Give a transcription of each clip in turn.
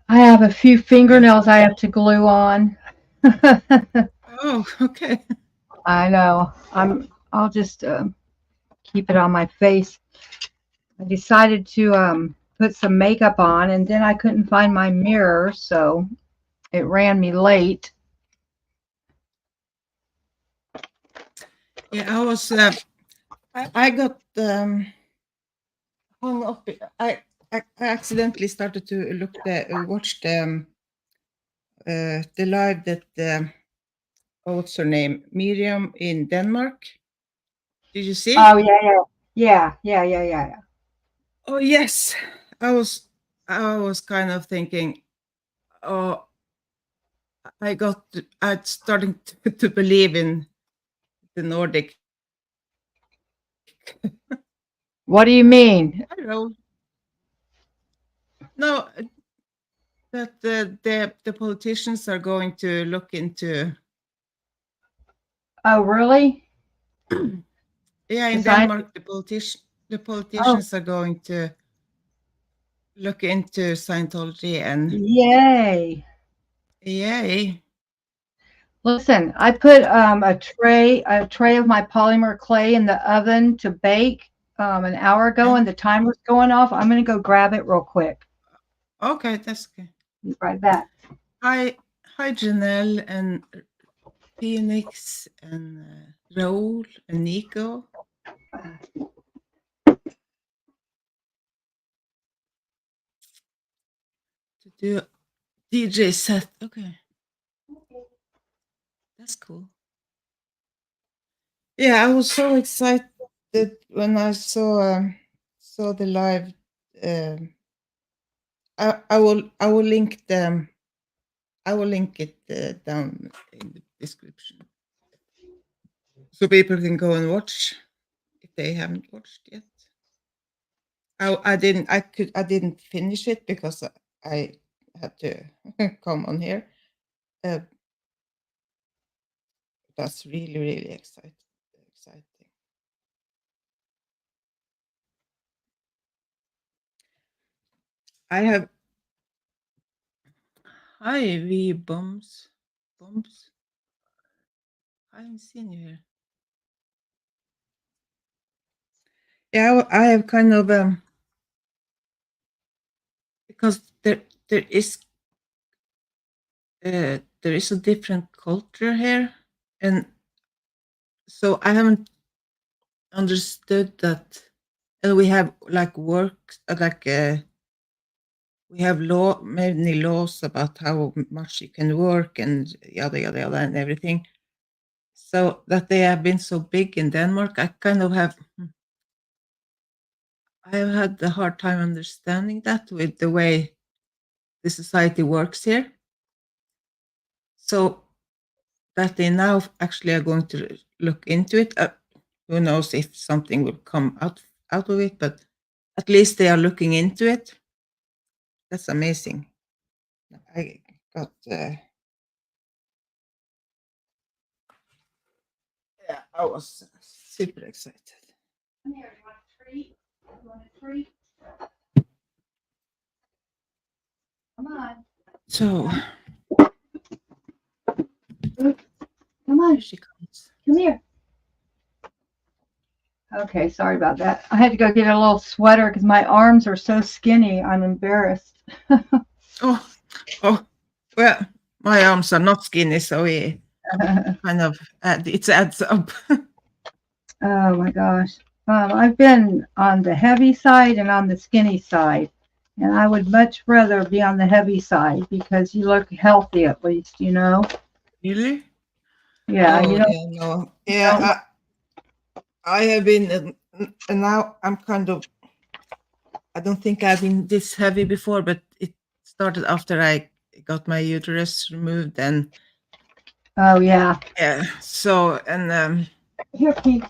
I have a few Yeah. fingernails I have to glue on. Oh, okay. I know. I'll just keep it on my face. I decided to put some makeup on, and then I couldn't find my mirror, so it ran me late. Yeah, I got hung up. I accidentally started to watch the live that what's her name, Miriam in Denmark. Did you see? Oh yeah, yeah. Oh yes, I was I was kind of thinking, oh, I'm starting to believe in the Nordic. What do you mean? I don't know. No, that the politicians are going to look into. Oh really? Yeah, The in science? Denmark, the Oh, politicians are going to look into Scientology and yay! yay. Listen, I put a tray of my polymer clay in the oven to bake an hour ago, Yeah. and the timer's going off. I'm gonna go grab it real quick. Okay, that's okay. Be right back. Hi, hi, Janelle and Phoenix and Raul and Nico. To do DJ set. Okay, that's cool. Yeah, I was so excited when I saw the live. Um I will link them. I will link it down in the description so people can go and watch if they haven't watched yet. I didn't finish it because I had to come on here. Uh, that's really exciting. I have hi V bumps. I haven't seen you here. Yeah, I have kind of because there is a different culture here, and so I haven't understood that. And we have like work like we have many laws about how much you can work and yada and everything. So that they have been so big in Denmark, I kind of have I have had a hard time understanding that with the way the society works here. So that they now actually are going to look into it. Who knows if something will come out of it, but at least they are looking into it. That's amazing. I got yeah, I was super excited. Come here. You want a treat? You want a treat? Come on. So Come here on. she comes. Come here. Okay, sorry about that. I had to go get a little sweater because my arms are so skinny. I'm embarrassed. Oh, oh, well, my arms are not skinny, so it kind of it adds up. Oh my gosh. I've been on the heavy side and on the skinny side. And I would much rather be on the heavy side because you look healthy at least, you know? Really? Yeah, Oh yeah, no, you don't yeah. I have been, and now I'm kind of. I don't think I've been this heavy before, but it started after I got my uterus removed, and oh yeah. yeah. So and Here, Pete.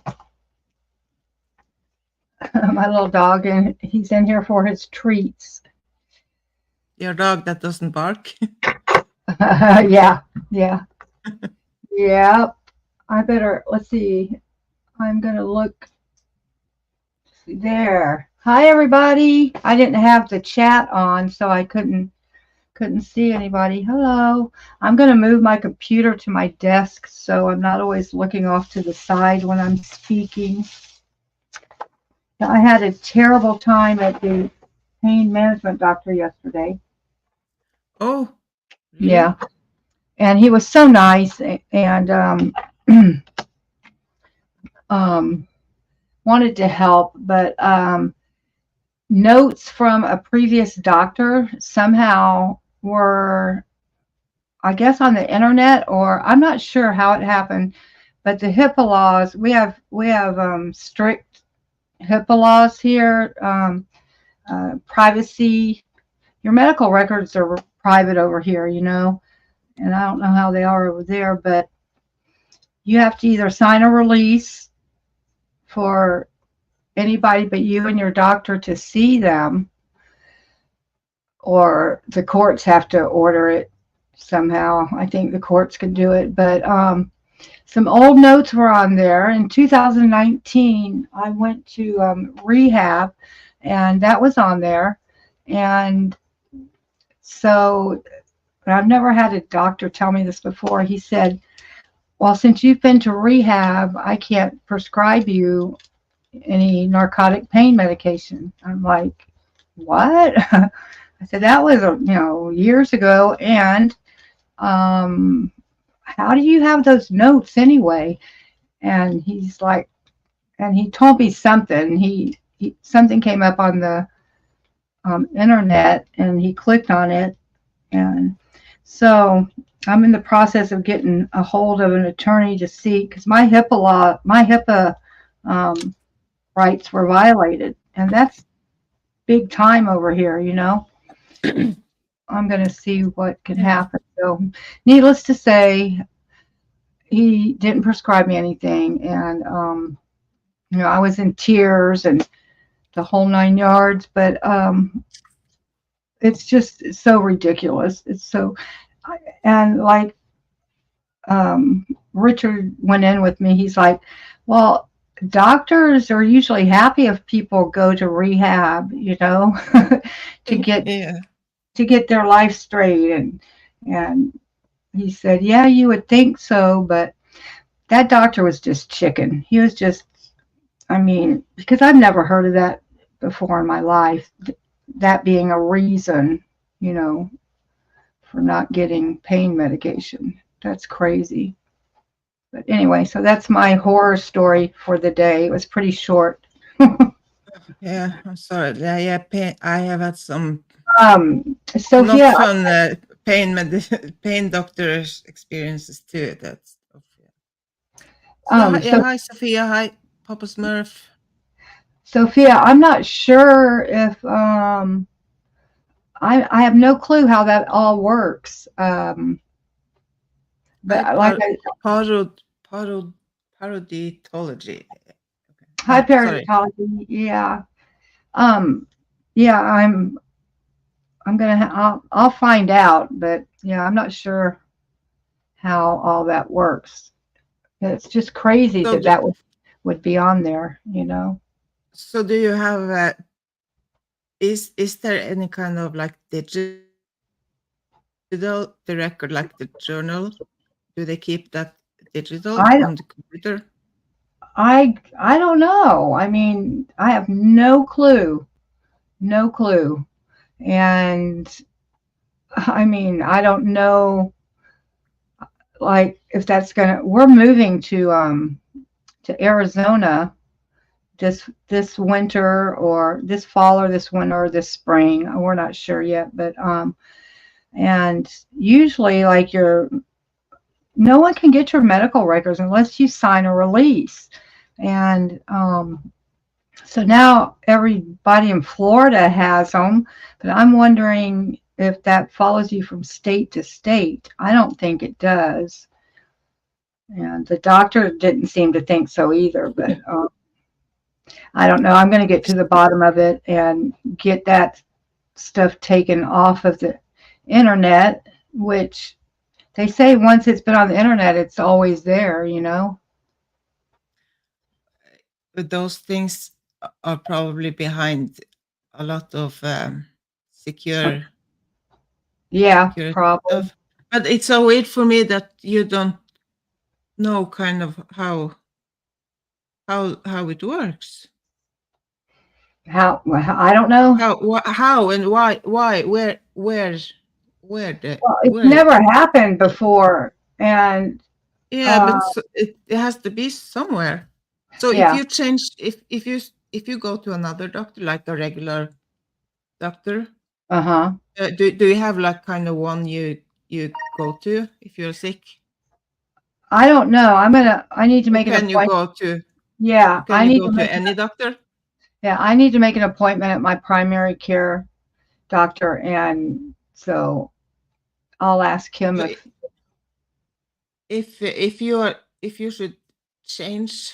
My little dog, and he's in here for his treats. your dog that doesn't bark. Yeah, yeah, yeah. Let's see. I'm gonna look there. Hi, everybody. I didn't have the chat on, so I couldn't see anybody. Hello. I'm going to move my computer to my desk so I'm not always looking off to the side when I'm speaking. I had a terrible time at the pain management doctor yesterday. Oh, really? Yeah. And he was so nice and wanted to help, but notes from a previous doctor somehow were, I guess, on the internet, or I'm not sure how it happened, but the HIPAA laws, we have strict HIPAA laws here, privacy. Your medical records are private over here, and I don't know how they are over there, but you have to either sign a release for anybody but you and your doctor to see them, or the courts have to order it somehow. I think the courts can do it, but some old notes were on there. In 2019, I went to rehab, and that was on there. And so I've never had a doctor tell me this before. He said, well, since you've been to rehab, I can't prescribe you any narcotic pain medication. I'm like, what? I said, that was, years ago. And how do you have those notes anyway? And he's like, and he told me something. Something came up on the internet, and he clicked on it, and so I'm in the process of getting a hold of an attorney to see, because my HIPAA rights were violated, and that's big time over here. I'm going to see what can happen. So, needless to say, he didn't prescribe me anything, and I was in tears and the whole 9 yards. But it's just so ridiculous. It's so, and like Richard went in with me. He's like, well, doctors are usually happy if people go to rehab, to get Yeah. to get their life straight. And he said, yeah, you would think so, but that doctor was just chicken. He was just, I mean, because I've never heard of that before in my life, that being a reason, for not getting pain medication. That's crazy. But anyway, so that's my horror story for the day. It was pretty short. Yeah, I'm sorry. Yeah, pain. I have had some not Sophia, fun pain doctors experiences too. That's tough. Yeah. So so hi, Sophia. Hi, Papa Smurf. Sophia, I'm not sure if I have no clue how that all works. Hi, But like I, paroditology. Okay. Hi, Sorry. parasitology. Yeah. Um, yeah, I'm gonna I'll find out, but yeah, I'm not sure how all that works. It's just crazy So, that that would be on there. so do you have is there any kind of like digital the record like the journal? Do they keep that digital I on the computer? I don't know. I mean, I have no clue. No clue. And I mean, I don't know, like, if that's gonna, we're moving to Arizona this winter, or this fall, or this winter, or this spring. We're not sure yet, but and usually, like, no one can get your medical records unless you sign a release. And so now everybody in Florida has them, but I'm wondering if that follows you from state to state. I don't think it does. And the doctor didn't seem to think so either, but I don't know. I'm going to get to the bottom of it and get that stuff taken off of the internet, which they say once it's been on the internet, it's always there. With those things, are probably behind a lot of secure Yeah, secure probably. stuff. But it's so weird for me that you don't know kind of how it works. How, I don't know. How and why Well, it's where never happened before. And yeah, uh, but it has to be somewhere. So if yeah, you change, if you go to another doctor, like a regular doctor, uh-huh. do you have like kind of one you go to if you're sick? I don't know. I need to Or make an can you appointment. go to Yeah, I need to make any doctor? yeah, I need to make an appointment at my primary care doctor, and so I'll ask him So if if you should change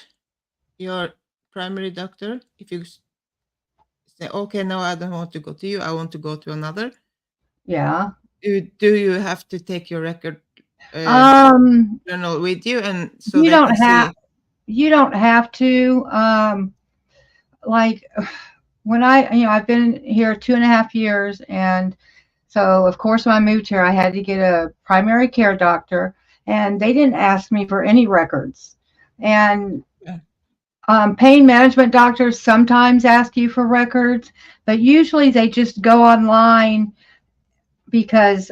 your primary doctor, if you say, okay, no, I don't want to go to you, I want to go to another, yeah. do you have to take your record Um, journal with you, and so you they don't can have see? you don't have to like when I've been here 2.5 years, and so of course when I moved here I had to get a primary care doctor, and they didn't ask me for any records. And Yeah. pain management doctors sometimes ask you for records, but usually they just go online because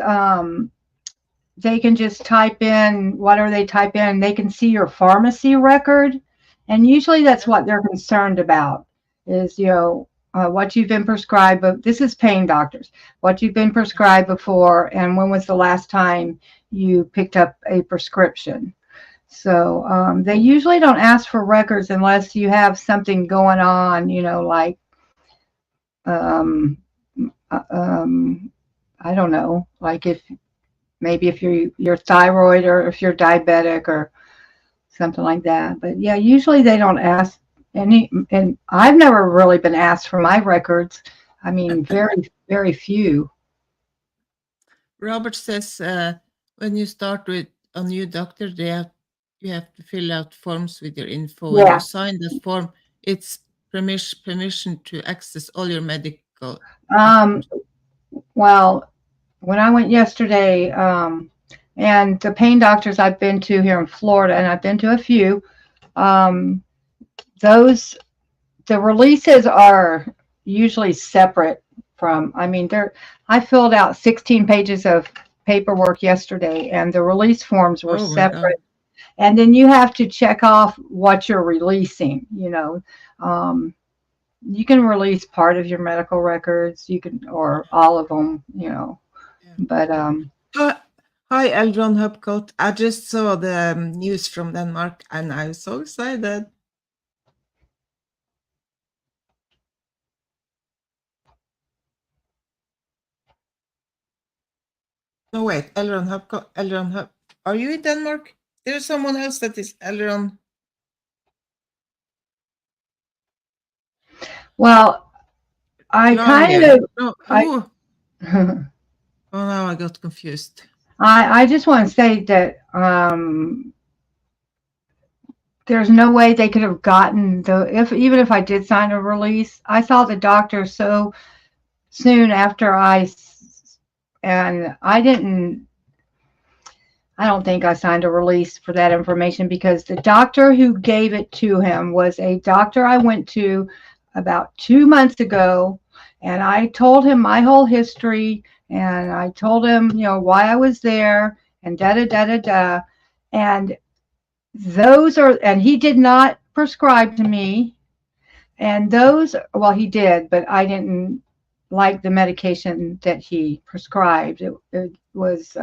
they can just type in whatever they type in. They can see your pharmacy record, and usually that's what they're concerned about is what you've been prescribed. But this is pain doctors. What you've been prescribed before, and when was the last time you picked up a prescription. So they usually don't ask for records unless you have something going on, like um, I don't know, like if maybe if your thyroid or if you're diabetic or something like that. But yeah, usually they don't ask any, and I've never really been asked for my records. I mean, very, very few. Robert says when you start with a new doctor, you have to fill out forms with your info. When you Yeah. sign that form, it's permission to access all your medical Um, records. well, when I went yesterday, and the pain doctors I've been to here in Florida, and I've been to a few, um, those the releases are usually separate from. I mean, I filled out 16 pages of paperwork yesterday, and the release forms were Oh my God. separate. And then you have to check off what you're releasing. Um, you can release part of your medical records, you can, or all of them. Yeah. But Hi, Eldron Hupcoat. I just saw the news from Denmark and I'm so excited. No, wait, Eldron Hupcoat. Are you in Denmark? There's someone else that is Eldron. well, I kind Lager. of No, I who? Oh, now I got confused. I just want to say that there's no way they could have gotten if even if I did sign a release. I saw the doctor so soon after and I don't think I signed a release for that information because the doctor who gave it to him was a doctor I went to about 2 months ago, and I told him my whole history, and I told him, why I was there, and da da da da da, and and he did not prescribe to me, and well, he did, but I didn't like the medication that he prescribed. It was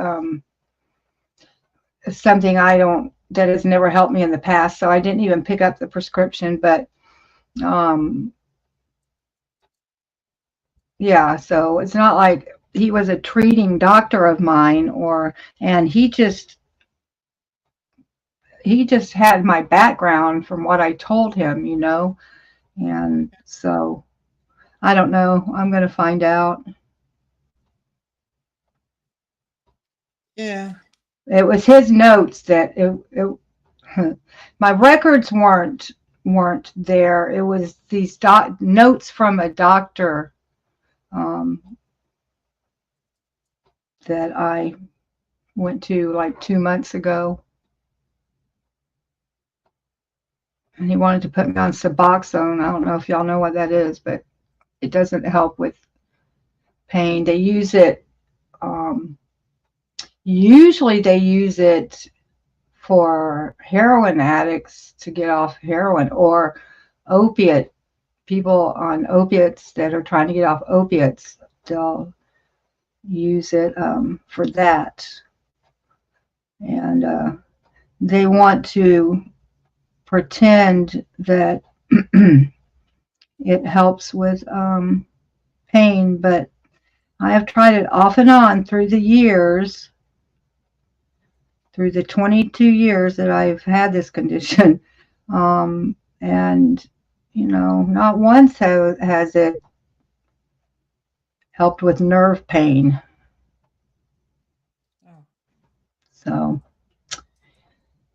something that has never helped me in the past, so I didn't even pick up the prescription. But um, yeah, so it's not like he was a treating doctor of mine, and he just had my background from what I told him, and so I don't know. I'm going to find out. Yeah. It was his notes that my records weren't. weren't there. It was these notes from a doctor that I went to like 2 months ago. And he wanted to put me on Suboxone. I don't know if y'all know what that is, but it doesn't help with pain. They use it, usually they use it for heroin addicts to get off heroin, or opiate people on opiates that are trying to get off opiates. They'll use it for that. And they want to pretend that it helps with pain, but I have tried it off and on through the years, through the 22 years that I've had this condition. And, you know, not once has it helped with nerve pain. Oh. So,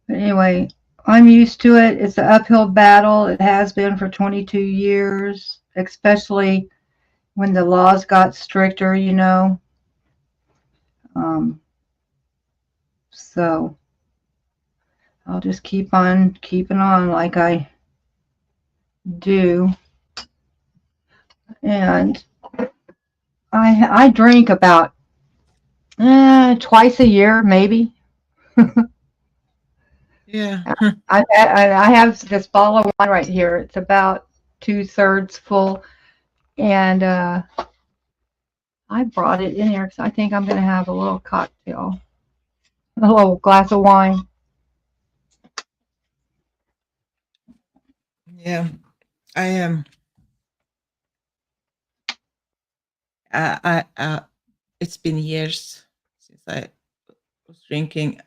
but anyway, I'm used to it. It's an uphill battle. It has been for 22 years, especially when the laws got stricter, you know. So I'll just keep on keeping on like I do. And I drink about twice a year, maybe. Yeah. I have this bottle of wine right here. It's about 2/3 full, and I brought it in here because I think I'm going to have a little cocktail, a little glass of wine. Yeah. I am. It's been years since I was drinking.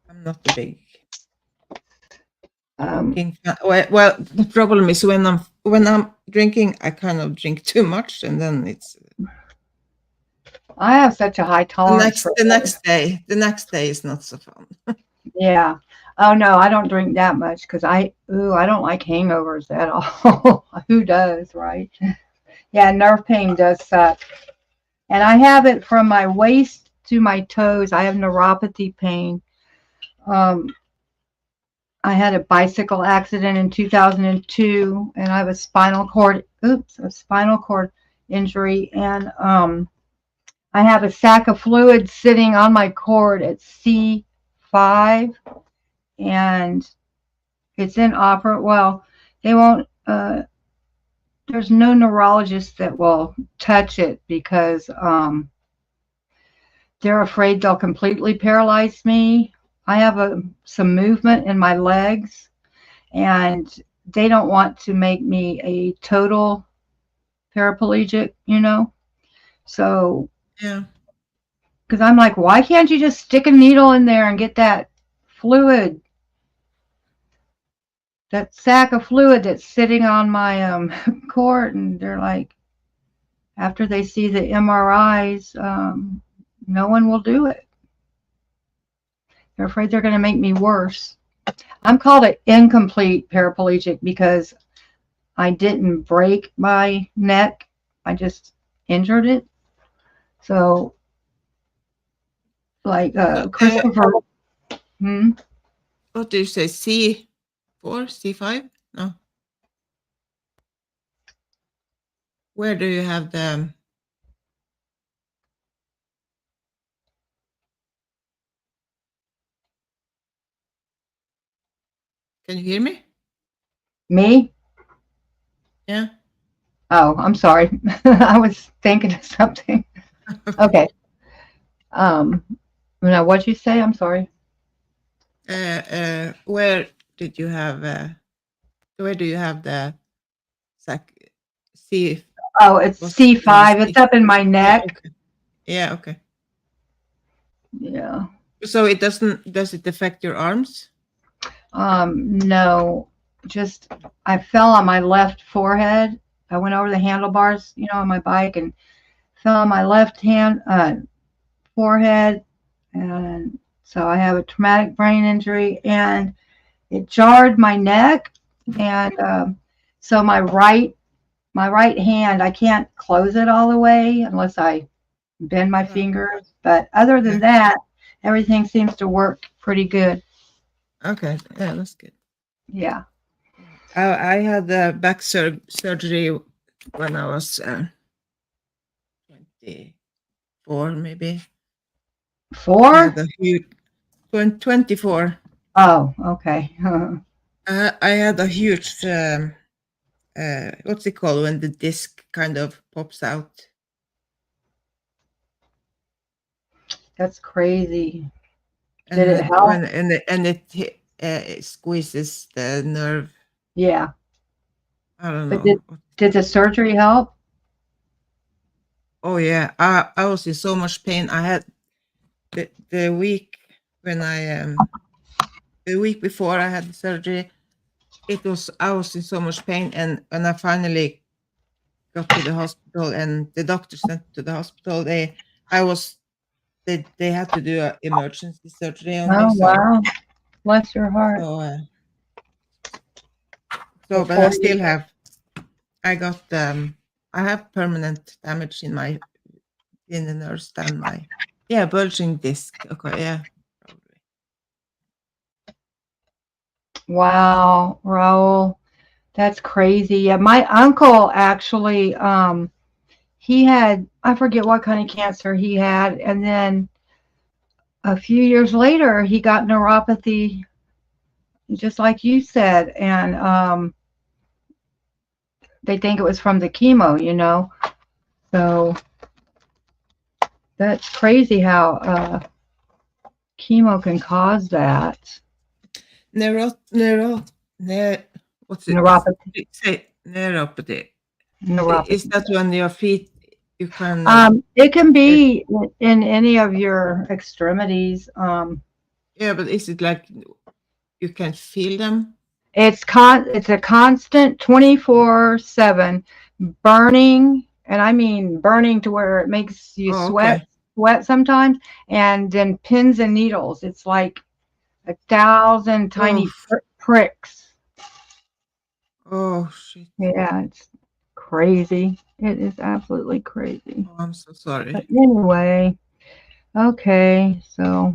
I'm not a big drinking fan. Well, the problem is when I'm drinking, I kind of drink too much, and then it's I have such a high tolerance for the next day is not so fun. Yeah. Oh no, I don't drink that much because I don't like hangovers at all. Who does, right? Yeah, nerve pain does suck. And I have it from my waist to my toes. I have neuropathy pain. I had a bicycle accident in 2002, and I have a spinal cord injury, and I have a sac of fluid sitting on my cord at C5, and it's inoperable. Well, they won't. There's no neurologist that will touch it because they're afraid they'll completely paralyze me. I have some movement in my legs, and they don't want to make me a total paraplegic, you know. So, Yeah. because I'm like, why can't you just stick a needle in there and get that fluid, that sack of fluid that's sitting on my cord? And they're like, after they see the MRIs, no one will do it. They're afraid they're going to make me worse. I'm called an incomplete paraplegic because I didn't break my neck. I just injured it. So, like Christopher. What do you say? C4, C5? No. Where do you have the? Can you hear me? Me? Yeah. Oh, I'm sorry. I was thinking of something. Okay. Now what'd you say? I'm sorry. Where did you have? Where do you have the C? Oh, it's C5. It's up in my neck. Yeah. Okay. Yeah. So it doesn't. Does it affect your arms? No. Just I fell on my left forehead. I went over the handlebars, you know, on my bike and fell on my left hand forehead, and so I have a traumatic brain injury, and it jarred my neck, and so my right hand, I can't close it all the way unless I bend my Oh, fingers. But other yeah. than that, everything seems to work pretty good. Okay. Yeah, that's good. Yeah. I had a back surgery when I was 24, maybe. I 4? had a huge 24. Oh, okay. I had a huge what's it called when the disc kind of pops out? That's crazy. Did And it help? it squeezes the nerve. Yeah. I don't But know. did the surgery help? Oh yeah, I was in so much pain. I had the week when the week before I had the surgery. I was in so much pain, and when I finally got to the hospital and the doctor sent to the hospital, they had to do a emergency surgery on me. Oh, So wow. Bless your heart. so uh, so, but I Before you, still have I got I have permanent damage in the nerve stem. My bulging disc. Okay, yeah, probably. wow, Raul, that's crazy. Yeah, my uncle actually, he had, I forget what kind of cancer he had, and then a few years later, he got neuropathy, just like you said, and they think it was from the chemo, you know. So that's crazy how chemo can cause that Neuro, neuro, what's it? neuropathy. Say neuropathy. Is Neuropathy. that when your feet you kind of It can uh, be in any of your extremities. yeah, but is it like you can feel them? It's a constant 24/7 burning, and I mean burning to where it makes you Oh, okay. sweat sometimes, and then pins and needles. It's like 1,000 Oh, tiny pricks. oh shit. Yeah, it's crazy. It is absolutely crazy. Oh, I'm so But sorry. anyway, okay, so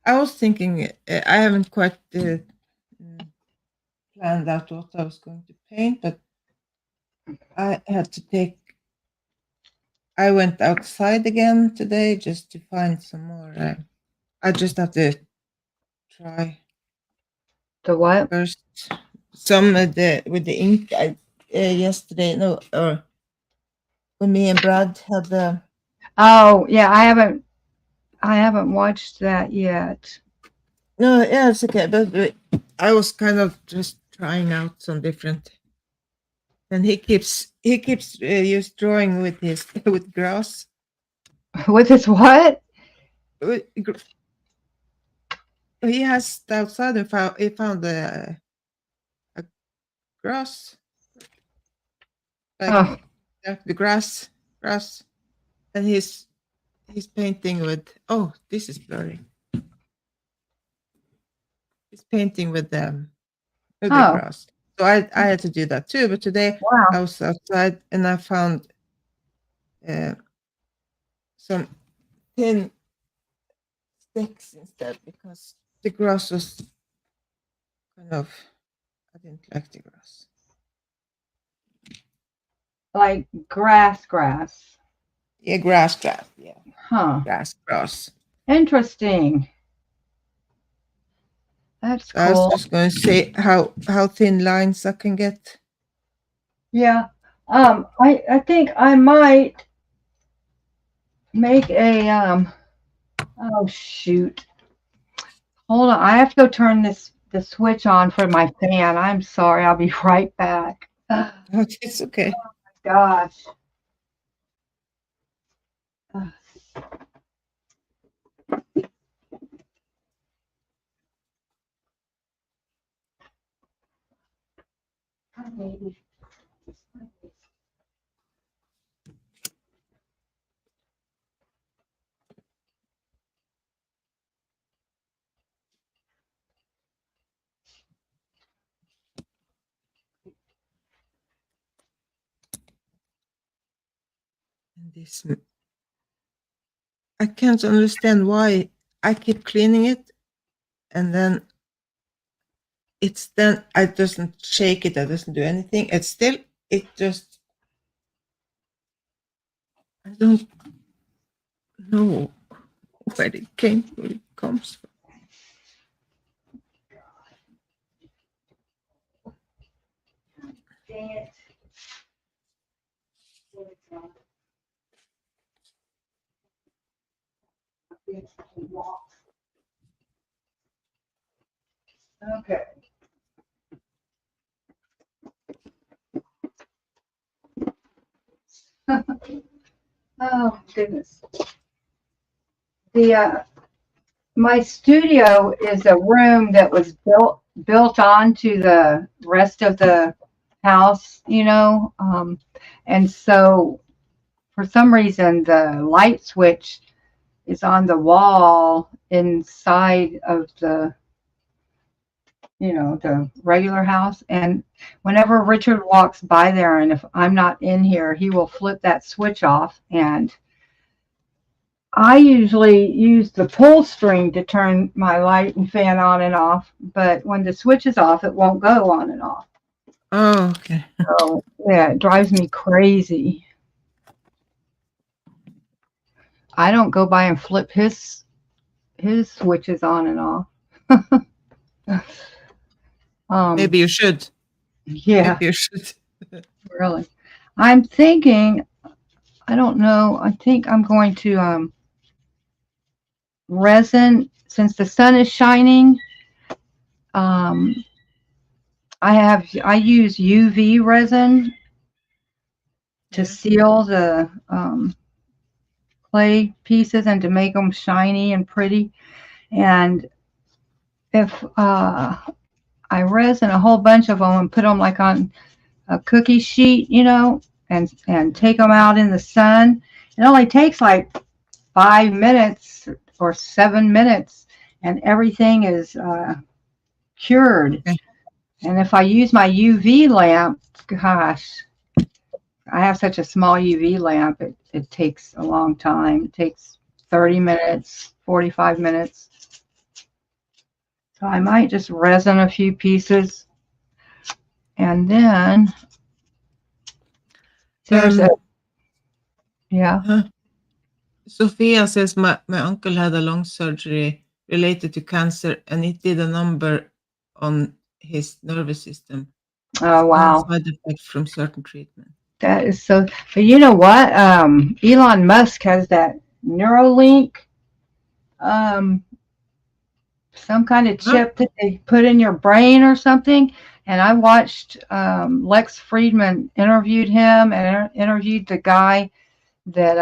I was thinking I haven't quite planned out what I was going to paint, but I had to take. I went outside again today just to find some more. I just have to try the what? first some of the with the ink. I yesterday no or when me and Brad had the Oh, yeah, I haven't watched that yet. no yeah it's okay, but I was kind of just trying out some different. And he keeps just drawing with his with grass. With this what? With He has outside and found a grass like Oh, the grass, and he's painting with. Oh, this is blurry. He's painting with the oh, grass. So I had to do that too. But today wow. I was outside and I found uh, some thin sticks instead because the grass was kind of. I didn't like the grass. Like grass. Yeah, grass. Yeah, Huh. grass. Interesting. That's So I was cool. just going to say how thin lines I can get. Yeah. I think I might make a oh shoot. Hold on. I have to go turn the switch on for my fan. I'm sorry. I'll be right back. Oh It's okay. gosh. Maybe. And this, I can't understand why I keep cleaning it, and then I doesn't shake it, I doesn't do anything. It just, I don't know where it comes from. Dang it. Okay. Oh goodness. My studio is a room that was built onto the rest of the house, and so for some reason the light switch is on the wall inside of the regular house. And whenever Richard walks by there, and if I'm not in here, he will flip that switch off. And I usually use the pull string to turn my light and fan on and off. But when the switch is off, it won't go on and off. Oh, okay. So yeah, it drives me crazy. I don't go by and flip his switches on and off. Maybe you should. Yeah. Maybe you should. Really. I'm thinking, I don't know, I think I'm going to resin, since the sun is shining. I use UV resin to seal the clay pieces and to make them shiny and pretty. And if I resin a whole bunch of them and put them like on a cookie sheet, and take them out in the sun, it only takes like 5 minutes or 7 minutes, and everything is cured. Okay. And if I use my UV lamp, gosh, I have such a small UV lamp, it takes a long time. It takes 30 minutes, 45 minutes. So I might just resin a few pieces. And then there's Sophia says my uncle had a lung surgery related to cancer, and it did a number on his nervous system. Oh, wow. Side effect from certain treatment. That is so. But you know what? Elon Musk has that Neuralink, some kind of chip that they put in your brain or something. And I watched Lex Friedman interviewed him and interviewed the guy that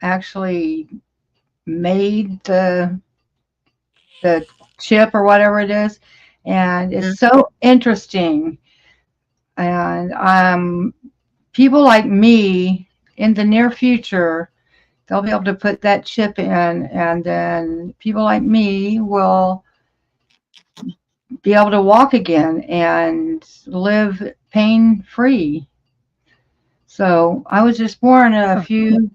actually made the chip or whatever it is. And it's so interesting. And people like me in the near future, they'll be able to put that chip in, and then people like me will be able to walk again and live pain-free. So I was just born a few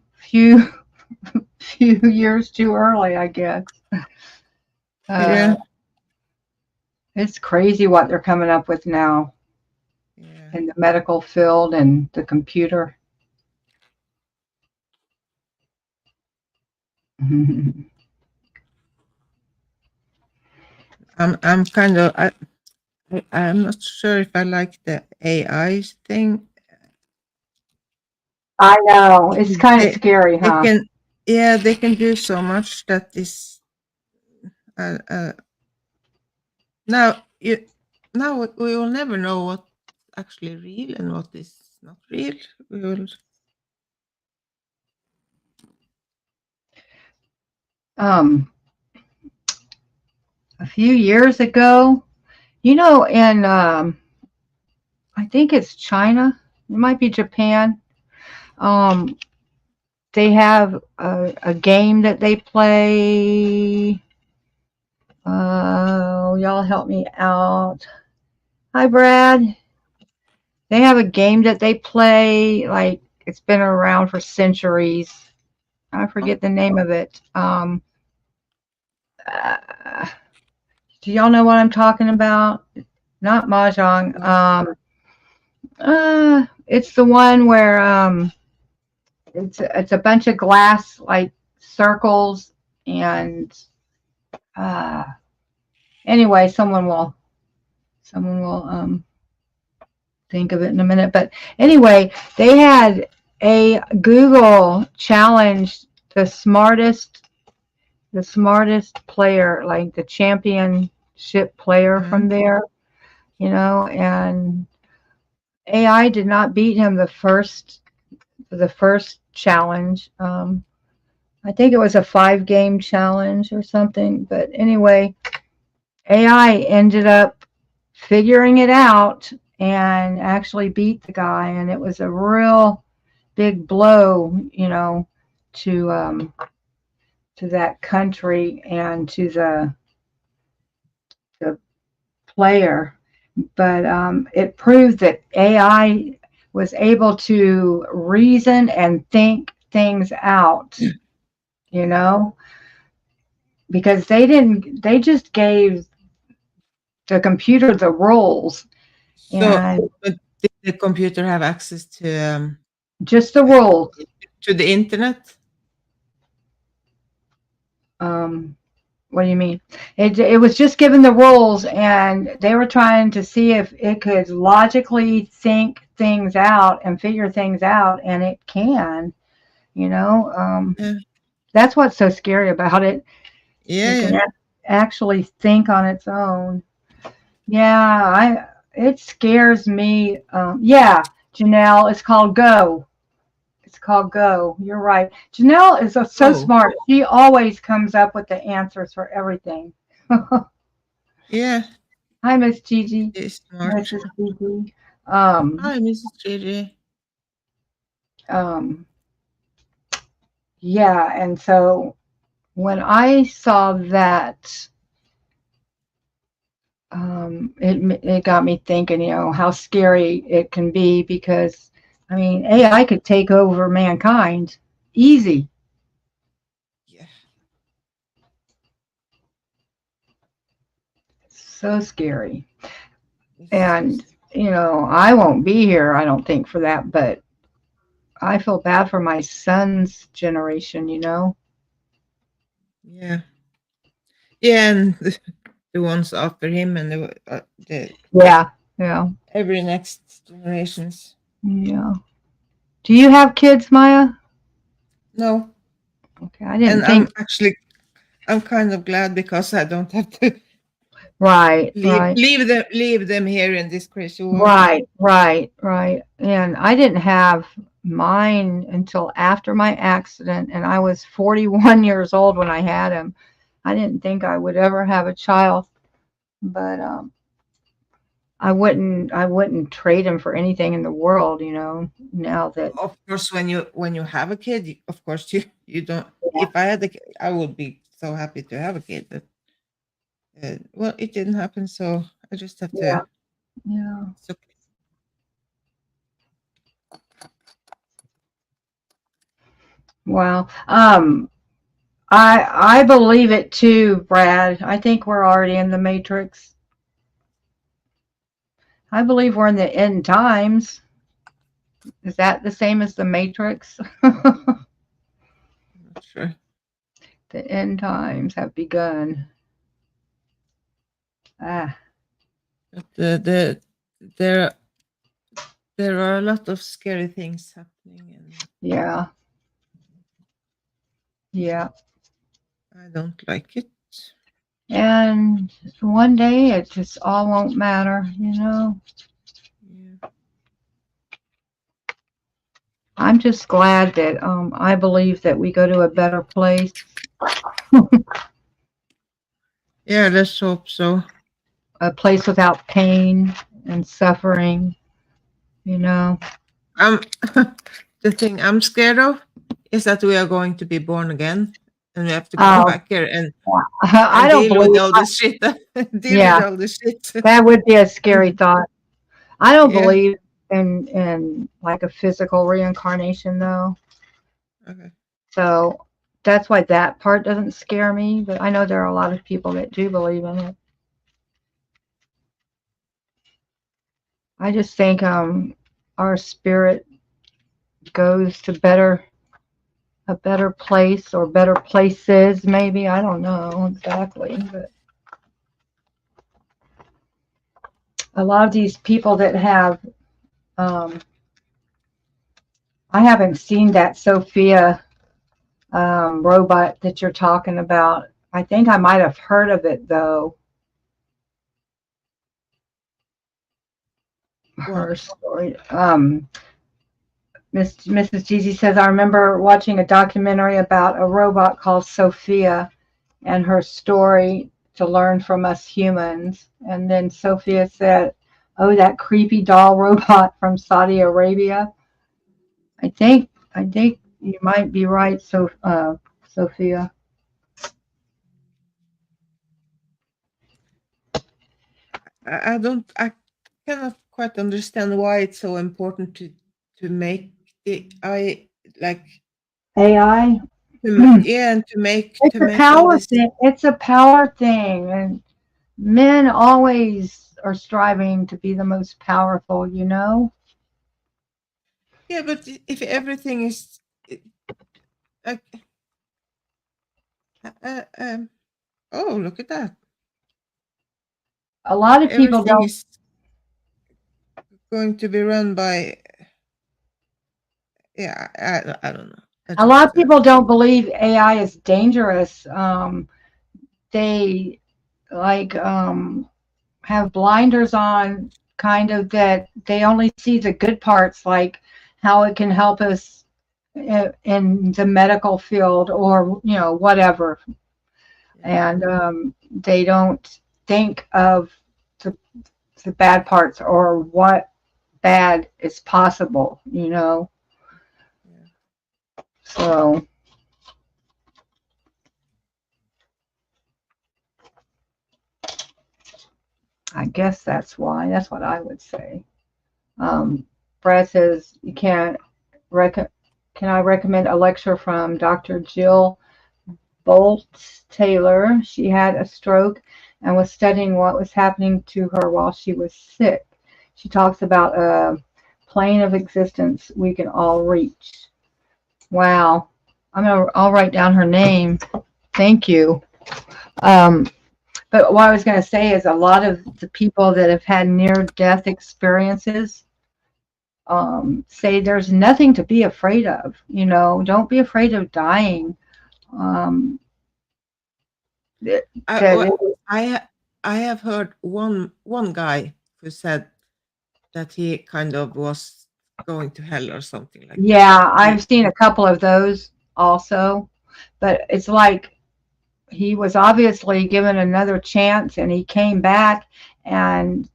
years too early, I guess. It's crazy what they're coming up with now in the medical field and the computer. I'm kind of I'm not sure if I like the AI thing. I know, it's kind of scary, huh? They can do so much that is now we will never know what's actually real and what is not real. We will. A few years ago, in I think it's China, it might be Japan. They have a game that they play. Y'all help me out. Hi, Brad. they have a game that they play, like it's been around for centuries. I forget the name of it. Uh, do y'all know what I'm talking about? Not mahjong. It's the one where it's a bunch of glass like circles and anyway, someone will think of it in a minute. But anyway, they had a Google challenge the smartest player, like the championship player from there, you know, and AI did not beat him the first challenge. I think it was a 5-game challenge or something. But anyway, AI ended up figuring it out and actually beat the guy, and it was a real big blow, you know, to that country and to the player. But it proved that AI was able to reason and think things out, you know, because they just gave the computer the rules. So, but did the computer have access to just the rules. To the internet? What do you mean? It was just given the rules, and they were trying to see if it could logically think things out and figure things out, and it can, you know. That's what's so scary about it. Yeah, it can actually think on its own. Yeah, it scares me. Yeah, Janelle, it's called Go. It's called Go. You're right. Janelle is so smart. She always comes up with the answers for everything. Yeah. Hi, Miss Gigi. She's smart. Mrs. Gigi. Hi, Mrs. Gigi. Yeah, and so when I saw that, it got me thinking, you know, how scary it can be, because I mean, AI could take over mankind easy. Yeah. So scary. And, you know, I won't be here, I don't think, for that, but I feel bad for my son's generation, you know? Yeah. Yeah, and the ones after him and the yeah. Every next generations. Yeah. Do you have kids, Maya? No. Okay, I didn't think. I'm kind of glad, because I don't have to leave them here in this crazy world. Right. And I didn't have mine until after my accident, and I was 41 years old when I had him. I didn't think I would ever have a child, but I wouldn't trade him for anything in the world, you know, now that. Of course, when you have a kid, of course you don't. Yeah. If I had a kid, I would be so happy to have a kid, but well, it didn't happen, so I just have to. Yeah. It's okay. Well, I believe it too, Brad. I think we're already in the Matrix. I believe we're in the end times. Is that the same as the Matrix? I'm not sure. The end times have begun. But there are a lot of scary things happening, and yeah, I don't like it. And one day it just all won't matter, you know. Yeah. I'm just glad that I believe that we go to a better place. Yeah, let's hope so. A place without pain and suffering, you know. The thing I'm scared of is that we are going to be born again, and we have to go back here and I don't deal with all this shit. With all this shit. That would be a scary thought. I don't believe in like a physical reincarnation though. Okay. So that's why that part doesn't scare me, but I know there are a lot of people that do believe in it. I just think our spirit goes to a better place or better places maybe. I don't know exactly, but a lot of these people that have I haven't seen that Sophia robot that you're talking about. I think I might have heard of it though. Her story. Mrs. Jeezy says, I remember watching a documentary about a robot called Sophia and her story to learn from us humans. And then Sophia said, oh, that creepy doll robot from Saudi Arabia. I think you might be right, Sophia. I cannot quite understand why it's so important to make the I like AI. yeah, and to make It's a all power this. thing. It's a power thing, and men always are striving to be the most powerful. You know. Yeah, but if everything is like oh, look at that. A lot of people Everything don't. is going to be run by yeah, I don't know. A lot of people don't believe AI is dangerous. They like have blinders on, kind of, that they only see the good parts, like how it can help us in the medical field or whatever, and they don't think of the bad parts or what bad is possible. Yeah. So I guess that's why. That's what I would say. Brad says you can't can I recommend a lecture from Dr. Jill Bolts Taylor? She had a stroke and was studying what was happening to her while she was sick. She talks about a plane of existence we can all reach. Wow. I'll write down her name. Thank you. But what I was going to say is a lot of the people that have had near-death experiences say there's nothing to be afraid of. Don't be afraid of dying. Um, that, I have heard one guy who said that he kind of was going to hell or something like that. Yeah, I've seen a couple of those also, but it's like he was obviously given another chance and he came back, and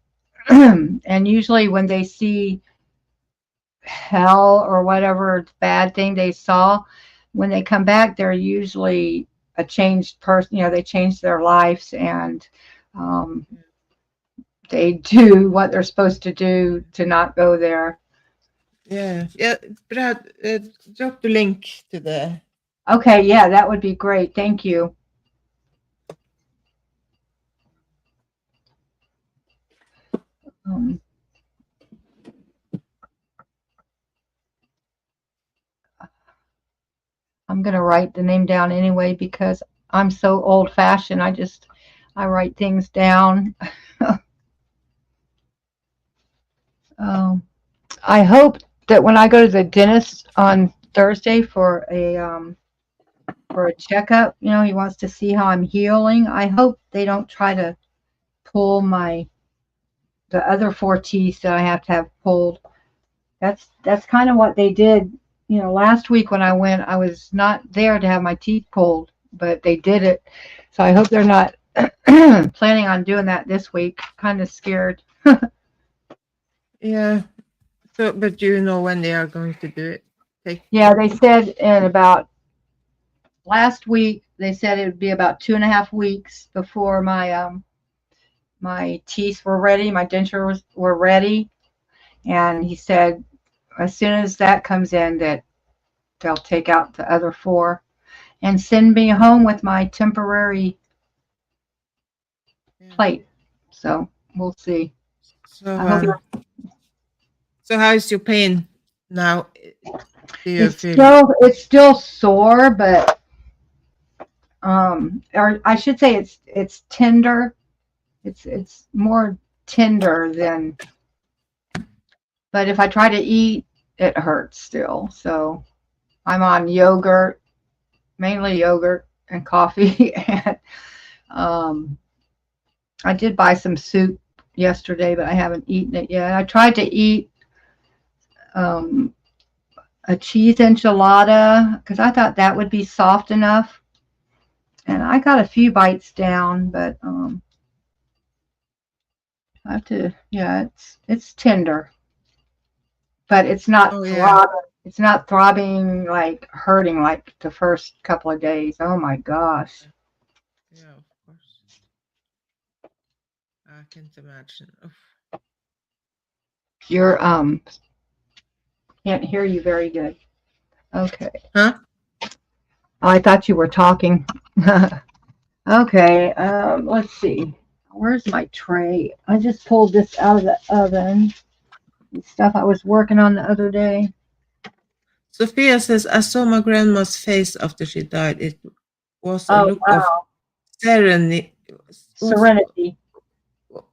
and usually when they see hell or whatever bad thing they saw, when they come back, they're usually a changed person. They change their lives, and they do what they're supposed to do to not go there. Yeah. Brad, drop the link to the. Okay, yeah, that would be great. Thank you. I'm going to write the name down anyway because I'm so old-fashioned. I write things down. I hope that when I go to the dentist on Thursday for a checkup, he wants to see how I'm healing. I hope they don't try to pull the other 4 teeth that I have to have pulled. That's kind of what they did. Last week when I went, I was not there to have my teeth pulled, but they did it. So I hope they're not planning on doing that this week. Kind of scared. Yeah. So, but do you know when they are going to do it? Yeah, they said in about last week. They said it would be about 2.5 weeks before my teeth were ready. My dentures were ready, And he said as soon as that comes in that they'll take out the other 4 and send me home with my temporary Yeah. plate. So we'll see. So, I hope so how is your pain now? Do you it's feel? still sore, but or I should say it's tender. It's more tender than, but if I try to eat, it hurts still. So I'm on yogurt, mainly yogurt and coffee, and um, I did buy some soup yesterday, but I haven't eaten it yet. I tried to eat um, a cheese enchilada because I thought that would be soft enough, and I got a few bites down, but I have to. Yeah, it's tender, but it's not Oh yeah, throbbing. It's not throbbing like hurting like the first couple of days. Oh my gosh. yeah, of course. I can't imagine. Oof. You're can't hear you very good. Okay. Huh? Oh, I thought you were talking. Okay, let's see. Where's my tray? I just pulled this out of the oven. The stuff I was working on the other day. Sophia says, I saw my grandma's face after she died. It was a Oh, look of wow. serenity. Serenity.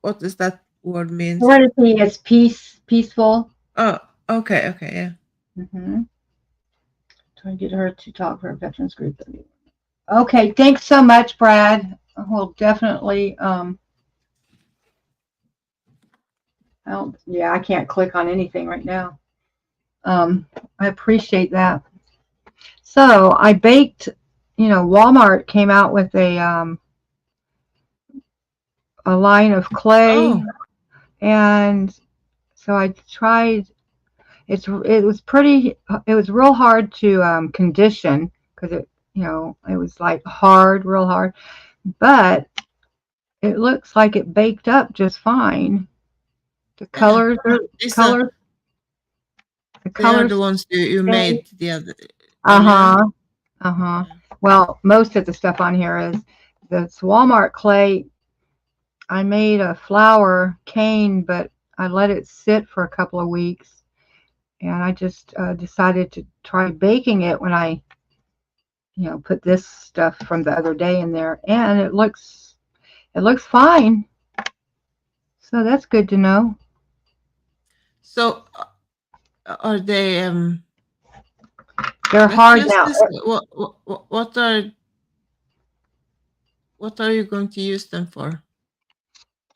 What does that word means? Serenity is peace, peaceful. Oh, okay, okay, yeah. Trying to get her to talk for a veterans group. Okay, thanks so much, Brad. We'll definitely yeah, I can't click on anything right now. I appreciate that. So I baked, Walmart came out with a line of clay, Oh, and so I tried. It was real hard to condition because it was like hard, real hard, but it looks like it baked up just fine. The yeah. colors are These are colors. The they are colors the ones you stay. made the other earlier. Uh-huh. Uh-huh. Yeah. Well, most of the stuff on here is this Walmart clay. I made a flour cane, but I let it sit for a couple of weeks, and I just decided to try baking it when I, put this stuff from the other day in there, and it looks fine. So that's good to know. So are they They're hard precious? now. What are you going to use them for?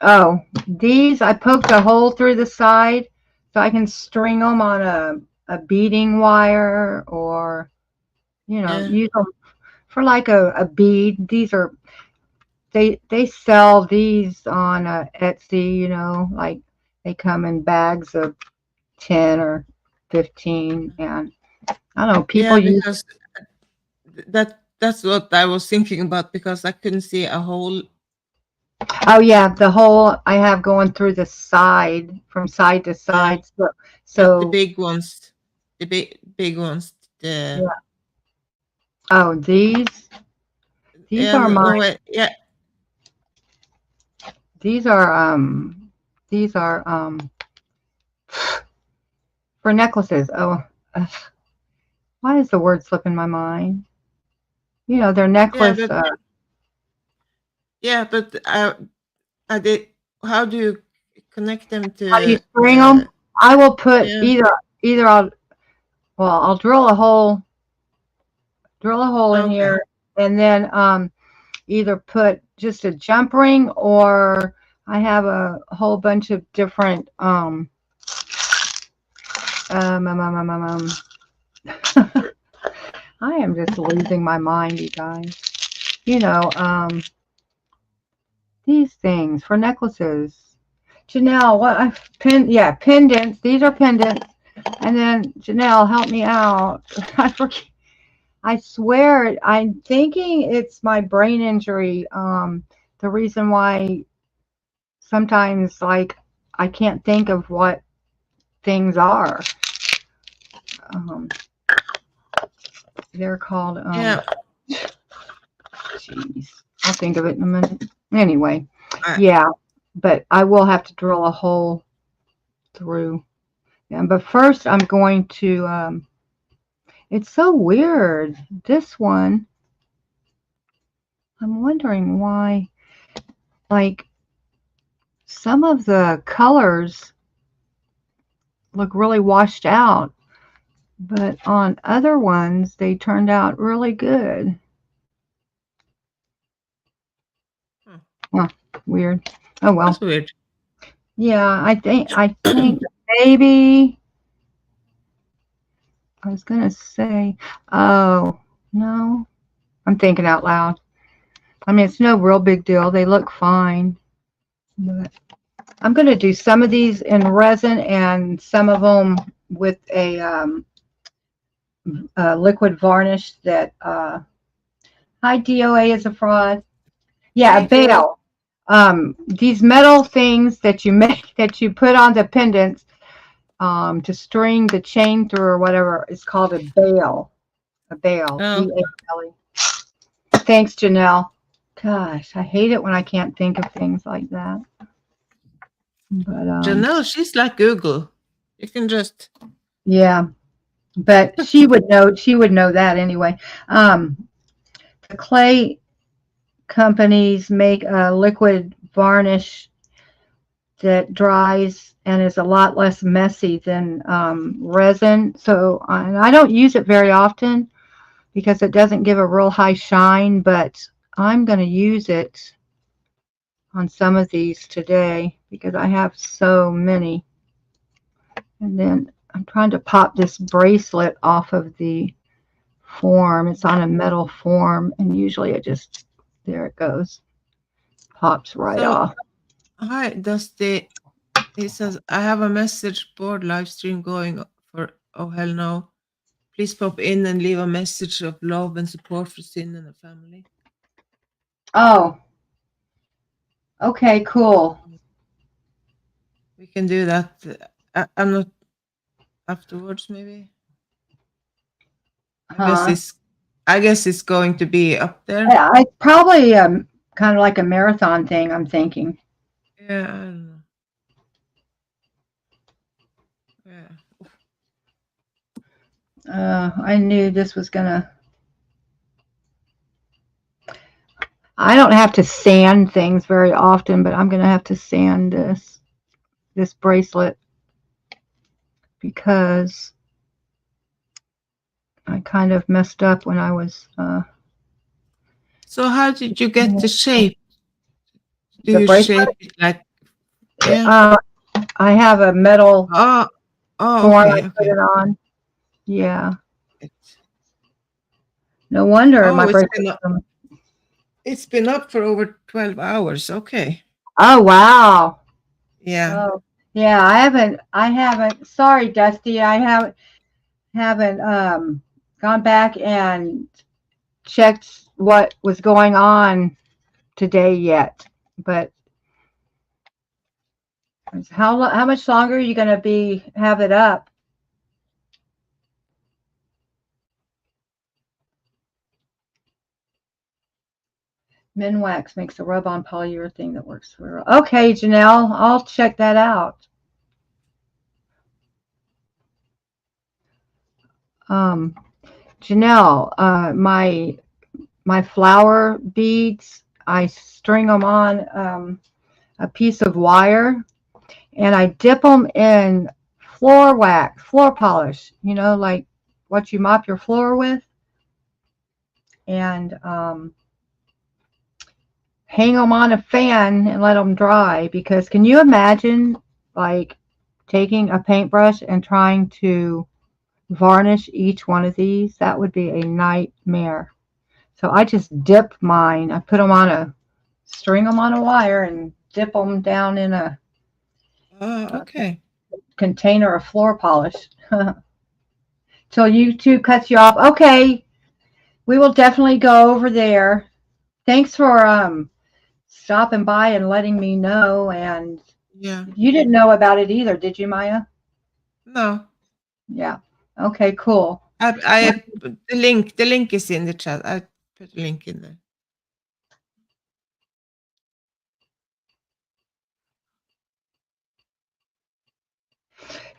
Oh, these I poked a hole through the side so I can string them on a beading wire or, Yeah, use them for like a bead. They sell these on Etsy, like they come in bags of 10 or 15, and I don't know, people yeah, use. because that's what I was thinking about because I couldn't see a whole Oh yeah, the hole I have going through the side from side to yeah, side. So, but the so big ones, the big ones, the yeah. Oh, these yeah, are my no, yeah, these are um these are for necklaces. Oh, why is the word slipping my mind? They're yeah, necklace. but yeah, but I did. How do you connect them How do you to string them? I will put yeah, either I'll drill a hole in okay, here, and then either put just a jump ring, or I have a whole bunch of different um, um, um, um, um, um. I am just losing my mind, you guys. You know, these things for necklaces. Janelle, what I've pendants. These are pendants. And then Janelle, help me out. I forget. I swear, I'm thinking it's my brain injury. The reason why sometimes like I can't think of what things are. They're called, Yeah. geez, I'll think of it in a minute. Anyway, I- yeah, but I will have to drill a hole through. Yeah, but first I'm going to, it's so weird. This one, I'm wondering why, like, some of the colors look really washed out, but on other ones, they turned out really good. Hmm. Well, weird. Oh well. That's weird. Yeah, I think maybe I was gonna say, oh no, I'm thinking out loud. I mean, it's no real big deal. They look fine, but I'm gonna do some of these in resin and some of them with a liquid varnish that. Hi, DOA is a fraud. Yeah, a Thank you. bale. These metal things that you make that you put on the pendants to string the chain through or whatever is called a bale. A bale. Oh, B-A-L-E. Thanks, Janelle. Gosh, I hate it when I can't think of things like that. But Janelle, she's like Google. You can just. yeah, but she would know. She would know that anyway. The clay companies make a liquid varnish that dries and is a lot less messy than resin. So, and I don't use it very often because it doesn't give a real high shine, but I'm going to use it on some of these today because I have so many. And then I'm trying to pop this bracelet off of the form. It's on a metal form, and usually it just, there it goes, pops right So, off. hi, Dusty. He says, I have a message board live stream going for Oh Hell No. Please pop in and leave a message of love and support for Sin and the family. Oh, okay, cool. We can do that. I'm not afterwards, maybe. I guess it's going to be up there. Yeah, it's probably kind of like a marathon thing, I'm thinking. Yeah, I don't know. Yeah. I knew this was gonna. I don't have to sand things very often, but I'm gonna have to sand this bracelet because I kind of messed up when I was. So how did you get the shape? Do The you bracelet. shape it like? Yeah. I have a metal Oh, form I okay, put okay. it on. Yeah. No wonder my Oh, bracelet. it's been up for over 12 hours. Okay. Oh wow. Yeah. Oh yeah. I haven't. Sorry, Dusty. I haven't gone back and checked what was going on today yet. But how much longer are you going to have it up? Minwax makes a rub-on polyurethane that works for. Okay, Janelle, I'll check that out. Janelle, my flower beads, I string them on a piece of wire, and I dip them in floor polish. You know, like what you mop your floor with, and hang them on a fan and let them dry. Because can you imagine, like, taking a paintbrush and trying to varnish each one of these? That would be a nightmare. So I just dip mine. I put them on string them on a wire and dip them down in a Okay. container of floor polish. Till YouTube cuts you off. Okay, we will definitely go over there. Thanks for stopping by and letting me know. And Yeah. you didn't know about it either, did you, Maya? No. Yeah. Okay, cool. I the link is in the chat. I put a link in there.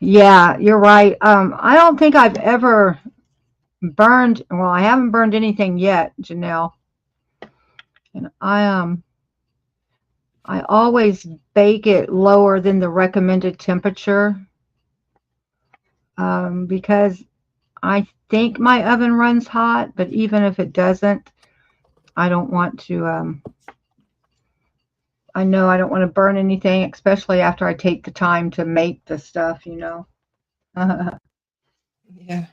Yeah, you're right. I don't think I've ever burned, well, I haven't burned anything yet, Janelle. And I always bake it lower than the recommended temperature, because I think my oven runs hot, but even if it doesn't, I don't want to, I know I don't want to burn anything, especially after I take the time to make the stuff, you know. Yeah.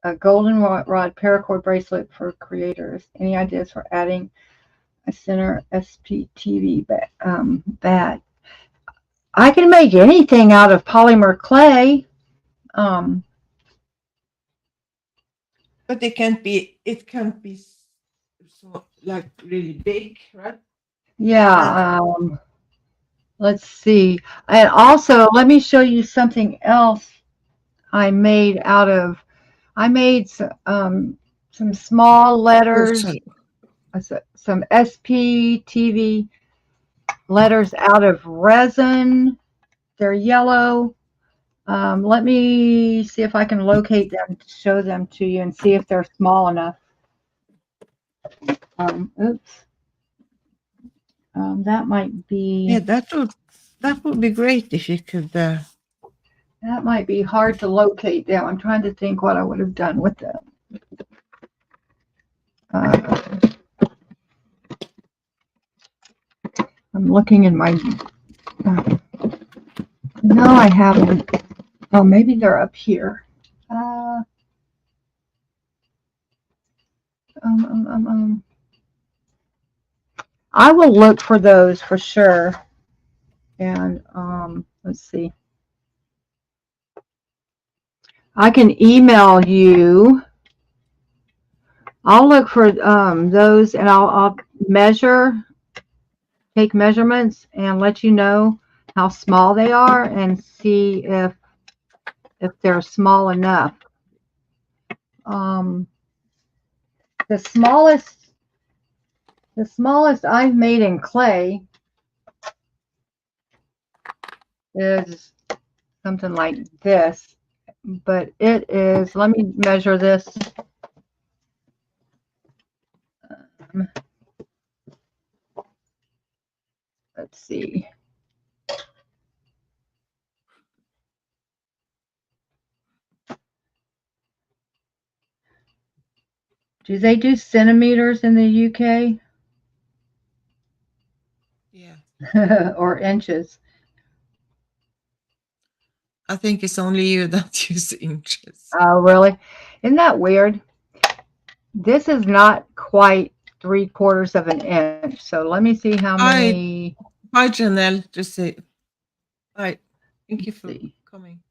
A goldenrod paracord bracelet for creators. Any ideas for adding a center SPTV bat? I can make anything out of polymer clay. But it can't be so like really big, right? Yeah. Let's see. And also, let me show you something else I made out of. I made some small Oh, letters, sorry. some SPTV letters out of resin. They're yellow. Let me see if I can locate them to show them to you and see if they're small enough. Oops. That might be. Yeah, that would be great if you could. That might be hard to locate them. I'm trying to think what I would have done with them. I'm looking in my. No, I haven't. Oh, maybe they're up here. I will look for those for sure. And let's see. I can email you. I'll look for those, and I'll take measurements, and let you know how small they are, and see if they're small enough. The smallest I've made in clay is something like this, but it is. Let me measure this. Let's see. Do they do centimeters in the UK? Yeah. Or inches? I think it's only you that use inches. Oh, really? Isn't that weird? This is not quite 3/4 of an inch. So let me see how many. Bye, Janelle. Just say bye. Thank you for coming.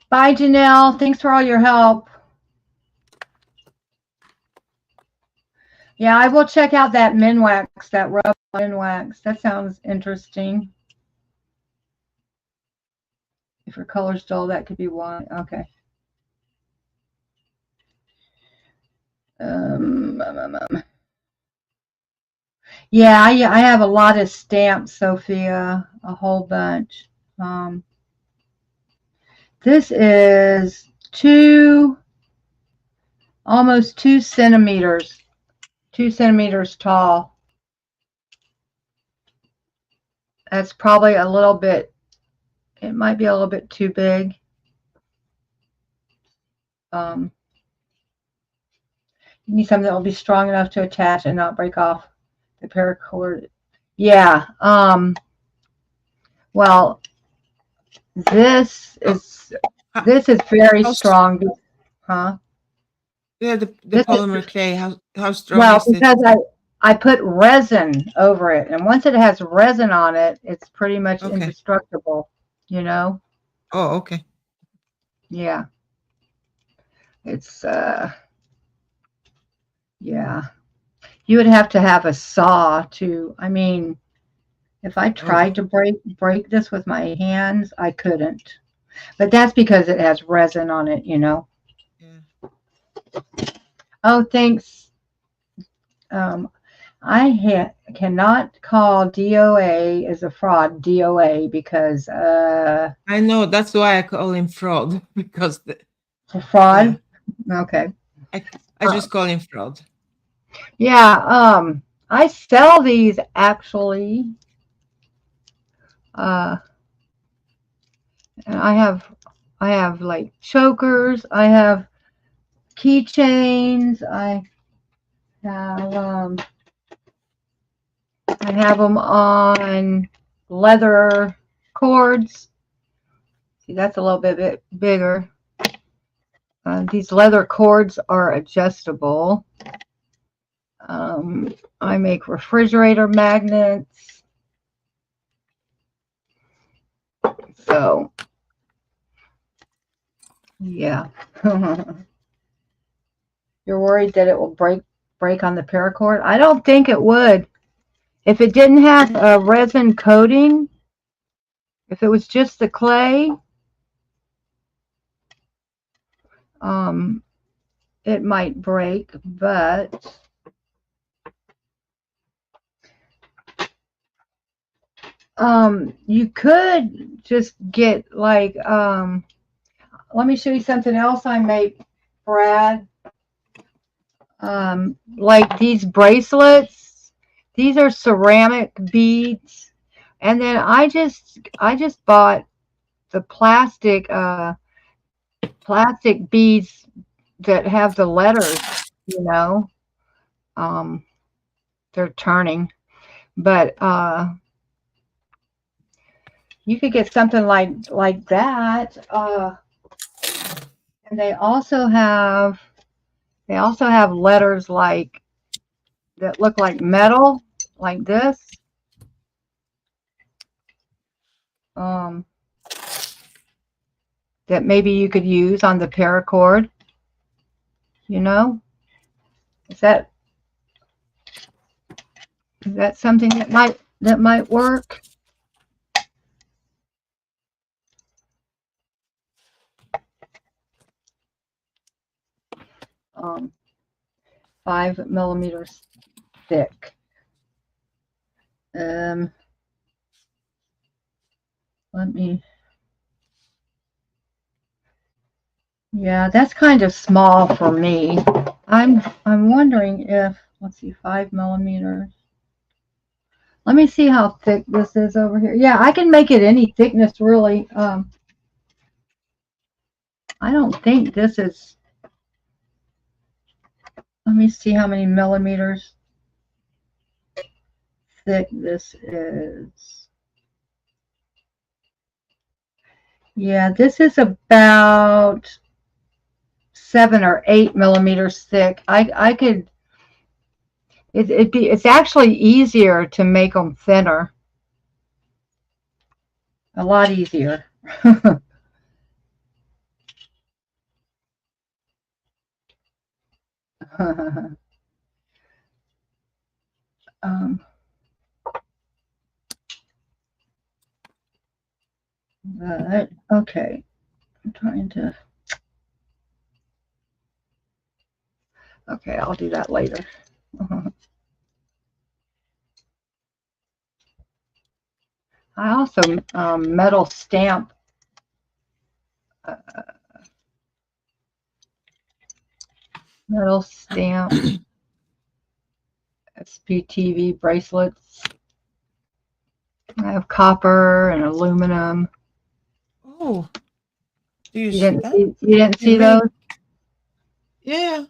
Bye, Janelle. Thanks for all your help. Yeah, I will check out that Minwax, that rub Minwax. That sounds interesting. If your color's dull, that could be one. Okay. Yeah, I have a lot of stamps, Sophia, a whole bunch. This is almost 2 centimeters, 2 centimeters tall. That's probably a little bit, it might be a little bit too big. You need something that will be strong enough to attach and not break off the paracord. Yeah. Well, this is very strong. Huh? Yeah, the polymer clay. How strong Well, is it? because I put resin over it, and once it has resin on it, it's pretty much indestructible. You know. Oh, okay. Yeah. It's yeah. You would have to have a saw to. I mean, If I Oh, tried to break this with my hands, I couldn't. But that's because it has resin on it, you know. yeah. Oh, thanks. I cannot call DOA as a fraud DOA because I know that's why I call him fraud because for yeah, fraud. Okay. I I Uh, just call him fraud. yeah. I sell these actually. Uh, and I have like chokers. I have keychains. Have I have them on leather cords. See, that's a little bit bigger. These leather cords are adjustable. I make refrigerator magnets. So, yeah. You're worried that it will break on the paracord? I don't think it would. If it didn't have a resin coating, if it was just the clay, um, it might break, but you could just get like let me show you something else I made, Brad. Like these bracelets, these are ceramic beads, and then I just bought the plastic beads that have the letters, you know. um they're turning, but you could get something like that. And they also have letters like that look like metal, like this. Um, that maybe you could use on the paracord. You know, is that is that something that might work? Um, 5 millimeters thick. Um, let me. Yeah, that's kind of small for me. I'm wondering if, let's see, 5 millimeters. Let me see how thick this is over here. Yeah, I can make it any thickness really. I don't think this is. Let me see how many millimeters thick this is. Yeah, this is about 7 or 8 millimeters thick. I could. It's actually easier to make them thinner. A lot easier. um, but okay, I'm trying to. Okay, I'll do that later. I also metal stamp uh, metal stamp SPTV bracelets. I have copper and aluminum. Oh, do you see that? You didn't You see make those? yeah.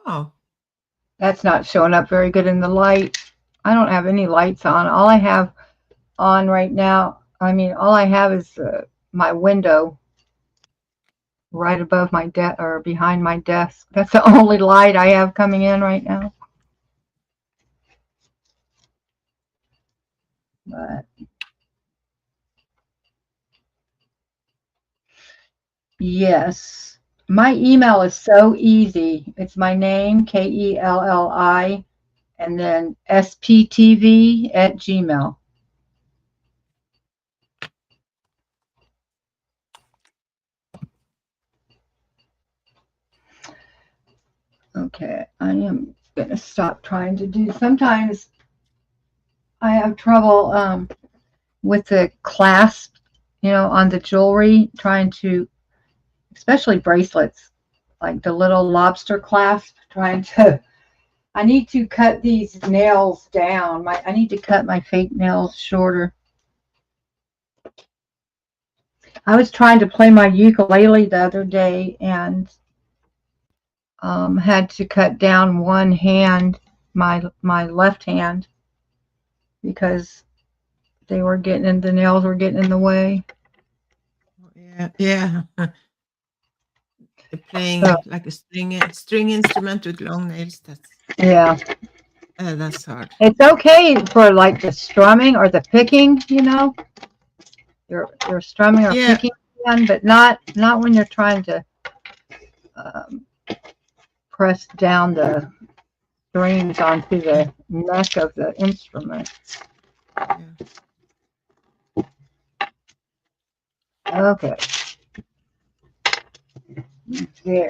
Wow. That's not showing up very good in the light. I don't have any lights on. All I have on right now, I mean, all I have is my window right above my desk or behind my desk. That's the only light I have coming in right now. But yes, my email is so easy. It's my name, Kelli and then sptv@gmail. Okay, I am going to stop trying to do. Sometimes I have trouble with the clasp, on the jewelry, trying to, especially bracelets, like the little lobster clasp, trying to. I need to cut these nails down. I need to cut my fake nails shorter. I was trying to play my ukulele the other day and had to cut down one hand, my left hand, because they were getting in, the nails were getting in the way. Yeah, yeah. They're playing So, like a string instrument with long nails. yeah, That's hard. it's okay for like the strumming or the picking, you're strumming or Yeah. picking one, but not when you're trying to press down the strings onto the neck of the instrument. Yeah. Okay. There.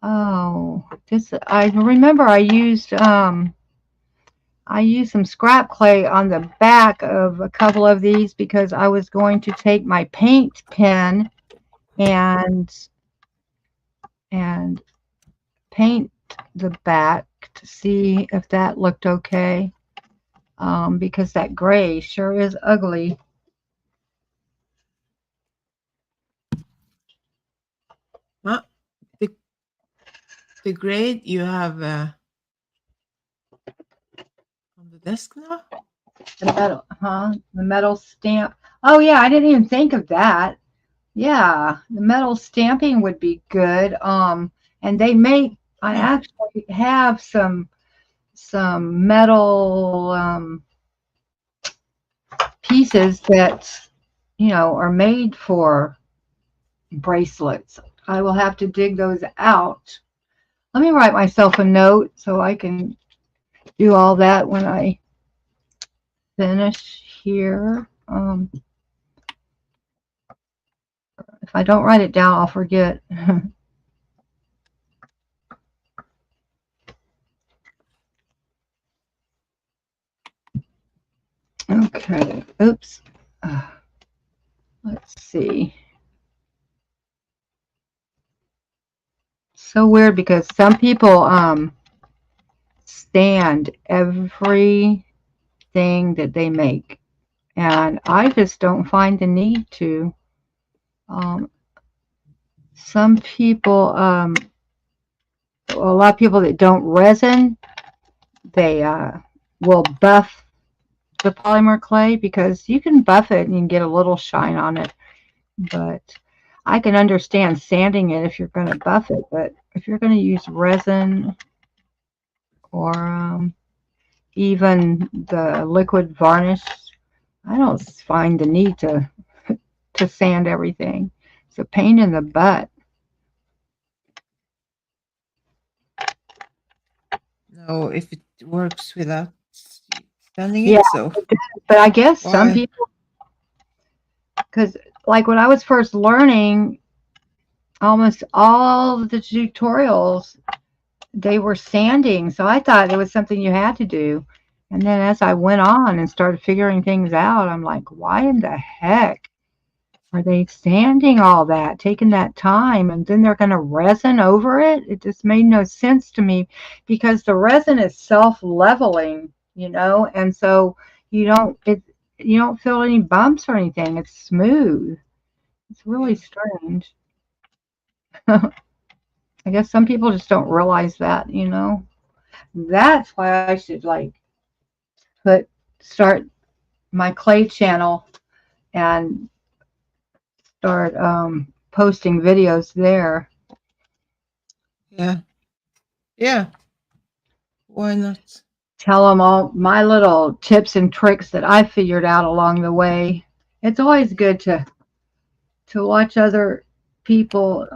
Oh, I remember I used some scrap clay on the back of a couple of these because I was going to take my paint pen and paint the back to see if that looked okay. Because that gray sure is ugly. Huh? The grade you have on the desk now? The metal, huh? The metal stamp. Oh yeah, I didn't even think of that. Yeah, the metal stamping would be good. And they make. I actually have some metal pieces that are made for bracelets. I will have to dig those out. Let me write myself a note so I can do all that when I finish here. If I don't write it down, I'll forget. Okay. Oops. Let's see. So weird because some people stand everything that they make, and I just don't find the need to. Some people, a lot of people that don't resin, they will buff the polymer clay because you can buff it and you can get a little shine on it. But I can understand sanding it if you're going to buff it, but if you're going to use resin or even the liquid varnish, I don't find the need to sand everything. It's a pain in the butt. No, if it works without sanding Yeah, it, so but I guess why? some people, because like when I was first learning, almost all of the tutorials, they were sanding. So I thought it was something you had to do. And then as I went on and started figuring things out, I'm like, why in the heck are they sanding all that, taking that time, and then they're going to resin over it? It just made no sense to me because the resin is self-leveling, and so you don't feel any bumps or anything. It's smooth. It's really strange. I guess some people just don't realize that, That's why I should start my clay channel and start posting videos there. Yeah. Yeah. Why not? Tell them all my little tips and tricks that I figured out along the way. It's always good to to watch other people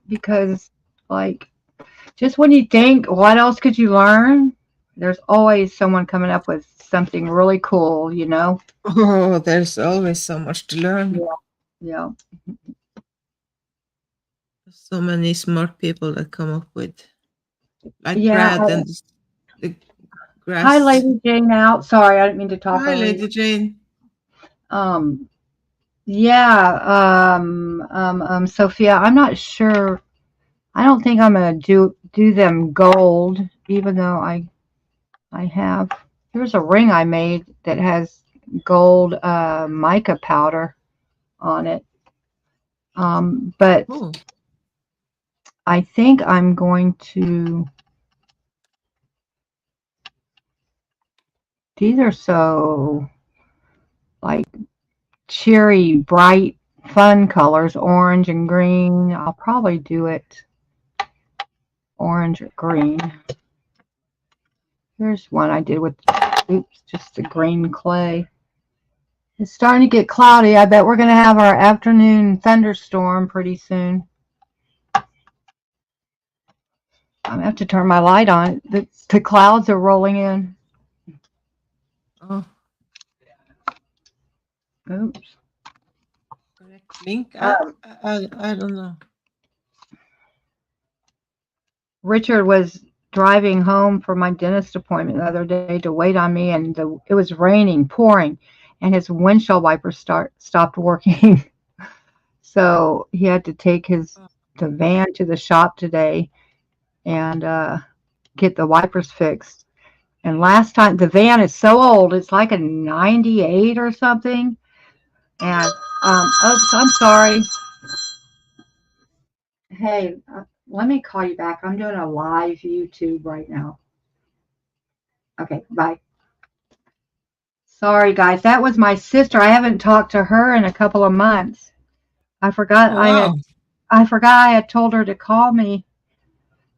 because, like, just when you think, what else could you learn? There's always someone coming up with something really cool, you know? Oh, there's always so much to learn. Yeah. Yeah. So many smart people that come up with, like Yeah. Brad and the Hi, grass. Lady Jane out. Sorry, I didn't mean to talk Hi, over you. Lady Jane. Um, yeah, Sophia, I'm not sure. I don't think I'm gonna do them gold, even though I have. There's a ring I made that has gold mica powder on it. But Oh, I think I'm going to. These are so like cheery, bright, fun colors, orange and green. I'll probably do it orange or green. Here's one I did with, oops, just the green clay. It's starting to get cloudy. I bet we're going to have our afternoon thunderstorm pretty soon. I'm going to have to turn my light on. The clouds are rolling in. oh, Oops. correct link. Um, I don't know. Richard was driving home from my dentist appointment the other day to wait on me, and it was raining, pouring, and his windshield wipers stopped working. So he had to take the van to the shop today and get the wipers fixed. And last time, the van is so old, it's like a 98 or something. And oops, I'm sorry. Hey, let me call you back. I'm doing a live YouTube right now. Okay, bye. Sorry, guys. That was my sister. I haven't talked to her in a couple of months. I forgot Oh, wow. I forgot I had told her to call me,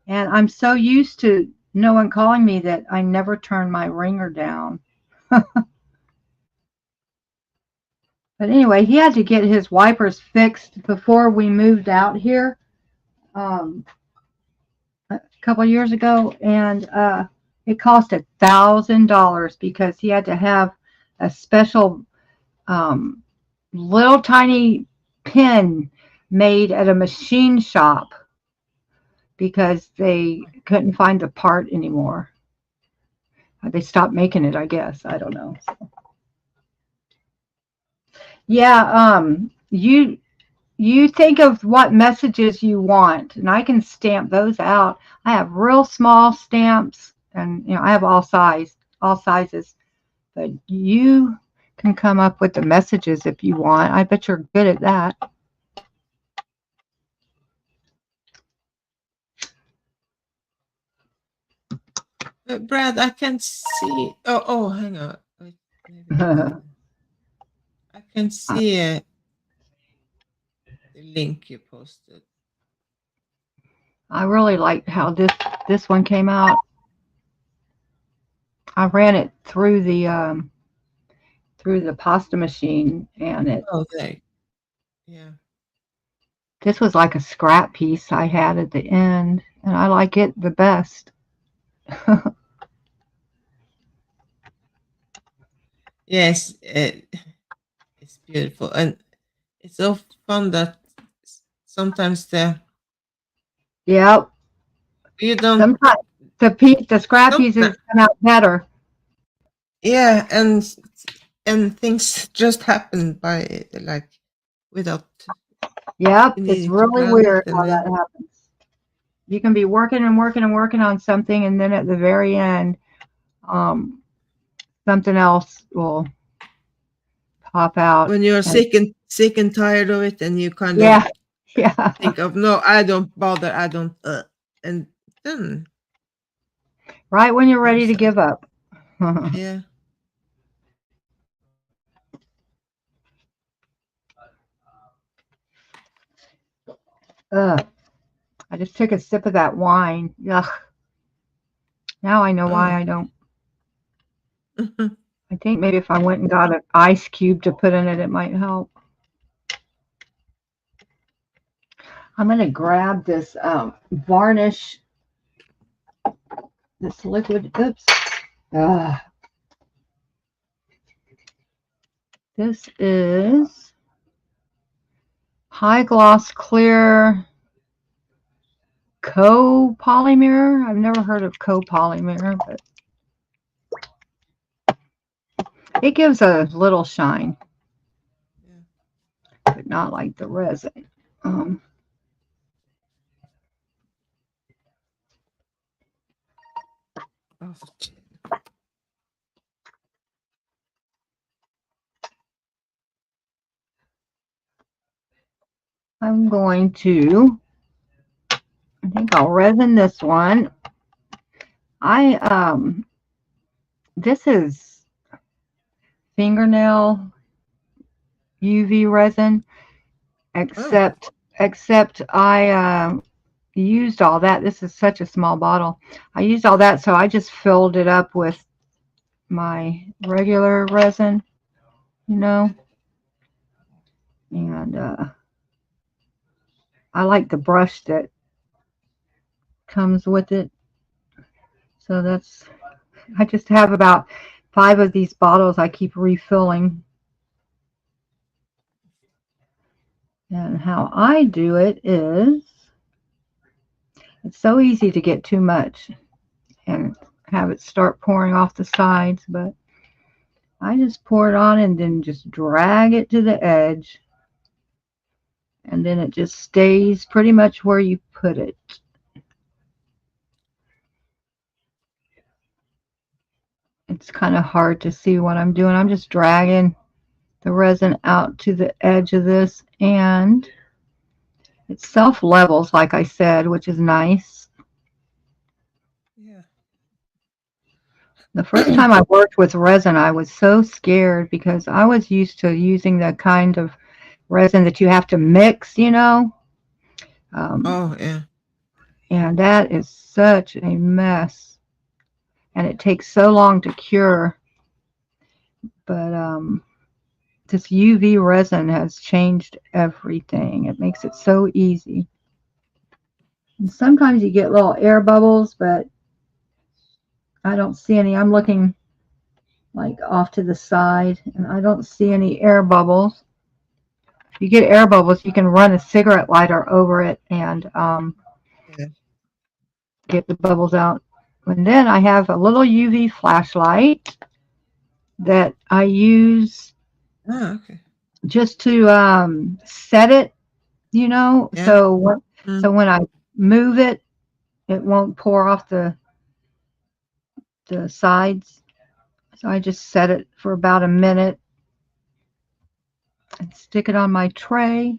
and I'm so used to no one calling me that I never turn my ringer down. But anyway, he had to get his wipers fixed before we moved out here a couple of years ago, and it cost $1,000 because he had to have a special little tiny pin made at a machine shop because they couldn't find the part anymore. They stopped making it, I guess. I don't know. Yeah, you think of what messages you want, and I can stamp those out. I have real small stamps, and I have all sizes. But you can come up with the messages if you want. I bet you're good at that. Brad, I can see. Oh, hang on. Wait, maybe I can see the link you posted. I really liked how this one came out. I ran it through the pasta machine, and Oh, there. Yeah. this was like a scrap piece I had at the end, and I like it the best. Yes, it's beautiful, and it's so fun that sometimes Yep. you don't. Sometimes the scrap Sometimes, pieces come out better. yeah, and things just happen by like without Yep. you It's needing to really plan it, weird and how that then happens. You can be working and working and working on something, and then at the very end, um, something else will pop out. when you're And sick and tired of it, and you kind of yeah, yeah. think of, no, I don't bother, I don't, and then Right when you're ready comes to out. give up. Yeah. Ugh. I just took a sip of that wine. Ugh. Now I know why Oh. I don't. I think maybe if I went and got an ice cube to put in it, it might help. I'm going to grab this varnish, this liquid. Oops. Ah, this is High Gloss Clear Copolymer. I've never heard of copolymer, but it gives a little shine, Yeah. but not like the resin. Oh, I'm going to, I think I'll resin this one. This is fingernail UV resin, except I used all that. This is such a small bottle. I used all that, so I just filled it up with my regular resin, you know, and I like the brush that comes with it. So that's, I just have about 5 of these bottles I keep refilling. And how I do it is, it's so easy to get too much and have it start pouring off the sides, but I just pour it on and then just drag it to the edge, and then it just stays pretty much where you put it. It's kind of hard to see what I'm doing. I'm just dragging the resin out to the edge of this, and it self levels, like I said, which is nice. yeah. The first time I worked with resin, I was so scared because I was used to using the kind of resin that you have to mix, you know. Oh, yeah. And that is such a mess. And it takes so long to cure. But this UV resin has changed everything. It makes it so easy. And sometimes you get little air bubbles, but I don't see any. I'm looking like off to the side, and I don't see any air bubbles. If you get air bubbles, you can run a cigarette lighter over it and Yeah. get the bubbles out. And then I have a little UV flashlight that I use Ah, okay. just to set it, you know. Yeah. So when I move it, it won't pour off the sides. So I just set it for about a minute and stick it on my tray.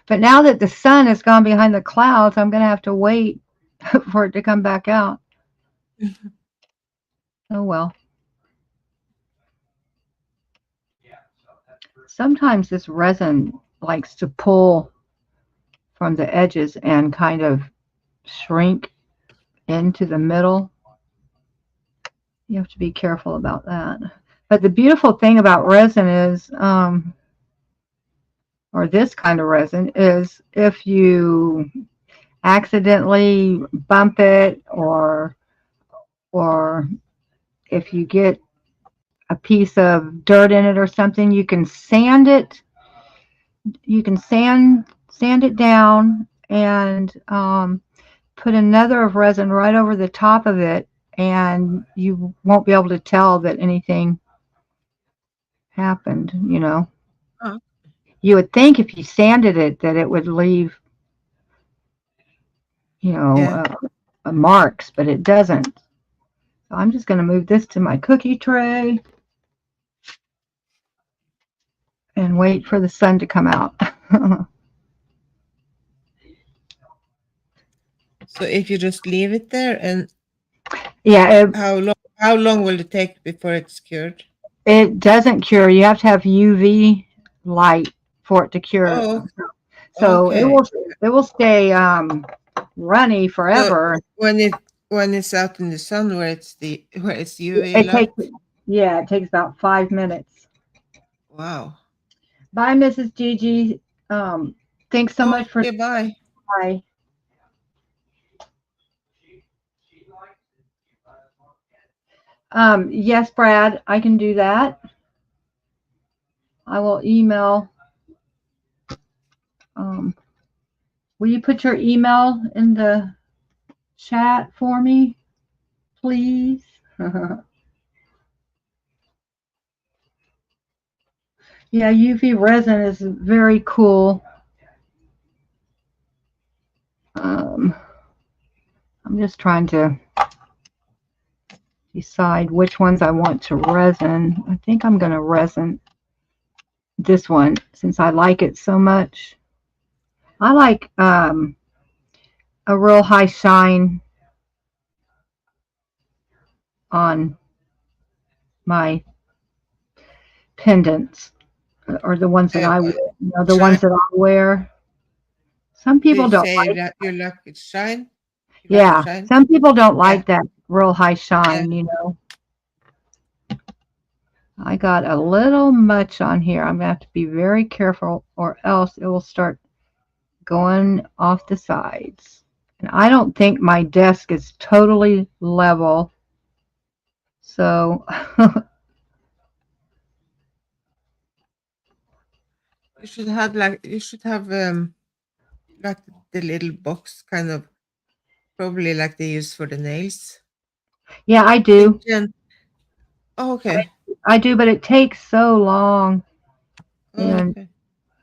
But now that the sun has gone behind the clouds, I'm going to have to wait for it to come back out. Oh well. Sometimes this resin likes to pull from the edges and kind of shrink into the middle. You have to be careful about that. But the beautiful thing about resin is, or this kind of resin, is if you accidentally bump it, or if you get a piece of dirt in it or something, you can sand it. You can sand it down and put another of resin right over the top of it, and you won't be able to tell that anything happened, you know. Oh. You would think if you sanded it that it would leave, you know, Yeah. marks, but it doesn't. So I'm just going to move this to my cookie tray and wait for the sun to come out. So if you just leave it there, and Yeah, how long will it take before it's cured? it doesn't cure. You have to have UV light for it to cure. Oh, So okay. it will stay runny So forever. when it's out in the sun where it's UV It light. takes about 5 minutes. Wow. Bye, Mrs. Gigi. Thanks so much for Okay, bye. Bye. Yes, Brad, I can do that. I will email. Will you put your email in the chat for me, please? Yeah, UV resin is very cool. I'm just trying to decide which ones I want to resin. I think I'm going to resin this one since I like it so much. I like a real high shine on my pendants, or the ones that I wear, the shine? ones that I wear. Some people You don't say like. that you like it shine? You like Yeah, shine? some people don't Yeah. like that real high shine, I got a little much on here. I'm going to have to be very careful or else it will start going off the sides. And I don't think my desk is totally level. So you should have like the little box kind of, probably like they use for the nails. yeah, I do. Oh, okay. I do, but it takes so long. Oh, And okay.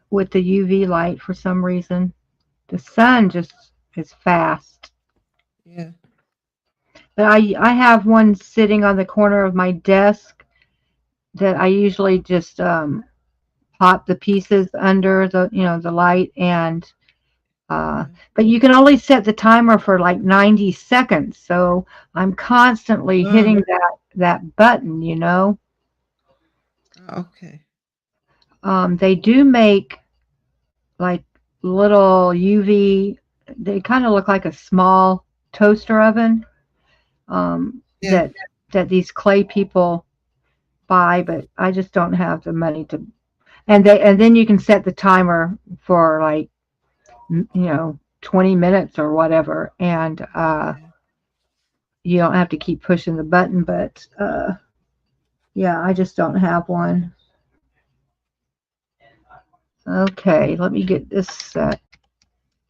with the UV light, for some reason, the sun just is fast. Yeah. But I have one sitting on the corner of my desk that I usually just pop the pieces under the light, and but you can only set the timer for like 90 seconds, so I'm constantly hitting that button. Okay. They do make like little UV. They kind of look like a small toaster oven Yeah. that these clay people buy, but I just don't have the money to. And then you can set the timer for like 20 minutes or whatever, and you don't have to keep pushing the button. But yeah, I just don't have one. Okay, let me get this set.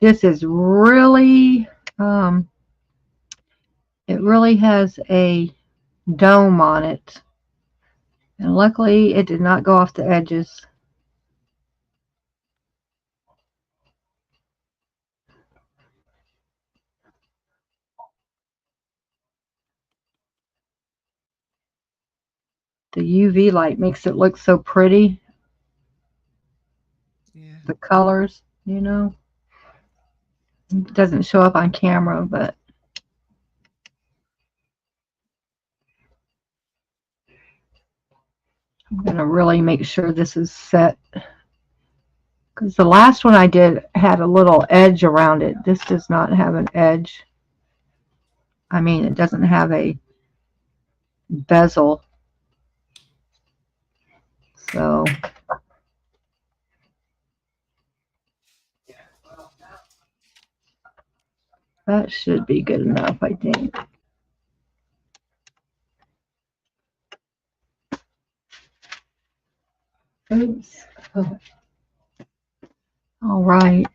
This is really it really has a dome on it, and luckily it did not go off the edges. The UV light makes it look so pretty. Yeah. The colors, it doesn't show up on camera, but I'm going to really make sure this is set, because the last one I did had a little edge around it. This does not have an edge. I mean, it doesn't have a bezel. So that should be good enough, I think. Oops. Oh. All right.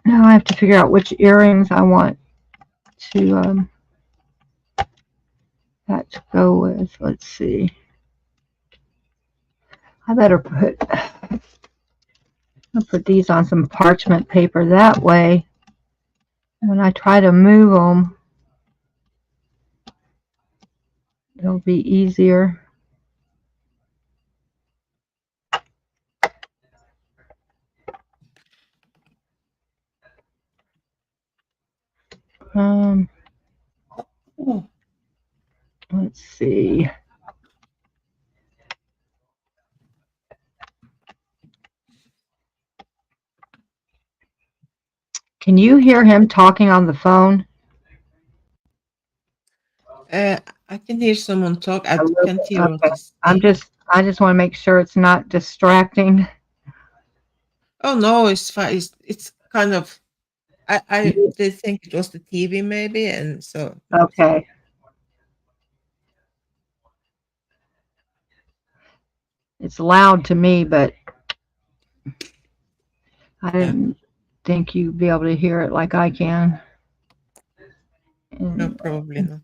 Now I have to figure out which earrings I want to that to go with. Let's see. I better I'll put these on some parchment paper. That way, when I try to move them, it'll be easier. Let's see. Can you hear him talking on the phone? I can hear someone talk. I can't hear what he's I saying. just want to make sure it's not distracting. Oh no, it's fine. It's kind of. I did think it was the TV maybe, and so Okay. It's loud to me, but I didn't think you'd be able to hear it like I can. no, And probably not.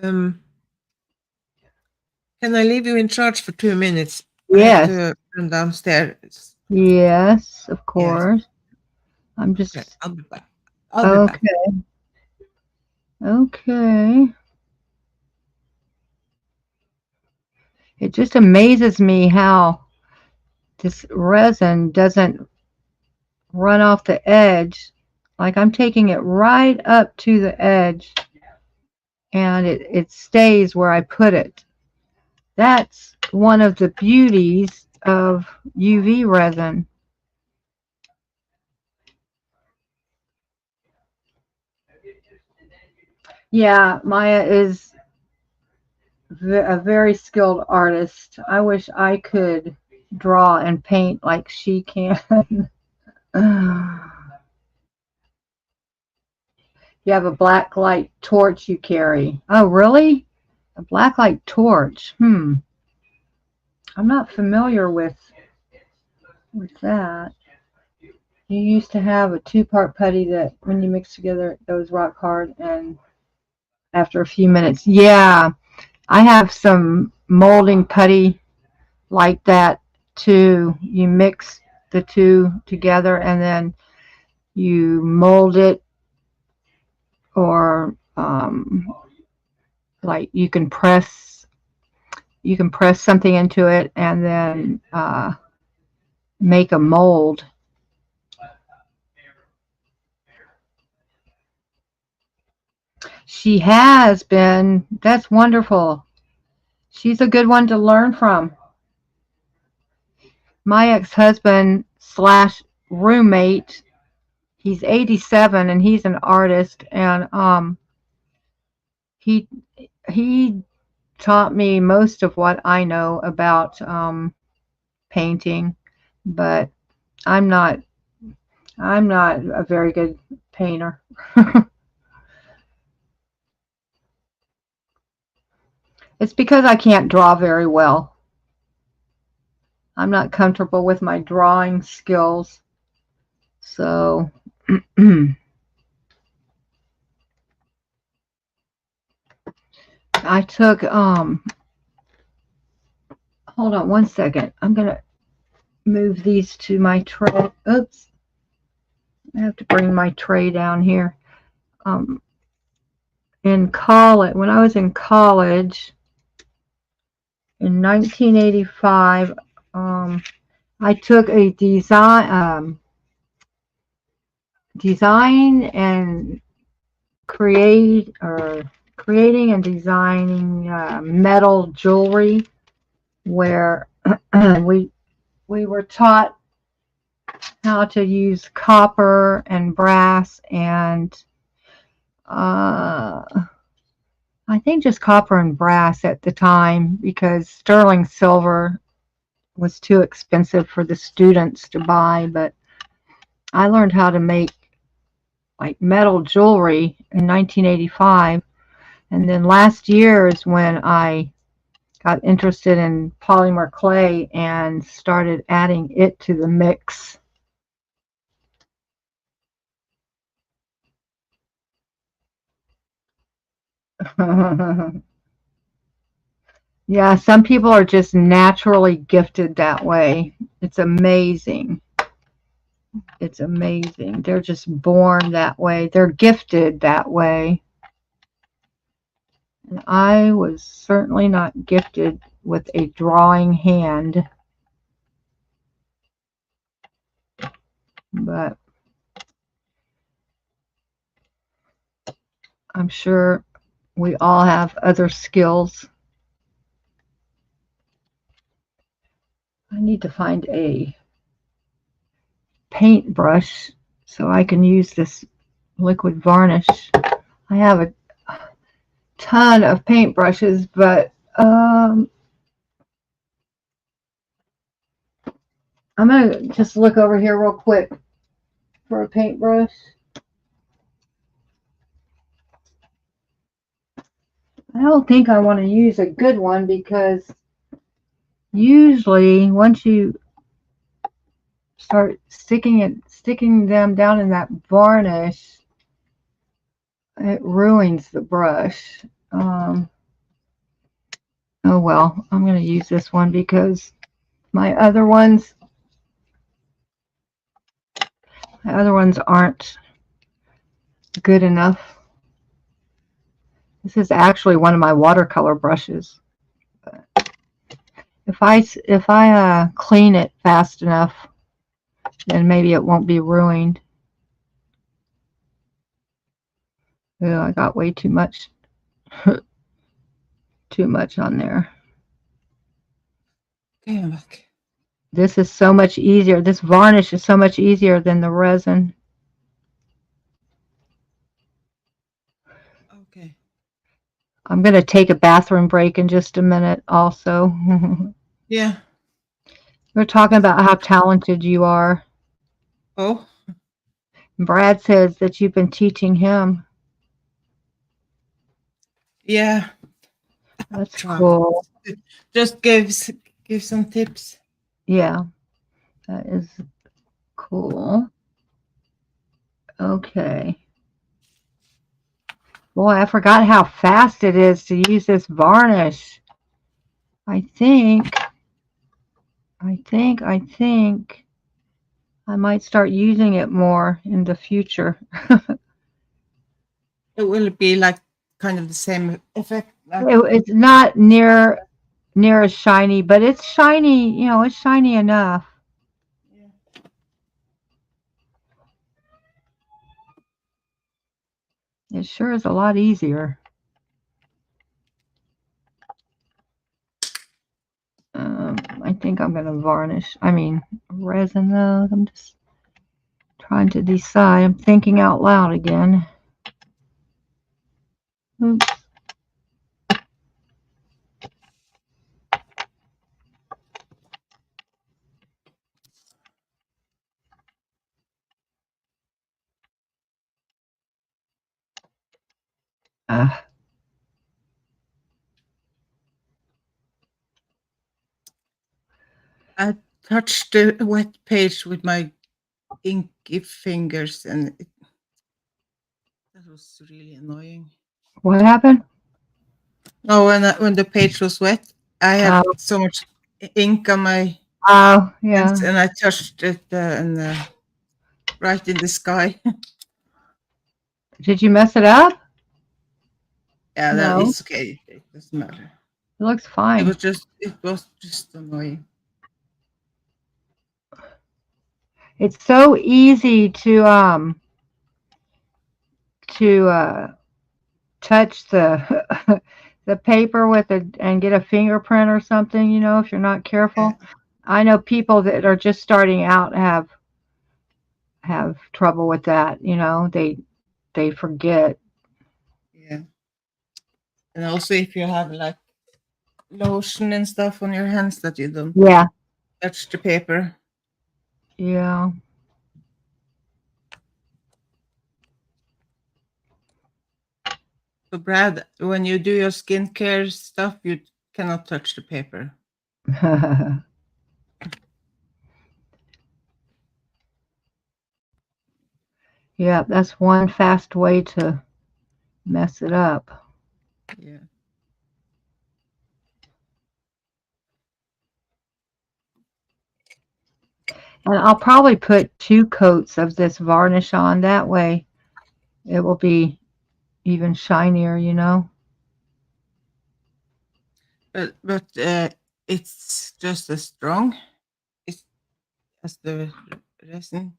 Um, can I leave you in charge for 2 minutes? I have yes, to run downstairs. yes, of Yes. course. I'm Okay, just I'll be back. I'll be back. okay. Okay. It just amazes me how this resin doesn't run off the edge. Like I'm taking it right up to the edge and it stays where I put it. That's one of the beauties of UV resin. Yeah, Maya is a very skilled artist. I wish I could draw and paint like she can. You have a black light torch you carry. Oh, really? A black light torch. I'm not familiar with that. You used to have a two-part putty that when you mix together it goes rock hard and after a few minutes. Yeah, I have some molding putty like that too. You mix the two together and then you mold it, or like you can press something into it and then make a mold. She has been. That's wonderful. She's a good one to learn from. My ex-husband slash roommate, he's 87 and he's an artist, and he he taught me most of what I know about painting, but I'm not a very good painter. It's because I can't draw very well. I'm not comfortable with my drawing skills. So I took hold on one second. I'm gonna move these to my tray. Oops. I have to bring my tray down here. In college, when I was in college in 1985, I took a design and creating and designing metal jewelry, where we were taught how to use copper and brass and I think just copper and brass at the time, because sterling silver was too expensive for the students to buy. But I learned how to make like metal jewelry in 1985, and then last year is when I got interested in polymer clay and started adding it to the mix. Yeah, some people are just naturally gifted that way. It's amazing. It's amazing. They're just born that way. They're gifted that way. And I was certainly not gifted with a drawing hand. But I'm sure we all have other skills. I need to find a paintbrush so I can use this liquid varnish. I have a ton of paintbrushes, but I'm going to just look over here real quick. for a paintbrush. I don't think I want to use a good one because usually once you start sticking them down in that varnish, it ruins the brush. Oh well, I'm going to use this one because my other ones aren't good enough. This is actually one of my watercolor brushes. If I clean it fast enough, then maybe it won't be ruined. Oh, I got way too much too much on there. Okay, I'm back. This is so much easier. This varnish is so much easier than the resin. Okay. I'm going to take a bathroom break in just a minute also. Yeah. We're talking about how talented you are. Oh, Brad says that you've been teaching him. yeah. That's Try. cool. Just give some tips. Yeah, that is cool. Okay. Boy, I forgot how fast it is to use this varnish. I think I might start using it more in the future. It will be like kind of the same effect. Like, It's not near as shiny, but it's shiny, it's shiny enough. yeah. It sure is a lot easier. I think I'm going to varnish. I mean, resin those. I'm just trying to decide. I'm thinking out loud again. Oops. I touched the wet page with my inky fingers, and that was really annoying. What happened? Oh, when the page was wet, I had Oh, so much ink on my oh, hands, yeah. and I touched it and right in the sky. Did you mess it up? Yeah, that No, is okay. It doesn't matter. it looks It fine. was just annoying. It's so easy to touch the the paper with and get a fingerprint or something, if you're not Yeah, careful. I know people that are just starting out have trouble with that, they forget. yeah. And also, if you have like lotion and stuff on your hands, that you don't Yeah, touch the paper. yeah. So, Brad, when you do your skincare stuff, you cannot touch the paper. Yeah, that's one fast way to mess it up. Yeah. And I'll probably put 2 coats of this varnish on. That way it will be even shinier. But it's just as strong as the resin.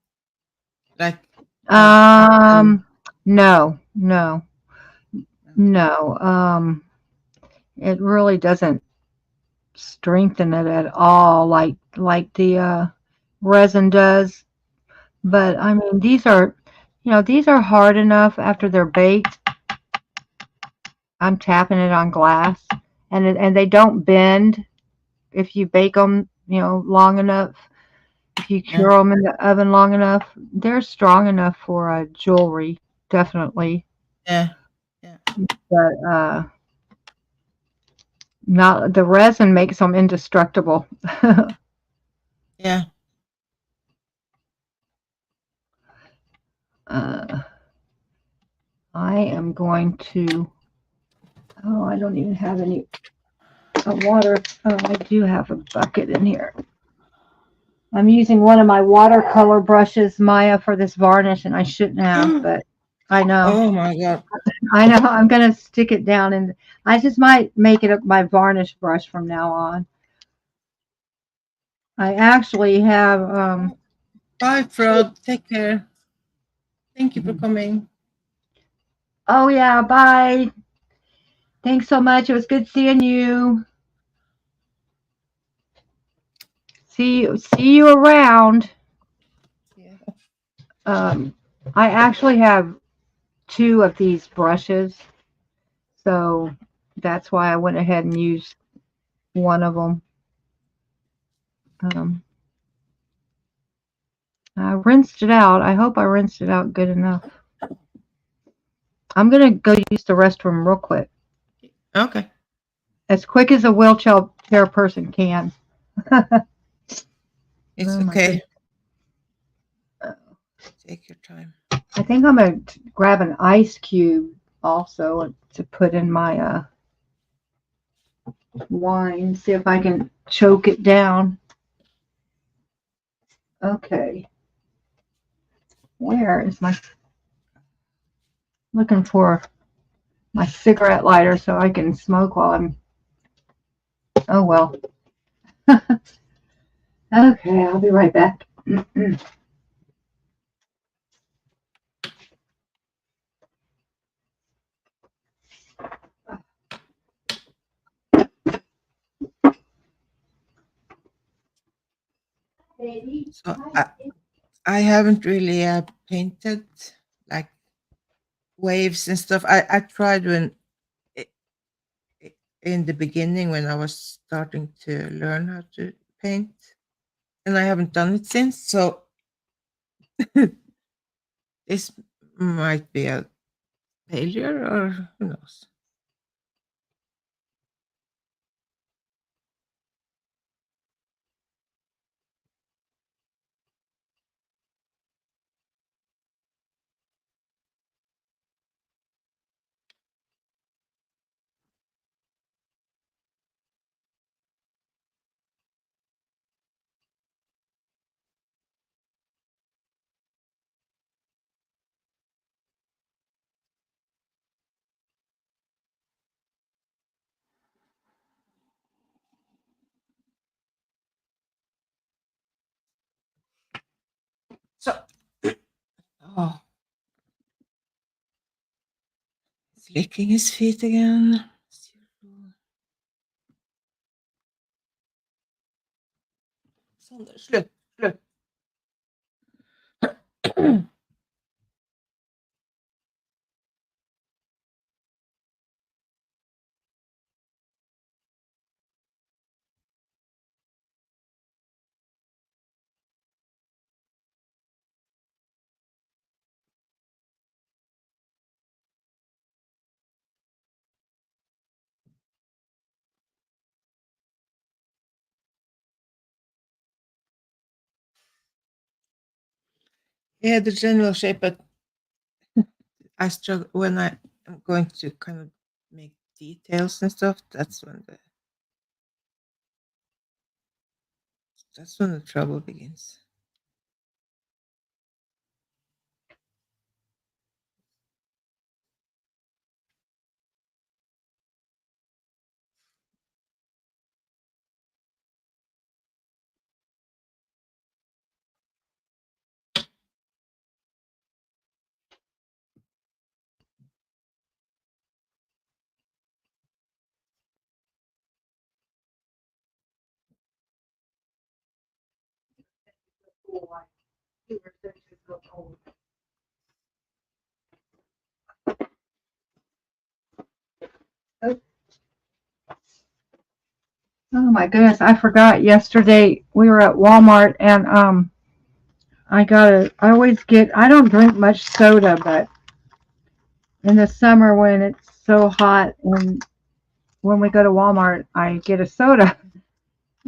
Like, uh, and No, no, no. It really doesn't strengthen it at all like the resin does. But I mean, these are hard enough after they're baked. I'm tapping it on glass, and they don't bend if you bake them, long enough. If you Yeah. cure them in the oven long enough, they're strong enough for jewelry, definitely. Yeah. Yeah. But not the resin makes them indestructible. Yeah. uh, I am going to. Oh, I don't even have any water. Oh, I do have a bucket in here. I'm using one of my watercolor brushes, Maya, for this varnish, and I shouldn't have, but I know. Oh my God. I know. I'm gonna stick it down, and I just might make it my varnish brush from now on. I actually have. Bye, Frog. Take care. Thank you for coming. Oh yeah, bye. Thanks so much. It was good seeing you. See you around. Yeah. I actually have two of these brushes, so that's why I went ahead and used one of them. I rinsed it out. I hope I rinsed it out good enough. I'm gonna go use the restroom real quick, Okay. as quick as a wheelchair person can. It's Oh my okay. goodness. Take your time. I think I'm gonna grab an ice cube also to put in my wine. See if I can choke it down. Okay. Where is my looking for my cigarette lighter so I can smoke while I'm. Oh well. Okay, I'll be right back. So I haven't really painted like waves and stuff. I tried when in the beginning when I was starting to learn how to paint, and I haven't done it since. So this might be a failure, or who knows? So, oh, he's licking his feet again. Sander, slutt, slutt. Yeah, the general shape, but I struggle when I am going to kind of make details and stuff. That's when the trouble begins. Oh my goodness, I forgot yesterday we were at Walmart and I always get I don't drink much soda, but in the summer when it's so hot and when we go to Walmart, I get a soda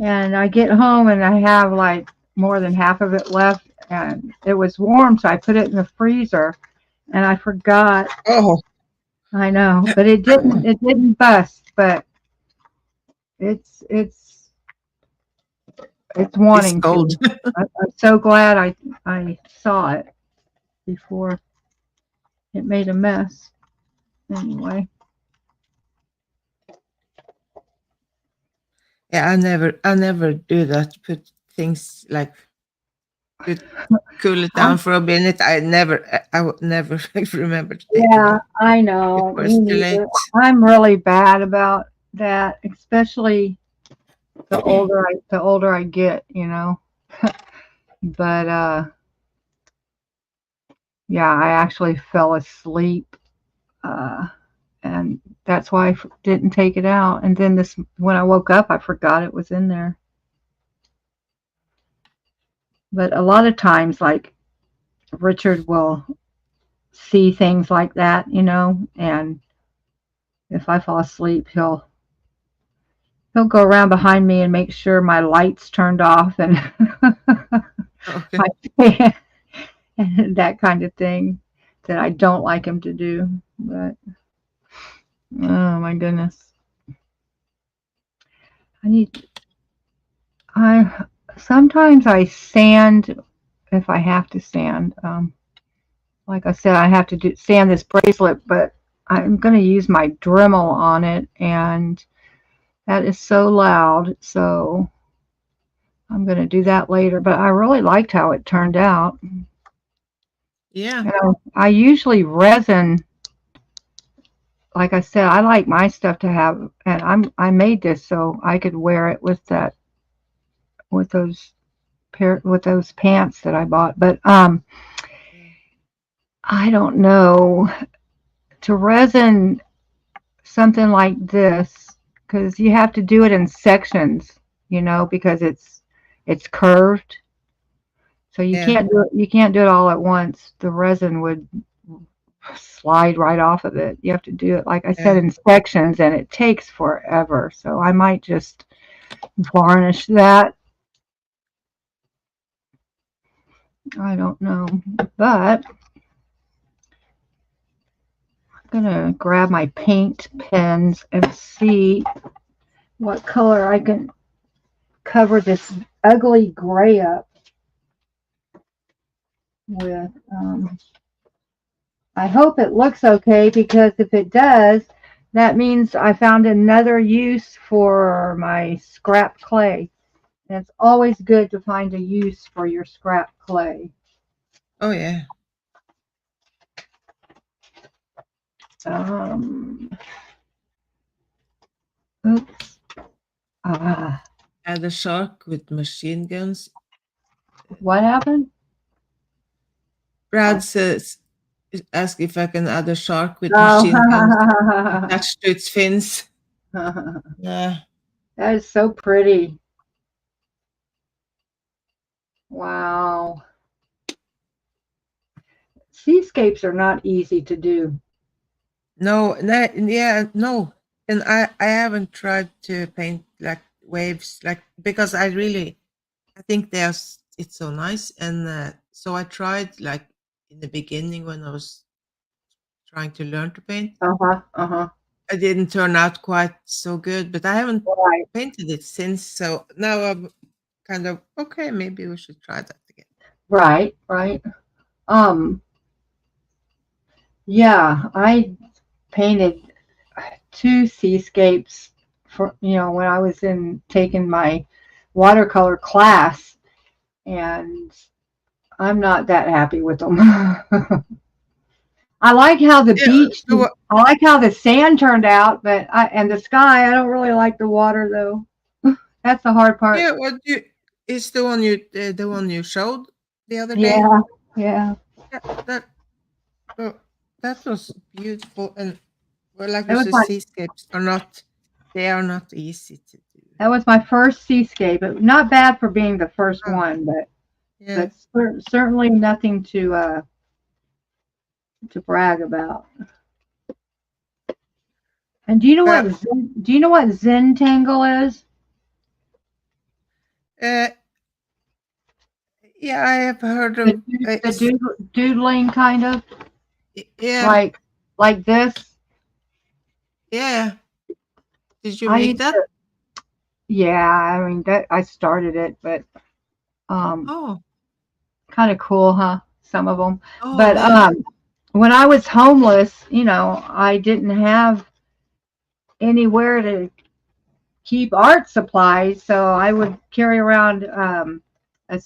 and I get home and I have like more than half of it left and it was warm so I put it in the freezer and I forgot. Oh, I know, but it didn't bust, but it's it's it's it's wanting cold. to. I'm so glad I saw it before it made a mess. Anyway, Yeah, I never do that. Put things like to cool it I'm down for a minute. I would never remember to take it yeah, out I know. before Me it's too neither. late. I'm really bad about that, especially the older I get, you know. But yeah, I actually fell asleep, uh, and that's why I didn't take it out. And then this when I woke up, I forgot it was in there. But a lot of times, like Richard will see things like that, you know, and if I fall asleep, he'll go around behind me and make sure my lights turned off and Okay. my fan and that kind of thing that I don't like him to do. But oh my goodness, I need I sometimes I sand if I have to sand. Like I said, I have to sand this bracelet, but I'm going to use my Dremel on it, and that is so loud. So I'm going to do that later. But I really liked how it turned out. Yeah. I usually resin, like I said, I like my stuff to have, and I made this so I could wear it with that with those pants that I bought. But I don't know to resin something like this because you have to do it in sections, you know, because it's curved. So Yeah. you can't do it all at once. The resin would slide right off of it. You have to do it, like I said, Yeah. in sections, and it takes forever. So I might just varnish that. I don't know. But I'm going to grab my paint pens and see what color I can cover this ugly gray up with. I hope it looks okay because if it does, that means I found another use for my scrap clay. And it's always good to find a use for your scrap clay. Oh yeah. Um, oops. Ah, Had a shark with machine guns. what happened? Brad says ask if I can add a shark with machine guns Oh, attached to its fins. that Yeah. is so pretty. Wow. Seascapes are not easy to do. No, yeah, no. And I haven't tried to paint like waves like because I think it's so nice and so I tried like in the beginning when I was trying to learn to paint. Uh huh. Uh huh. I didn't turn out quite so good, but I haven't Right. painted it since. So now I'm kind of okay. Maybe we should try that again. Right. Right. Um. Yeah, I painted two seascapes for when I was in taking my watercolor class, and I'm not that happy with them. I like how the Yeah. beach, So what? I like how the sand turned out, and the sky. I don't really like the water though. That's the hard part. Yeah. What you is the one you showed the other day? Yeah, yeah. Yeah. Oh, that was beautiful and well, like It you was said, like seascapes are not they are not easy to do. That was my first seascape. Not bad for being the first Oh, one, yeah. certainly nothing to brag about. And Uh, Do you know what Zentangle is? uh, yeah, I have heard The of the doodling kind of yeah, like this. yeah. Did you I make used that? to, yeah. I mean that I started it, but um, Oh, kind of cool, huh? Some of them, oh, but yeah. when I was homeless, I didn't have anywhere to keep art supplies, so I would carry around a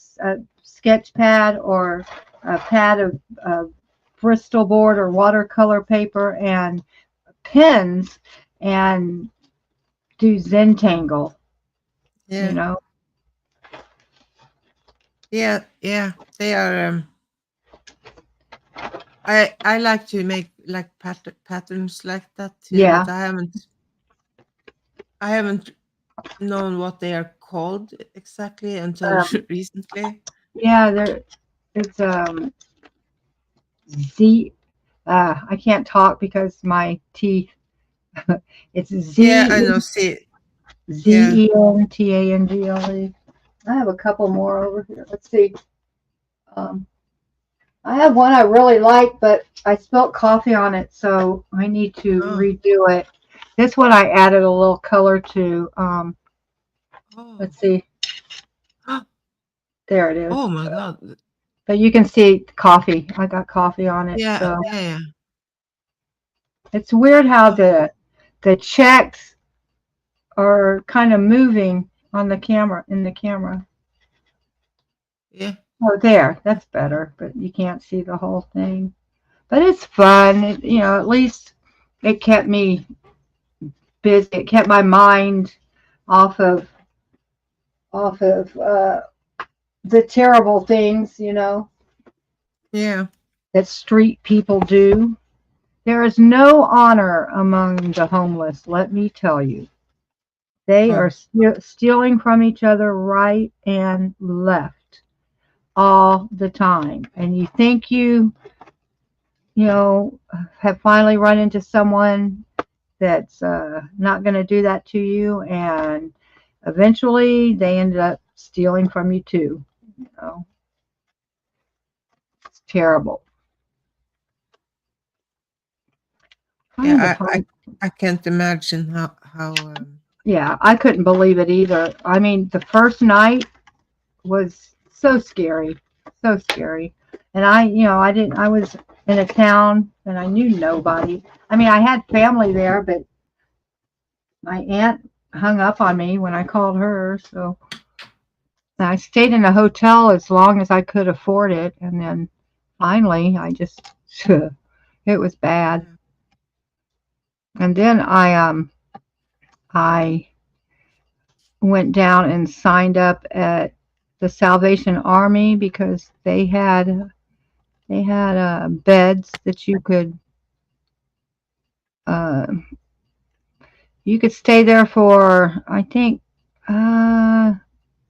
sketch pad or a pad of Bristol board or watercolor paper and pens and do Zentangle, you Yeah, know. yeah, yeah. They are. I like to make like patterns like that too, but Yeah. I haven't known what they are called exactly until Um, recently. yeah, it's Z I can't talk because my teeth. It's Yeah, I know. See, yeah. Zentangle. I have a couple more over here. Let's see. Um, I have one I really like, but I spilt coffee on it, so I need to Oh, redo it. This one I added a little color to. oh, Let's see. There it is. oh my God. But you can see coffee. I got coffee on it. Yeah, So yeah, yeah. it's weird how Oh, the checks are kind of moving on the camera in the camera. yeah, Oh, there. That's better, but you can't see the whole thing. But it's fun. At least it kept me busy. It kept my mind off of the terrible things, yeah. that street people do. There is no honor among the homeless, let me tell you. They Oh, are stealing from each other right and left all the time. And you think you know, have finally run into someone that's not going to do that to you, and eventually they ended up stealing from you too. It's terrible. Kind of yeah. I, fun. I, I can't imagine how. Yeah, I couldn't believe it either. I mean, the first night was so scary, so scary. And I didn't. I was in a town and I knew nobody. I mean, I had family there, but my aunt hung up on me when I called her, so I stayed in a hotel as long as I could afford it, and then finally I just it was bad. Yeah. And then I went down and signed up at the Salvation Army because they had beds that uh, you could stay there for, I think,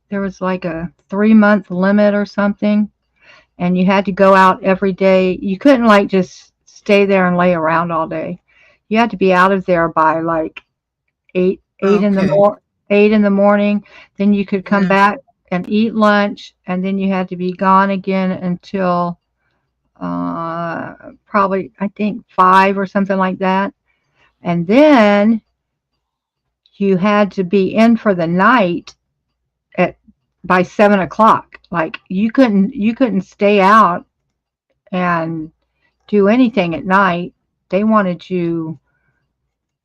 there was like a 3 month limit or something, and you had to go out every day. You couldn't like just stay there and lay around all day. You had to be out of there by like eight in the Okay. mor 8 in the morning. Then you could come Yeah. back and eat lunch, and then you had to be gone again until probably I think 5 or something like that. And then you had to be in for the night at by 7 o'clock. Like you couldn't stay out and do anything at night. They wanted you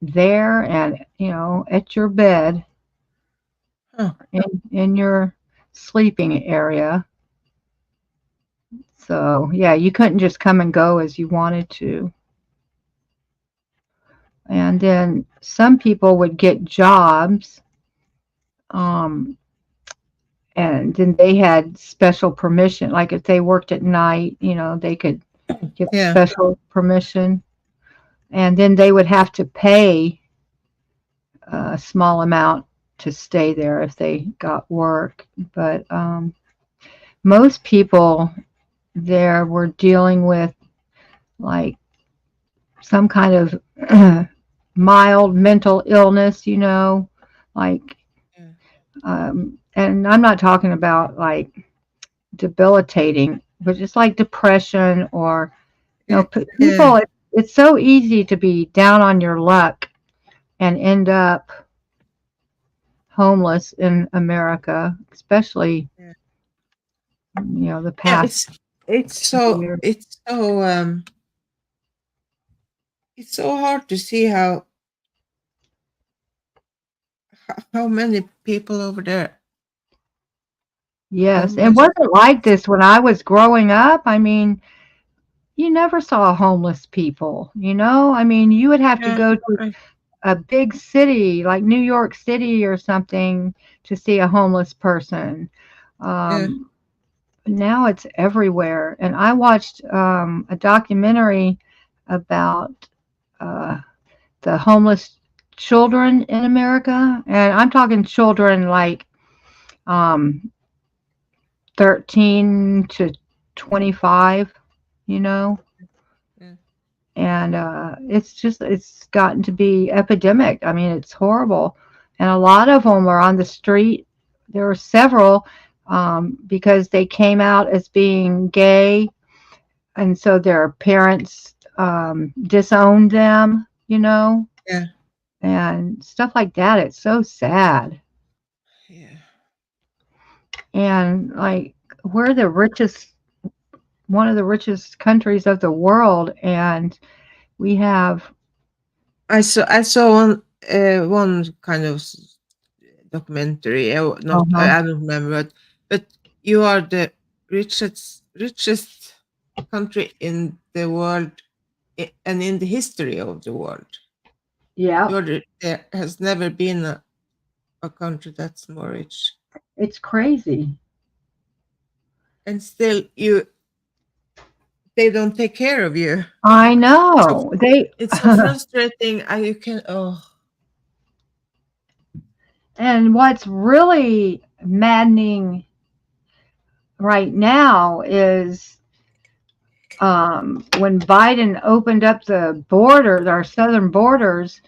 there and at your bed Huh. in your sleeping area. So yeah, you couldn't just come and go as you wanted to. And then some people would get jobs, um, and then they had special permission. Like if they worked at night, they could get Yeah. special permission, and then they would have to pay a small amount to stay there if they got work. But most people there were dealing with like some kind of mild mental illness, like, Yeah. and I'm not talking about like debilitating, but just like depression or, Yeah. people, it's so easy to be down on your luck and end up homeless in America, especially, Yeah. the Yeah. past year. It's so hard to see how many people over there Yes, it homeless. wasn't like this when I was growing up. I mean, you never saw homeless people, I mean, you would have to Yeah. go to Right. a big city like New York City or something to see a homeless person. Yeah. Um, Now it's everywhere. And I watched a documentary about uh, the homeless children in America. And I'm talking children like um, 13 to 25, you know. Yeah. And it's gotten to be epidemic. I mean, it's horrible. And a lot of them are on the street. There were several because they came out as being gay, and so their parents disowned them, Yeah. and stuff like that. It's so sad. Yeah. And like, we're the richest, one of the richest countries of the world, and we have. I saw one kind of documentary. Not Uh-huh. I don't remember, but you are the richest country in the world, and in the history of the world. Yeah, There has never been a country that's more rich, it's crazy. and still they don't take care of you. I So know. They it's so frustrating. You can and what's really maddening right now is when Biden opened up the border, our southern borders,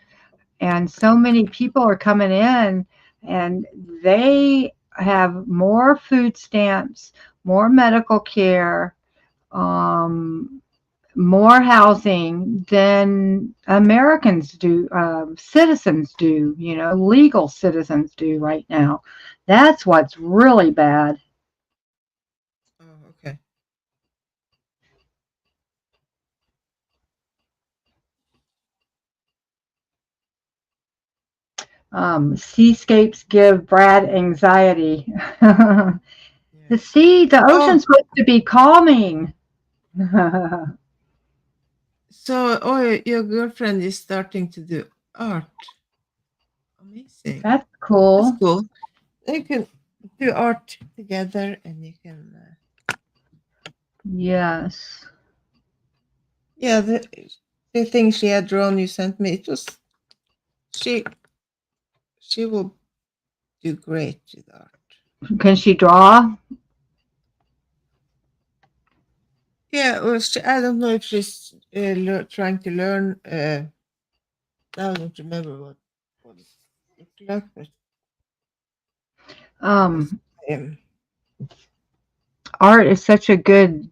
and so many people are coming in, and they have more food stamps, more medical care, um, more housing than Americans do, citizens do, legal citizens do right now. That's what's really bad. okay. Seascapes give Brad anxiety. Yeah. The Oh, ocean's supposed to be calming. so your girlfriend is starting to do art. Amazing. That's That's cool. cool. You can do art together, and you can. Yes. Yeah, the thing she had drawn you sent me. It was she. She will do great with art. Can she draw? Yeah, well, I don't know if she's trying to learn. I don't remember what it looked like, but yes, Um, um, Art is such a good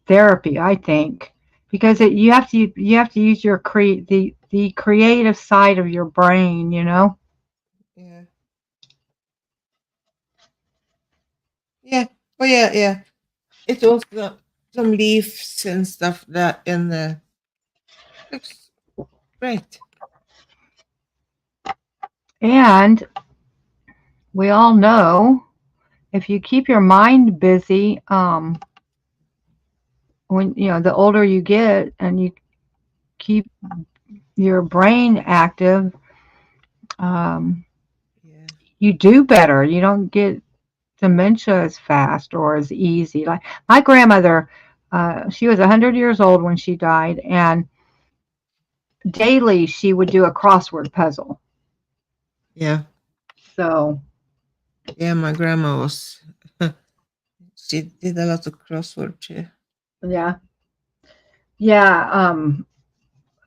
therapy, I think, because you have to use your the creative side of your brain, yeah, yeah, oh yeah, yeah. It also some leaves and stuff that in the looks great. And we all know if you keep your mind busy, when the older you get and you keep your brain active, um, Yeah, you do better. You don't get dementia as fast or as easy. Like my grandmother, she was 100 years old when she died, and daily she would do a crossword puzzle. Yeah. So Yeah, my grandma was she did a lot of crossword too. yeah, yeah.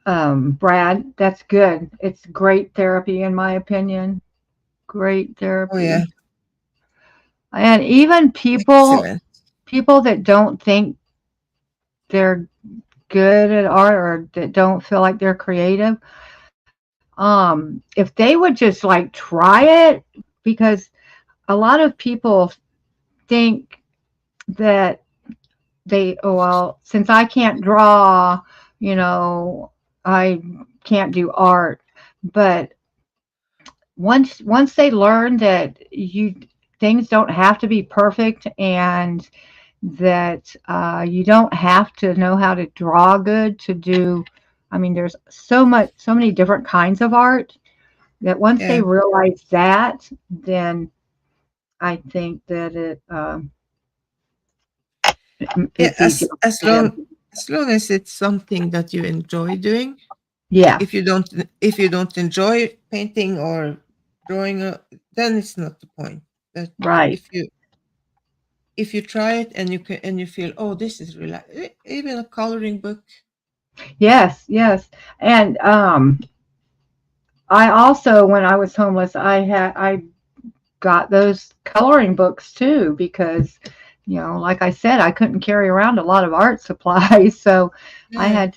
Brad, that's good. It's great therapy, in my opinion. Great Oh yeah. therapy. And even Excellent. people that don't think they're good at art or that don't feel like they're creative, if they would just like try it, because a lot of people think that oh well, since I can't draw, you know, I can't do art. But once they learn that you things don't have to be perfect, and that you don't have to know how to draw good to do, I mean, there's so many different kinds of art, that once they Yeah. realize that, then I think that Yeah, it's easier for them. as long as it's something that you enjoy doing. Yeah, If you don't enjoy painting or drawing, then it's not the point. But right. if you try it and you feel, oh, this is even a coloring book. Yes, yes. And I also, when I was homeless, I got those coloring books too, because like I said, I couldn't carry around a lot of art supplies, so I Yeah. had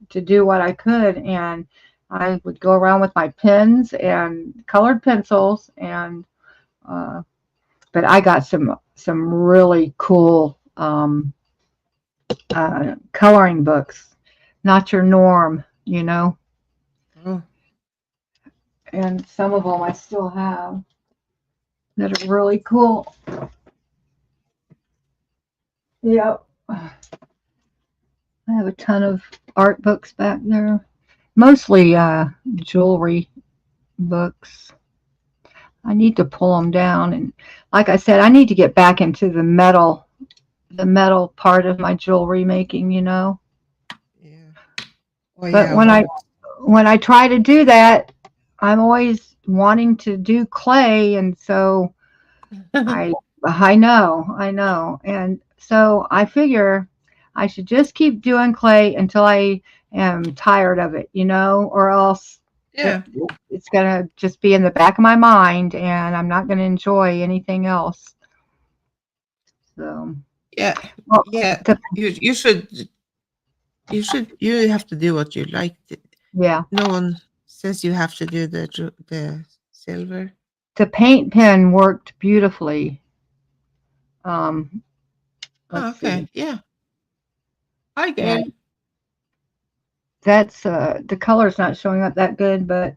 to do what I could, and I would go around with my pens and colored pencils, and uh, but I got some really cool coloring books, not your norm. Oh, And some of them I still have that are really cool. Yep. I have a ton of art books back there, mostly jewelry books. I need to pull them down, and like I said, I need to get back into the metal part of my jewelry making. yeah. Oh, But yeah. Well, when I try to do that, I'm always wanting to do clay, and so I I know. And so I figure I should just keep doing clay until I am tired of it, or else it, yeah. it's going to just be in the back of my mind and I'm not going to enjoy anything else. So, Yeah. well, Yeah. the, You have to do what you like. yeah, No one says you have to do the silver. the paint pen worked beautifully. Um, Oh, let's okay. see. Yeah, I get And it. that's the color's not showing up that good, but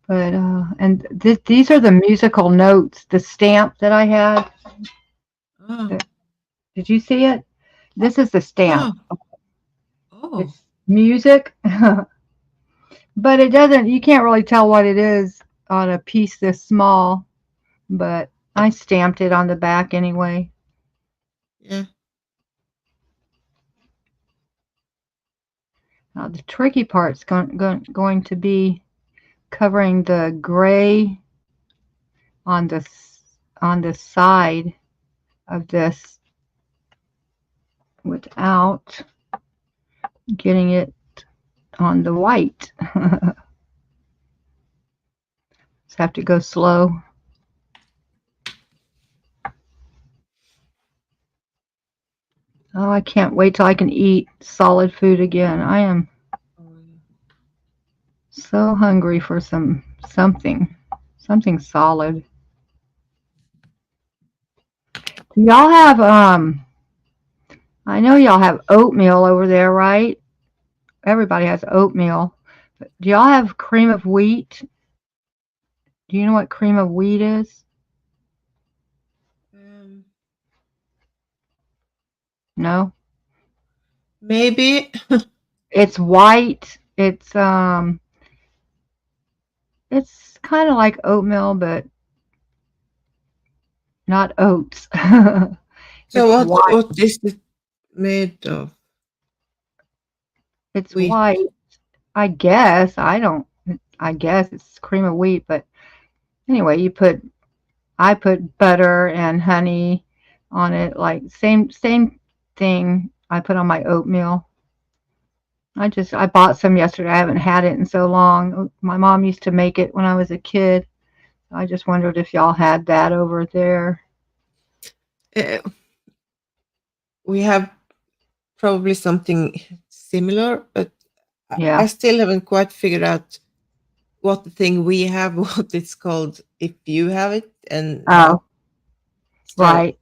and these are the musical notes, the stamp that I had. Oh, Did you see it? This is the stamp. oh, oh. It's music, but it doesn't, you can't really tell what it is on a piece this small, but I stamped it on the back anyway. Yeah. Now, the tricky part's going to be covering the gray on on the side of this without getting it on the white. Just have to go slow. Oh, I can't wait till I can eat solid food again. I am Oh, yeah. so hungry for something solid. Do y'all have I know y'all have oatmeal over there, right? Everybody has oatmeal. But do y'all have cream of wheat? Do you know what cream of wheat is? Um, No. maybe. It's white. It's kind of like oatmeal, but not oats. So It's white. what is it made of? It's Wheat. white. I guess. I don't I guess it's cream of wheat, but anyway, I put butter and honey on it, like same thing I put on my oatmeal. I bought some yesterday. I haven't had it in so long. My mom used to make it when I was a kid. I just wondered if y'all had that over there. Uh, we have probably something similar, but I Yeah. still haven't quite figured out what the thing we have, what it's called, if you have it, and Oh, so right.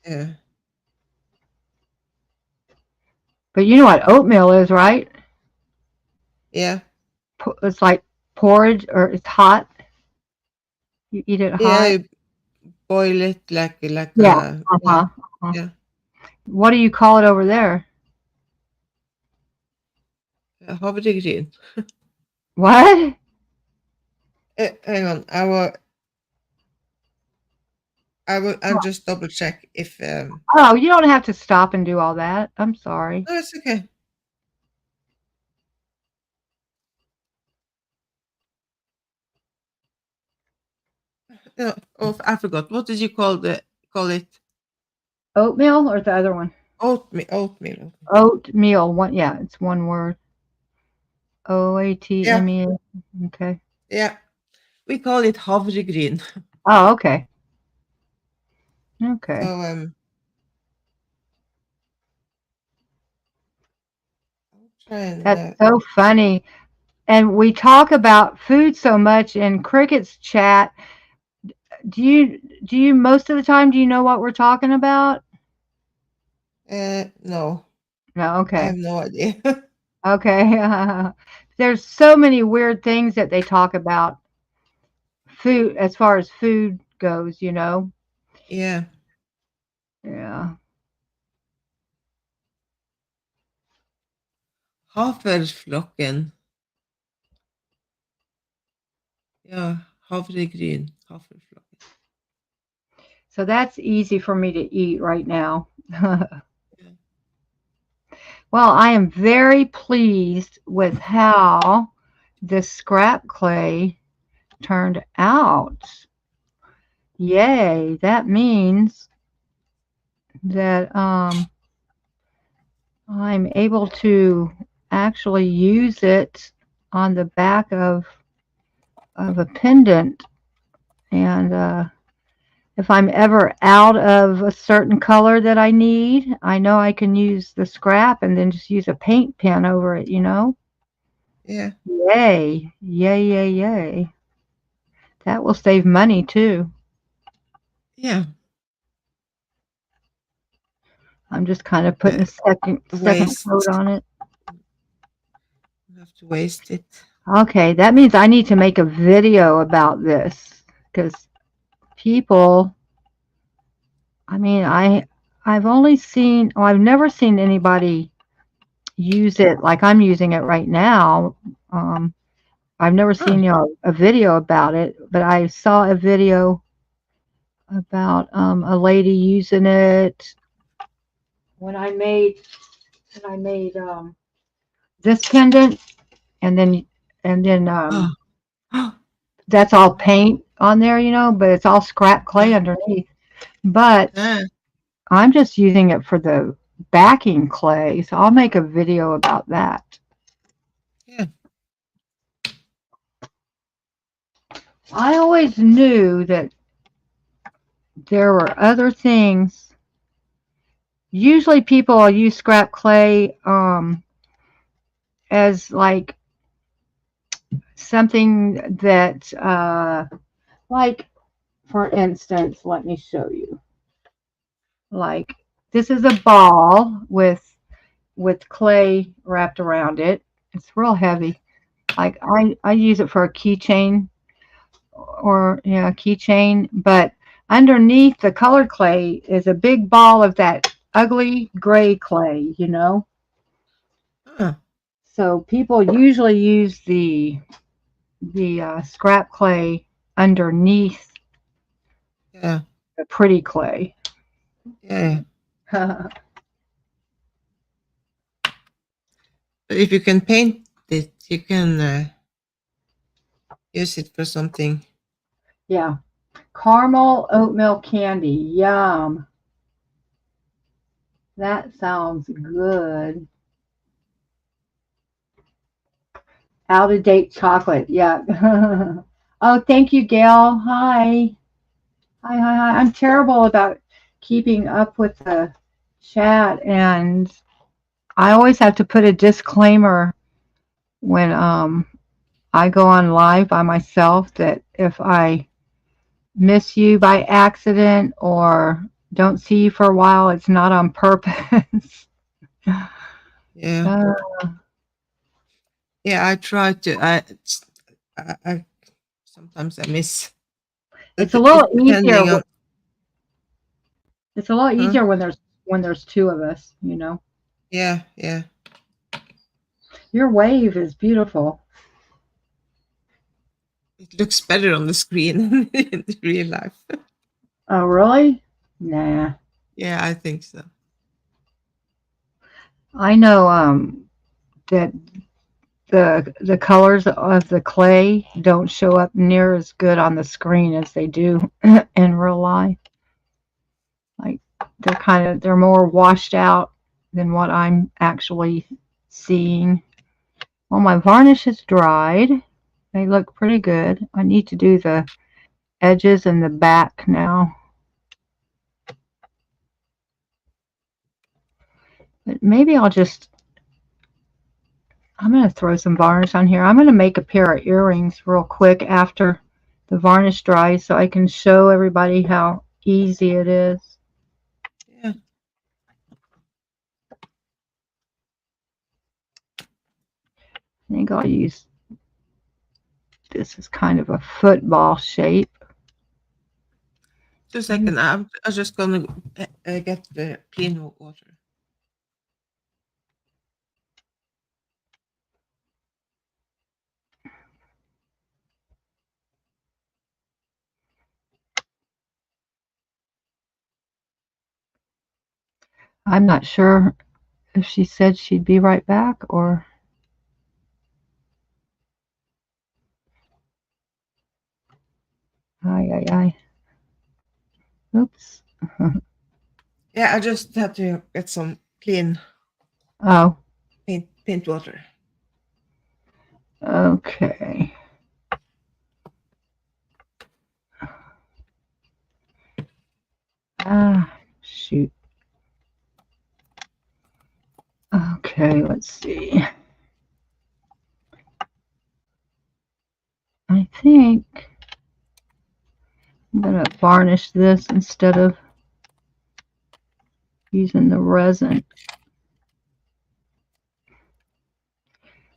yeah, But you know what oatmeal is, right? yeah, It's like porridge, or it's hot. You eat it yeah. hot. You boil it like Yeah. a Uh-huh. Uh-huh. yeah, What do you call it over there? a havregryn. What? Hang on, I'll just double check if Oh, you don't have to stop and do all that. I'm sorry. no, it's okay. No, oh, I forgot. What did you call it? Oatmeal or the other one? Oatmeal. Oatmeal. One, yeah, it's one word. Yeah, Oatmeal. Okay. yeah. We call it havregryn. Oh, okay. So Okay. I'll try and That's so funny. And we talk about food so much in Cricket's chat. Do you most of the time do you know what we're talking about? no, No, I have okay. no idea. Okay. There's so many weird things that they talk about food as far as food goes, you know. Yeah, Yeah. Haferflocken. Yeah, havregryn. Haferflocken. So that's easy for me to eat right now. Yeah. Well, I am very pleased with how the scrap clay turned out. Yay, that means that I'm able to actually use it on the back of a pendant. And if I'm ever out of a certain color that I need, I know I can use the scrap and then just use a paint pen over it, you know? Yeah. Yay, yay, yay, yay. That will save money too. Yeah. I'm just kind of putting a second coat Waste. on it. You have to waste it. Okay, that means I need to make a video about this because people, I mean, I've only seen, oh, I've never seen anybody use it like I'm using it right now. Um, I've never Oh, seen, a video about it, but I saw a video about a lady using it when I made this pendant, and then oh, oh, that's all paint on there, but it's all scrap clay underneath. But yeah, I'm just using it for the backing clay, so I'll make a video about that. yeah, I always knew that there were other things. Usually people will use scrap clay as like something that like, for instance, let me show you. Like, this is a ball with clay wrapped around it. It's real heavy. Like, I use it for a keychain, or yeah, keychain, but underneath the colored clay is a big ball of that ugly gray clay. oh, So people usually use the scrap clay underneath yeah, the pretty clay. yeah. But if you can paint it, you can use it for something. Yeah. Caramel oatmeal candy. Yum. That sounds good. Out of date chocolate. Yeah. Oh, thank you, Gail. Hi. Hi, hi, hi. I'm terrible about keeping up with the chat, and I always have to put a disclaimer when I go on live by myself that if I miss you by accident or don't see you for a while, it's not on purpose. Yeah. Uh, Yeah, I try to. I sometimes I miss. it's a It's little easier. depending on. It's a lot Huh? easier when there's two of us. You know, Yeah, yeah. your wave is beautiful. It looks better on the screen in real life. Oh, really? Nah. Yeah, I think so. I know that the colors of the clay don't show up near as good on the screen as they do in real life. Like they're more washed out than what I'm actually seeing. Well, my varnish is dried. They look pretty good. I need to do the edges and the back now. But maybe I'm going to throw some varnish on here. I'm going to make a pair of earrings real quick after the varnish dries so I can show everybody how easy it is. Yeah. I think I'll use this as kind of a football shape. Just a second. I'm just gonna get the clean water. I'm not sure if she said she'd be right back or. Ay, ay, ay. Oops. Yeah, I just have to get some clean Oh, paint water. okay. Ah, shoot. Okay, let's see. I think I'm going to varnish this instead of using the resin.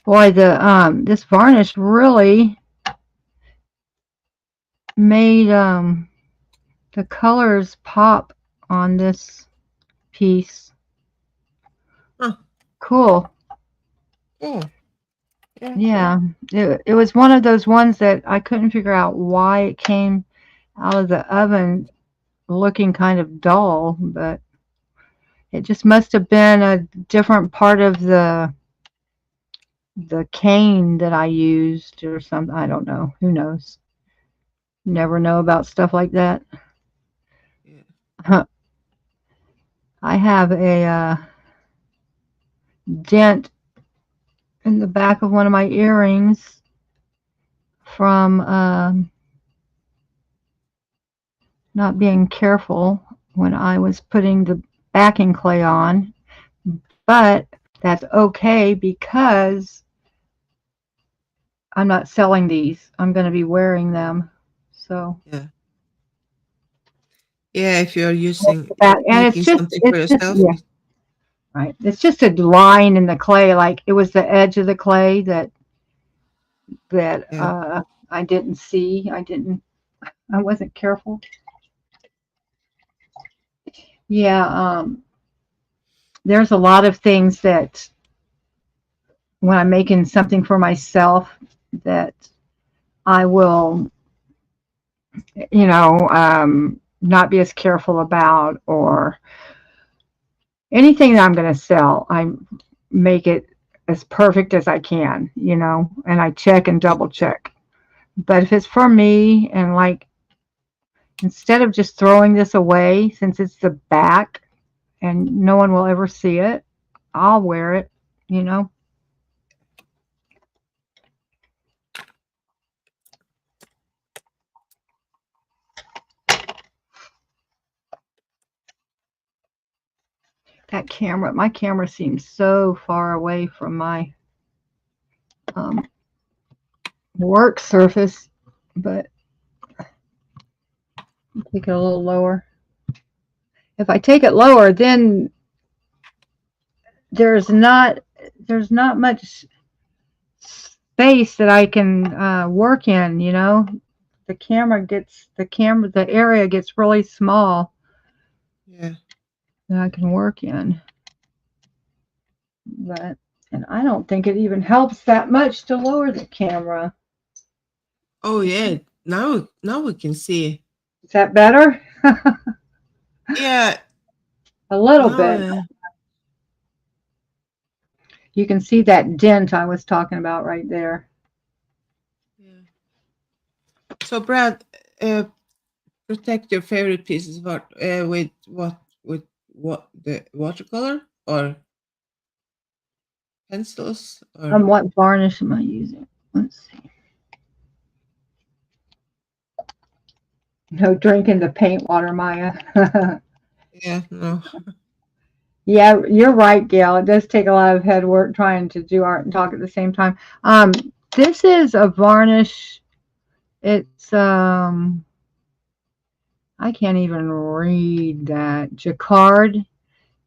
Boy, this varnish really made the colors pop on this piece. Huh. Cool. Oh. Yeah. Yeah, it was one of those ones that I couldn't figure out why it came out of the oven looking kind of dull, but it just must have been a different part of the cane that I used or something. I don't know. Who knows? Never know about stuff like that. Yeah. I have a dent in the back of one of my earrings from not being careful when I was putting the backing clay on, but that's okay because I'm not selling these. I'm going to be wearing them. So Yeah. Yeah, if you're using that, and making something for it's just yourself, yeah, right. It's just a line in the clay, like it was the edge of the clay that yeah, I didn't see. I wasn't careful. Yeah, there's a lot of things that when I'm making something for myself that I will, not be as careful about, or anything that I'm going to sell, I make it as perfect as I can, and I check and yeah, double check. But if it's for me, and like instead of just throwing this away, since it's the back and no one will ever see it, I'll wear it, you know. That camera, my camera seems so far away from my work surface, but take it a little lower. If I take it lower, then there's not much space that I can work in, you know. The area gets really small Yeah. that I can work in. And I don't think it even helps that much to lower the camera. Oh yeah. Now we can see. Is that better? Yeah. A little Now, bit. You can see that dent I was talking about right there. yeah. So Brad, protect your favorite pieces with what the watercolor or pencils or What varnish am I using? Let's see. No drinking the paint water, Maya. yeah, no. Yeah, you're right, Gail. It does take a lot of head work trying to do art and talk at the same time. This is a varnish. It's I can't even read that. Jacquard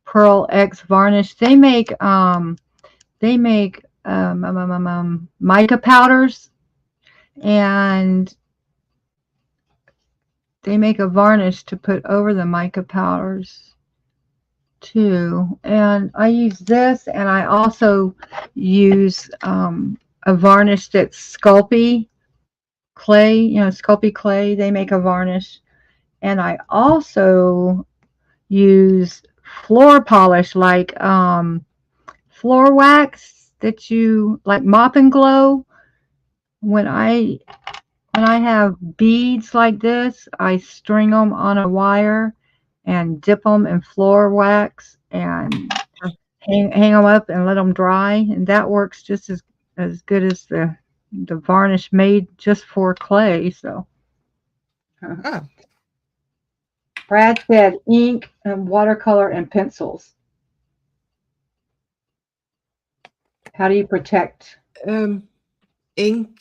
Pearl X varnish. They make mica powders, and they make a varnish to put over the mica powders too. And I use this, and I also use a varnish that's Sculpey clay, you know, Sculpey clay. They make a varnish. And I also use floor polish, like floor wax that you like, Mop and Glow. When I have beads like this, I string them on a wire and dip them in floor wax and hang them up and let them dry, and that works just as good as the varnish made just for clay. So Ah, Brad said ink and watercolor and pencils. How do you protect? ink.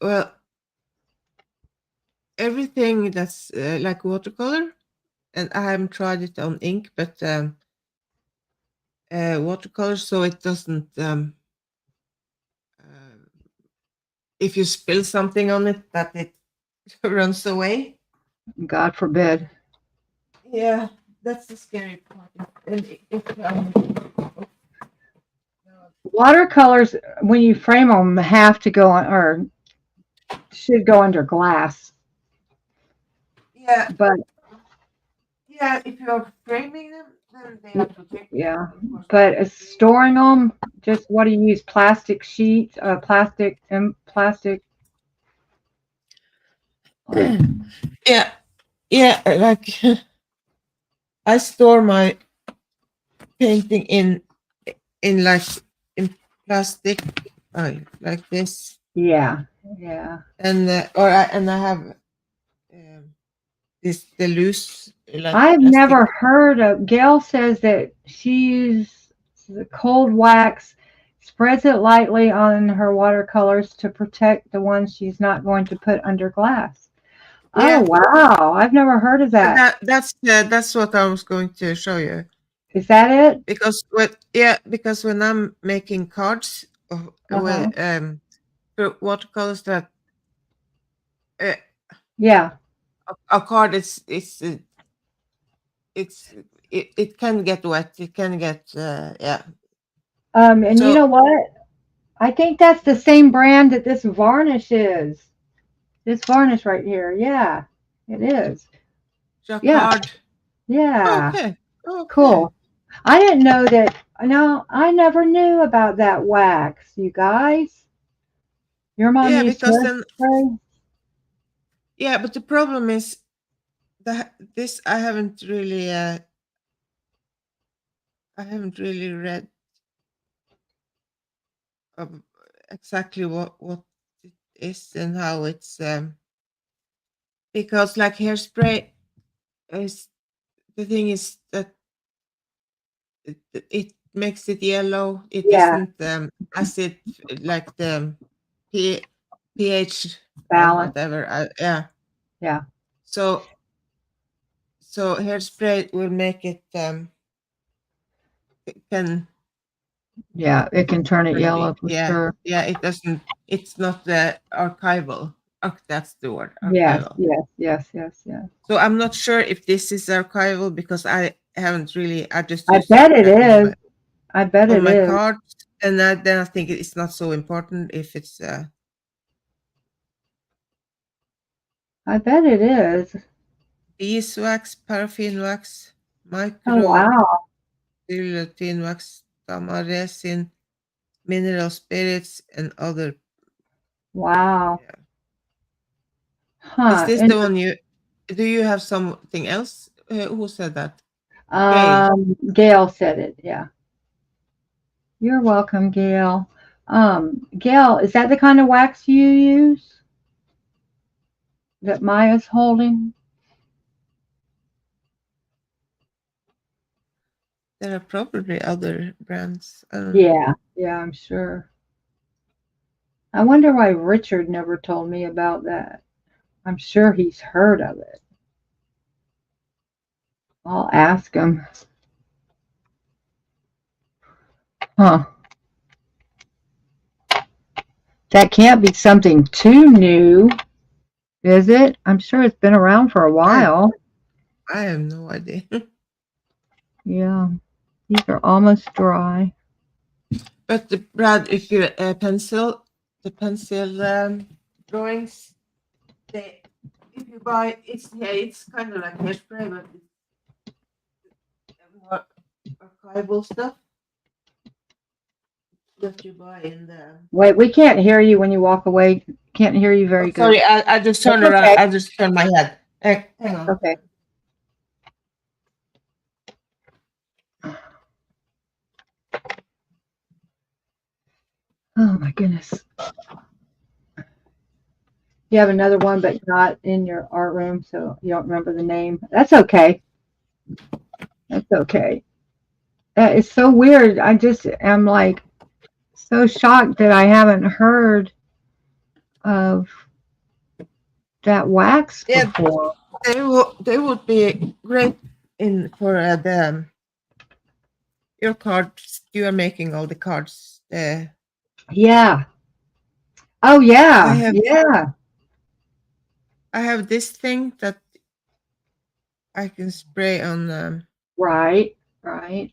Well, everything that's like watercolor, and I haven't tried it on ink, but watercolor, so it doesn't. If you spill something on it, that it runs away. God forbid. Yeah, that's the scary part. And Watercolors, when you frame them, have to go on, or should go under glass. yeah, But yeah, if you're framing them, then they are protected. yeah, but storing them, just what do you use? Plastic sheets, plastic. Yeah, yeah, like I store my painting in like in plastic, like this. Yeah. And I have the loose like I've plastic. never heard of. Gail says that she uses the cold wax, spreads it lightly on her watercolors to protect the ones she's not going to put under glass. Yeah. Oh wow! I've never heard of that. That's what I was going to show you. Is that it? Because when I'm making cards with watercolors that Yeah. a card it can get wet. It can get yeah. And So you know what? I think that's the same brand that this varnish is. This varnish right here. Yeah, it is. Jacquard. Yeah. Okay. Cool. I didn't know that. No, I never knew about that wax, you guys. Your mom Yeah, used because then hairspray? yeah, but the problem is This I haven't really read um, exactly what it is and how it's because like hairspray is the thing is that it makes it yellow. It Yeah, isn't acid like the P, pH or balance. whatever. Yeah. Yeah, So hairspray will make it it can yeah, it can turn it yellow for yeah, sure. yeah. It doesn't. It's not the archival. That's the word, Yes, archival. yes, yes, yes, yes. So I'm not sure if this is archival because I haven't really. I just I use it bet it like is. I bet on it my is. cards, and then I think it's not so important if it's I bet it is. beeswax, paraffin wax, Oh micro wow, gelatin wax, tamaresin, mineral spirits, and other. wow, Yeah. Is huh? this And the one you? Do you have something else? Who said that? Gail. Gail said it. Yeah, you're welcome, Gail. Gail, is that the kind of wax you use that Maya's holding? There are probably other brands. I don't know. Yeah, yeah, I'm sure. I wonder why Richard never told me about that. I'm sure he's heard of it. I'll ask him. Huh. That can't be something too new, is it? I'm sure it's been around for a I while. I have no idea. Yeah, these are almost dry. But Brad, if you the pencil drawings, they if you buy it's kind of like hairspray, but it's more archival stuff that you buy in the. Wait, we can't hear you when you walk away. Can't hear you Oh, very good. sorry, I just That's turned around. okay. I just turned my head. Hang on. Okay. Oh my goodness. You have another one, but not in your art room, so you don't remember the name. That's okay. That's okay. That is so weird. I just am like so shocked that I haven't heard of that wax Yeah, before. they would be great in for the your cards. You are making all the cards. Yeah. Oh I yeah. have Yeah. I have this thing that I can spray Right. Right.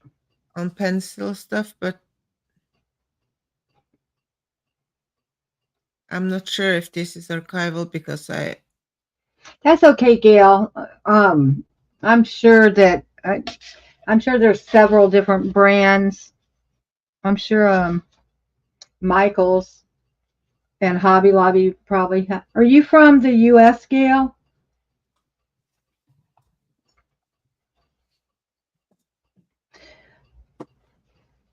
on pencil stuff, but I'm not sure if this is archival because That's okay, Gail. I'm sure that I'm sure there's several different brands. I'm sure Michaels and Hobby Lobby probably have. Are you from the U.S., Gail?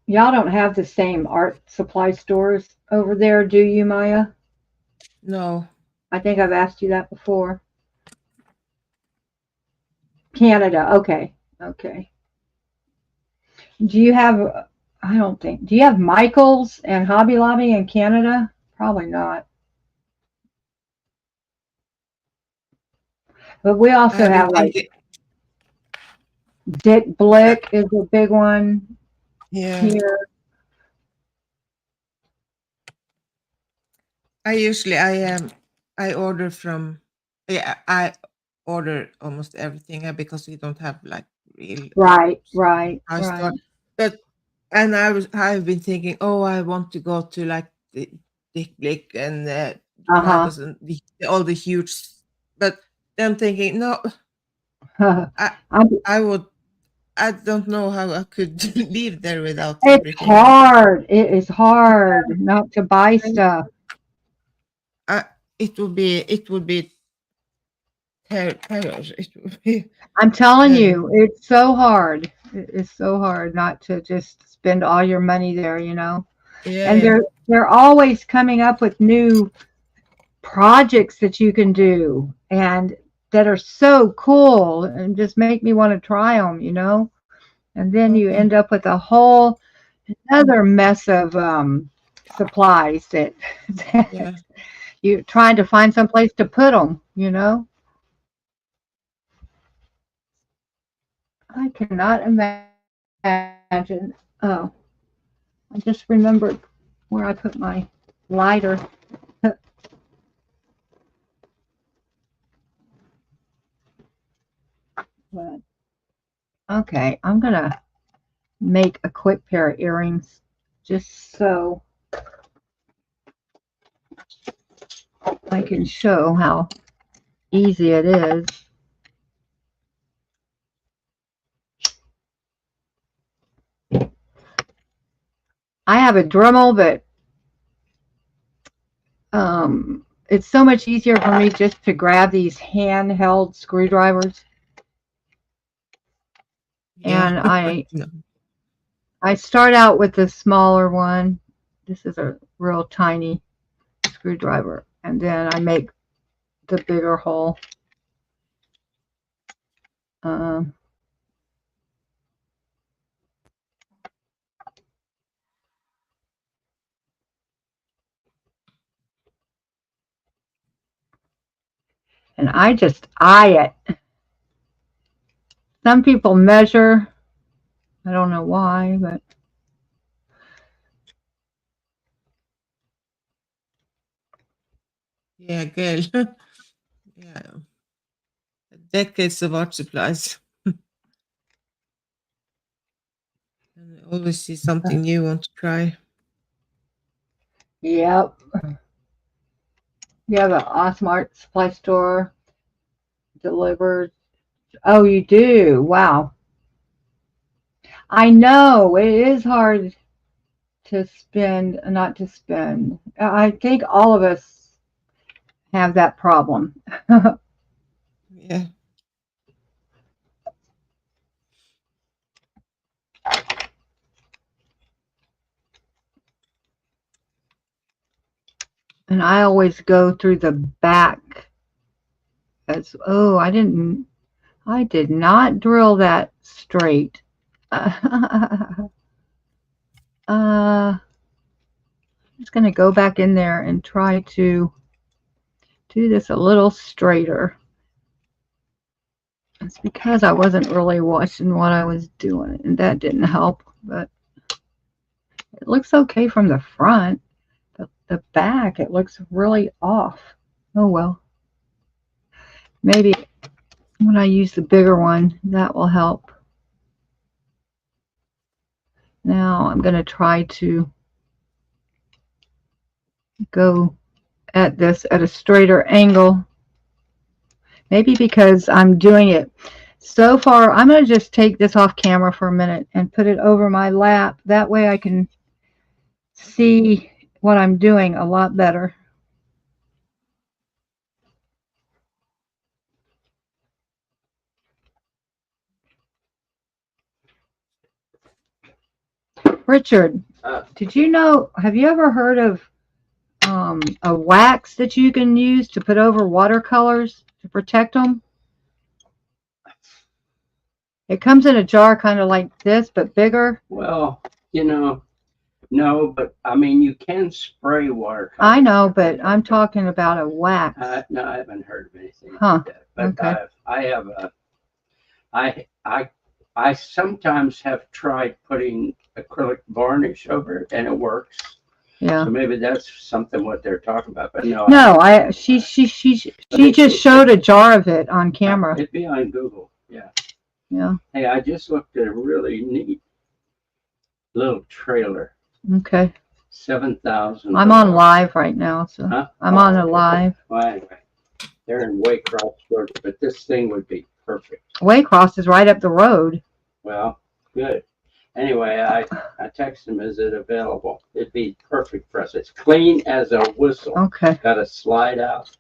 Y'all don't have the same art supply stores over there, do you, Maya? no. I think I've asked you that before. Canada. Okay. Okay. Do you have, I don't think, do you have Michaels and Hobby Lobby in Canada? Probably not. But we I also have been have like thinking. Dick Blick is a big one Yeah, here. I order from. Yeah, I order almost everything because we don't have like real Right, right, high right. store. But I've been thinking, oh, I want to go to like the Dick Blick and Uh Michaels and all the huge. But then I'm thinking, no, huh. I I'm, I would. I don't know how I could live there without it's everything. hard. It is hard not to buy And stuff. I, it would be tires. It would be. I'm telling Yeah. you, it's so hard. It's so hard not to just spend all your money there, you know. Yeah, And yeah, they're always coming up with new projects that you can do and that are so cool and just make me want to try them, you know. And then you okay. end up with a whole another mess of supplies that, that Yeah, you're trying to find some place to put them, you know. I cannot imagine. Oh, I just remembered where I put my lighter. But okay, I'm gonna make a quick pair of earrings just so I can show how easy it is. I have a Dremel, but it's so much easier for me just to grab these handheld screwdrivers. yeah. And No. I start out with the smaller one. This is a real tiny screwdriver, and then I make the bigger hole. Um, and I just eye it. Some people measure. I don't know why, but Yeah, girl. Yeah, decades of art supplies. And always see something new want to try. yep. You have an awesome art supply store delivered. Oh, you do? Wow. I know it is hard to spend, not to spend. I think all of us have that problem. Yeah. And I always go through the back as, oh, I did not drill that straight. I'm just going to go back in there and try to do this a little straighter. It's because I wasn't really watching what I was doing, and that didn't help, but it looks okay from the front. The back, it looks really off. Oh well. Maybe when I use the bigger one, that will help. Now I'm going to try to go at this at a straighter angle. Maybe because I'm doing it so far, I'm going to just take this off camera for a minute and put it over my lap. That way I can see what I'm doing a lot better. Richard, did you know, have you ever heard of a wax that you can use to put over watercolors to protect them? It comes in a jar kind of like this, but bigger. Well, you know, no, but I mean, you can spray watercolor. I know, but I'm talking about a wax. No, I haven't heard of anything Huh, like that. But okay. I have a, I sometimes have tried putting acrylic varnish over it, and it works. Yeah. So maybe that's something what they're talking about. But no, No, she just showed a jar of it on camera. it'd be on Google. Yeah. Yeah. Hey, I just looked at a really neat little trailer. Okay. 7,000. I'm on live right now, so Huh? I'm on a live. Well, anyway, they're in Waycross, Georgia, but this thing would be perfect. Waycross is right up the road. Well, good. Anyway, I texted him, is it available? It'd be perfect for us. It's clean as a whistle. Okay. Got a slide out.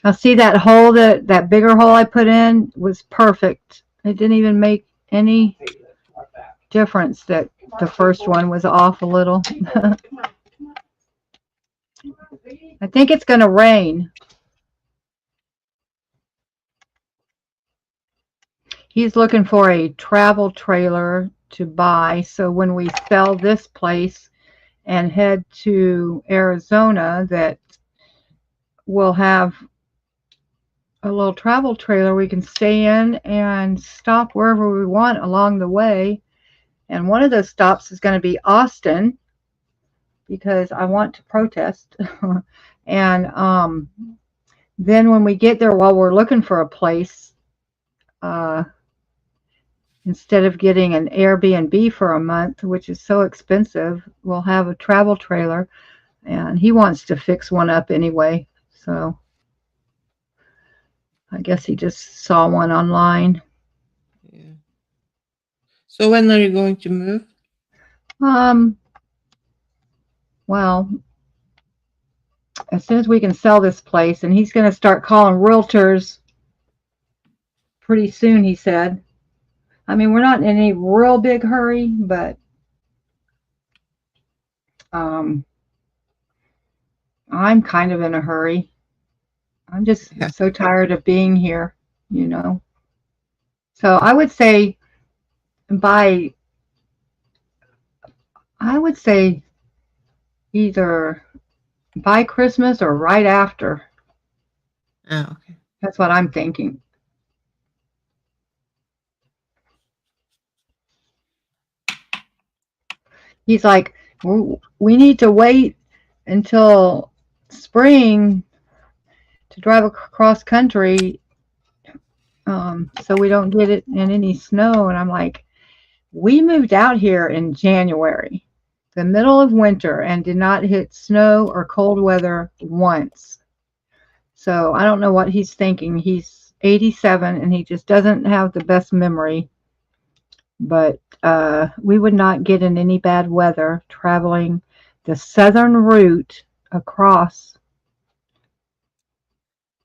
I'll see that hole, that bigger hole I put in was perfect. It didn't even make any Hey, let's walk back. difference that the first one was off a little. I think it's going to rain. He's looking for a travel trailer to buy, so when we sell this place and head to Arizona, that we'll have a little travel trailer we can stay in and stop wherever we want along the way. And one of those stops is going to be Austin, because I want to protest. And then when we get there, while we're looking for a place, instead of getting an Airbnb for a month, which is so expensive, we'll have a travel trailer. And he wants to fix one up anyway, so I guess he just saw one online. Yeah. So when are you going to move? Well, as soon as we can sell this place, and he's going to start calling realtors pretty soon, he said. I mean, we're not in any real big hurry, but I'm kind of in a hurry. I'm just so tired of being here, you know. So I would say either by Christmas or right after. Oh, okay. That's what I'm thinking. He's like, we need to wait until spring to drive across country, so we don't get it in any snow. And I'm like, we moved out here in January, the middle of winter, and did not hit snow or cold weather once. So I don't know what he's thinking. He's 87 and he just doesn't have the best memory. But we would not get in any bad weather traveling the southern route across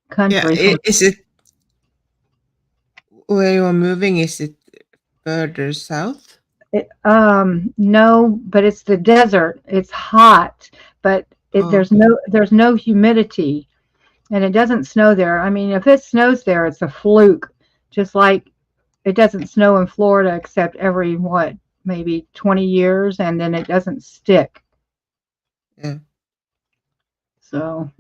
country. Yeah, is it where you're moving? Is it further south? No, but it's the desert. It's hot, but there's no humidity, and it doesn't snow there. I mean, if it snows there, it's a fluke. Just like it doesn't snow in Florida except every maybe 20 years, and then it doesn't stick. Yeah. So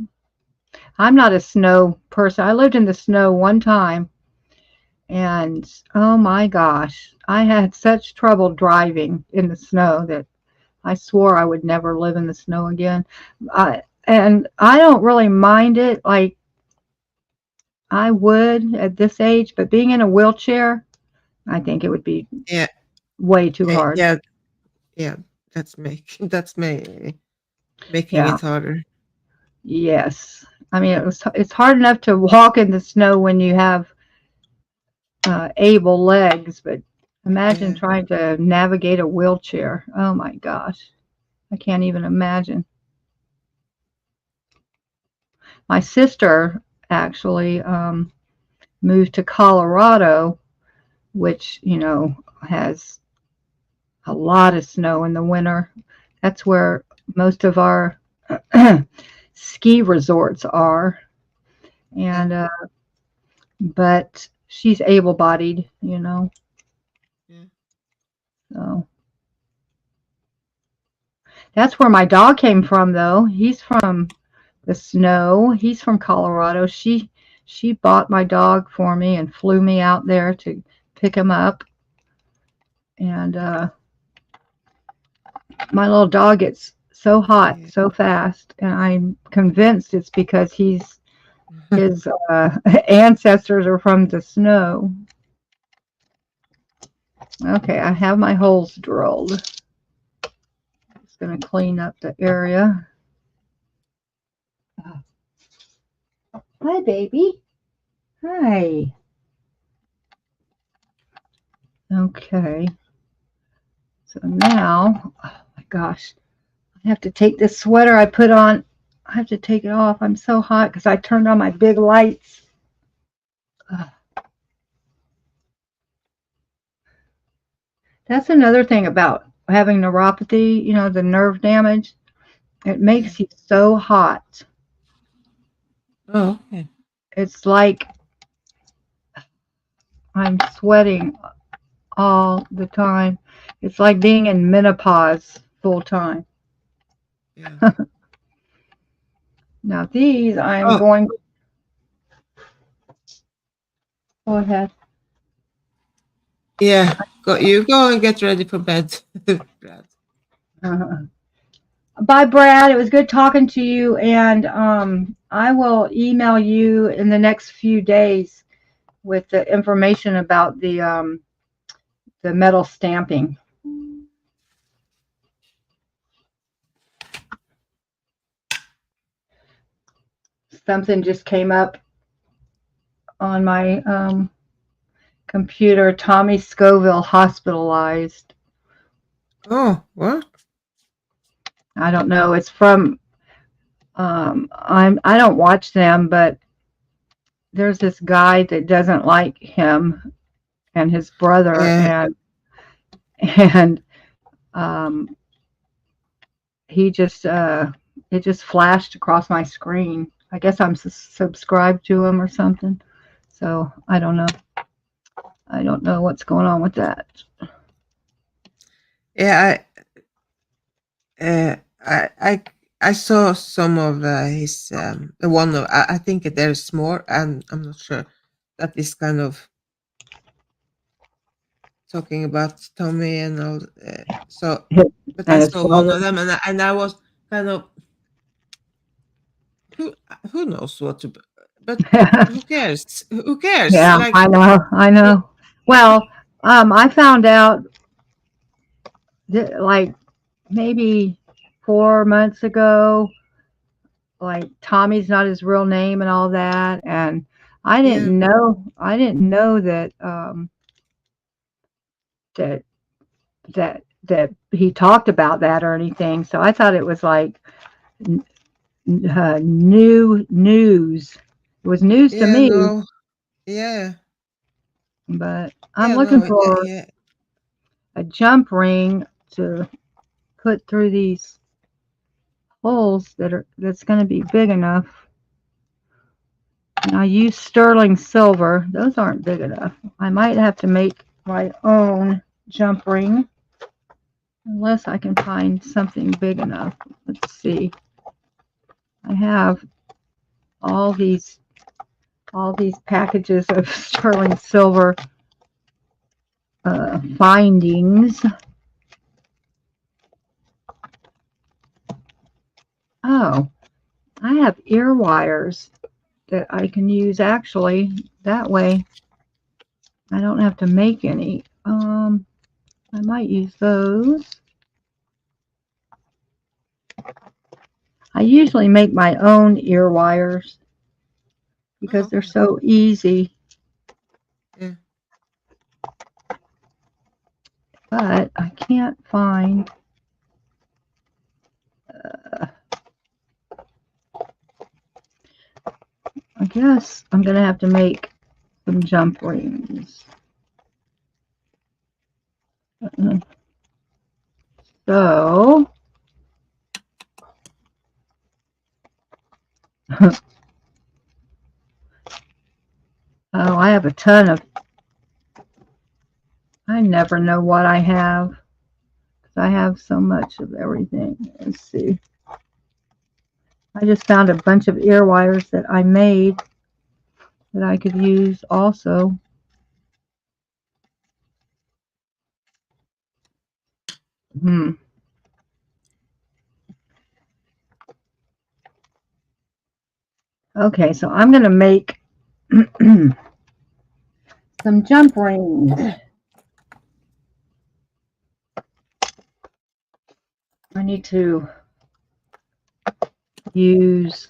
I'm not a snow person. I lived in the snow one time, and oh my gosh, I had such trouble driving in the snow that I swore I would never live in the snow again. And I don't really mind it like I would at this age, but being in a wheelchair, I think it would be way too hard. Yeah, that's making it harder. Yes. I mean, it's hard enough to walk in the snow when you have able legs, but imagine trying to navigate a wheelchair. Oh my gosh. I can't even imagine. My sister actually moved to Colorado, which, has a lot of snow in the winter. That's where most of our ski resorts are. And but she's able-bodied, Yeah. So that's where my dog came from, though. He's from the snow. He's from Colorado. She bought my dog for me and flew me out there to pick him up. And my little dog gets so hot so fast, and I'm convinced it's because his ancestors are from the snow. Okay, I have my holes drilled. Just going to clean up the area. Hi, baby. Hi. Okay. So now, oh my gosh, I have to take this sweater I put on I have to take it off. I'm so hot because I turned on my big lights. Ugh. That's another thing about having neuropathy, you know, the nerve damage. It makes you so hot. Oh, okay. It's like I'm sweating all the time. It's like being in menopause full time. Yeah. Now these I'm Oh. going. Go ahead. Yeah. You go and get ready for bed. Brad. Bye, Brad. It was good talking to you, and I will email you in the next few days with the information about the metal stamping. Something just came up on my computer. Tommy Scoville hospitalized. Oh, what? I don't know. It's from I don't watch them, but there's this guy that doesn't like him and his brother, and um, he just it just flashed across my screen. I guess I'm subscribed to him or something. So I don't know. I don't know what's going on with that. Yeah, I saw some of his the one of I think there's more, and I'm not sure that is kind of talking about Tommy and all. So, but I And his saw one brother. of them, and I was kind of who knows what to, but who cares? Who cares? Yeah, Like, I know. I know. Well, I found out that, like maybe 4 months ago, like Tommy's not his real name and all that, and I yeah, didn't know. I didn't know that that that he talked about that or anything. So I thought it was like new news. It was news to yeah, me, no, yeah, but I'm yeah, looking no, yeah, for yeah. a jump ring to put through these holes that's going to be big enough. And I use sterling silver. Those aren't big enough. I might have to make my own jump ring unless I can find something big enough. Let's see. I have all these packages of sterling silver findings. Oh, I have ear wires that I can use actually. That way I don't have to make any. I might use those. I usually make my own ear wires because they're so easy. Yeah. But I can't find. I guess I'm going to have to make some jump rings. So, oh, I have a ton of, I never know what I have because I have so much of everything. Let's see. I just found a bunch of ear wires that I made that I could use also. Okay, so I'm going to make some jump rings. I need to use,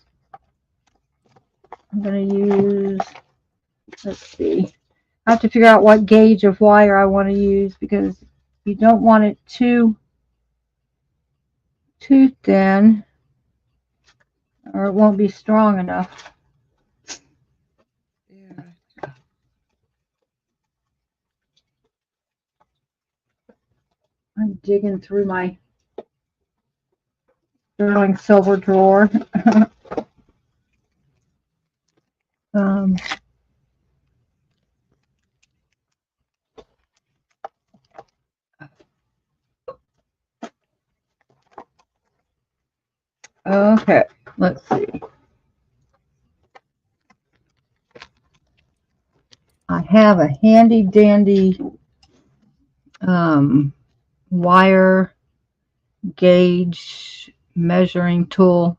I'm going to use, let's see. I have to figure out what gauge of wire I want to use because you don't want it too thin. or it won't be strong enough. Yeah. I'm digging through my sterling silver drawer. um, okay, let's see. I have a handy dandy wire gauge measuring tool.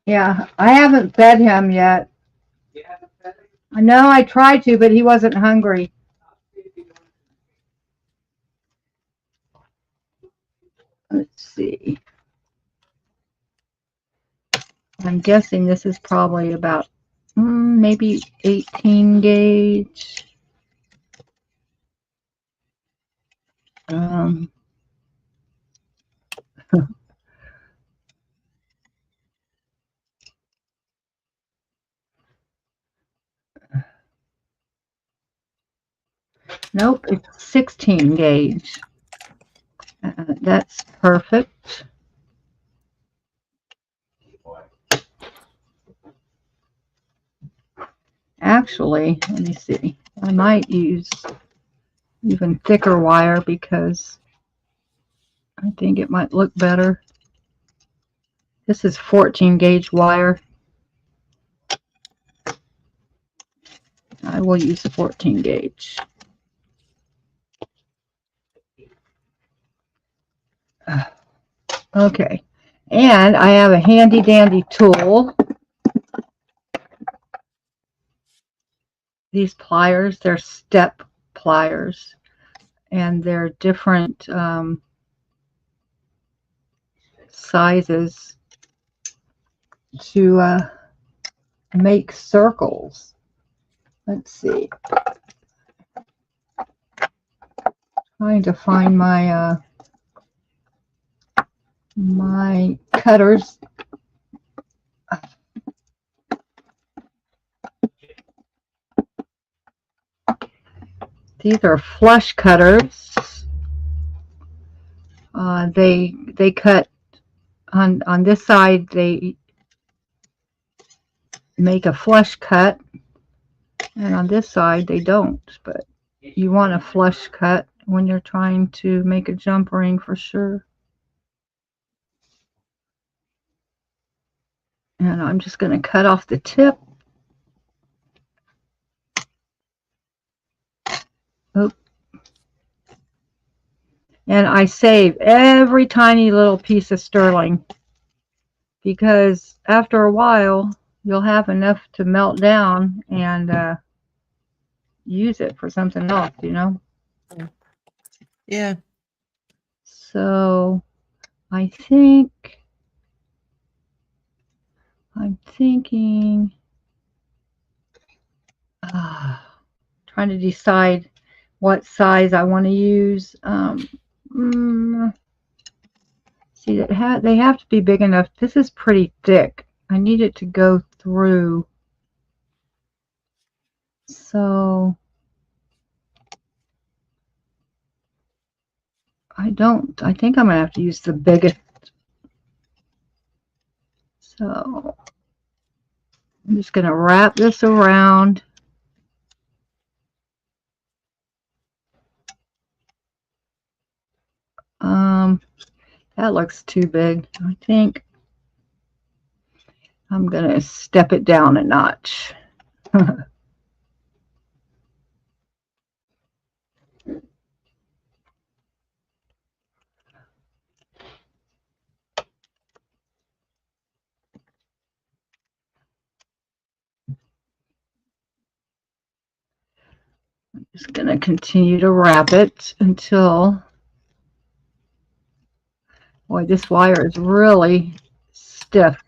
Yeah, I haven't fed him yet. I know I tried to, but he wasn't hungry. Let's see. I'm guessing this is probably about maybe 18 gauge. Nope, it's 16 gauge. That's perfect. Actually, let me see. I might use even thicker wire because I think it might look better. This is 14 gauge wire. I will use the 14 gauge. Okay, and I have a handy dandy tool. These pliers, they're step pliers, and they're different sizes to make circles. Let's see. Trying to find my my cutters. These are flush cutters. They cut on this side. They make a flush cut, and on this side they don't. But you want a flush cut when you're trying to make a jump ring for sure. And I'm just going to cut off the tip. Oh. And I save every tiny little piece of sterling because after a while you'll have enough to melt down and use it for something else, you know? Yeah. So I think I'm thinking trying to decide what size I want to use. See, they have to be big enough. This is pretty thick. I need it to go through. So I think I'm gonna have to use the biggest. So I'm just gonna wrap this around. That looks too big. I think I'm gonna step it down a notch. I'm just gonna continue to wrap it until, boy, this wire is really stiff.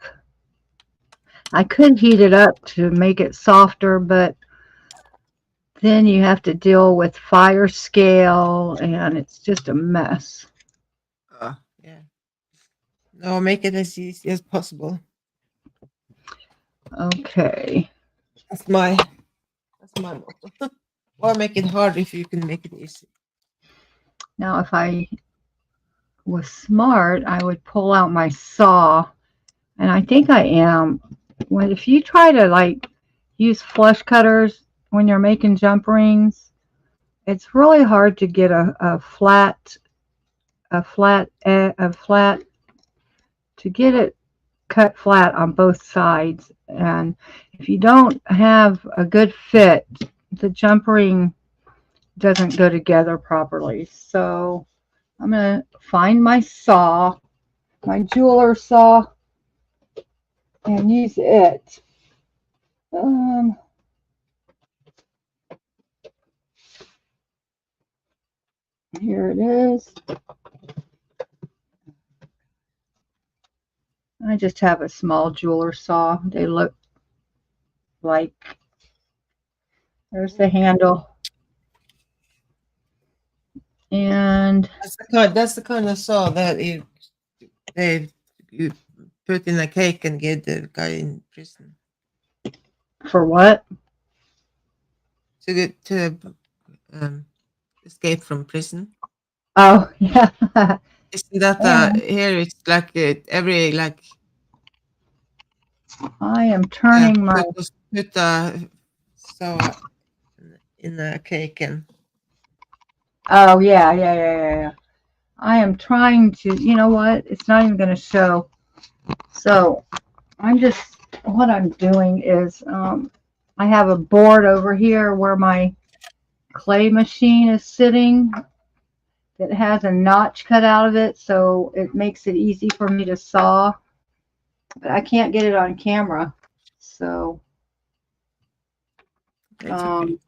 I could heat it up to make it softer, but then you have to deal with fire scale and it's just a mess. Yeah. No, make it as easy as possible. Okay. That's my motto. Or make it hard if you can make it easy. Now, if I was smart, I would pull out my saw, and I think I am. When if you try to like use flush cutters when you're making jump rings, it's really hard to get a flat to get it cut flat on both sides. And if you don't have a good fit, the jump ring doesn't go together properly. So I'm gonna find my saw, my jeweler saw, and use it. Here it is. I just have a small jeweler saw. They look like, there's the handle. And That's the kind of saw that you put in a cake and get the guy in prison for what? to get to escape from prison. Oh, yeah. Isn't that And here? It's like every like I am turning my, put saw in a cake and oh, yeah. I am trying to, you know what? It's not even going to show. So what I'm doing is, I have a board over here where my clay machine is sitting that has a notch cut out of it, so it makes it easy for me to saw, but I can't get it on camera. So it's okay.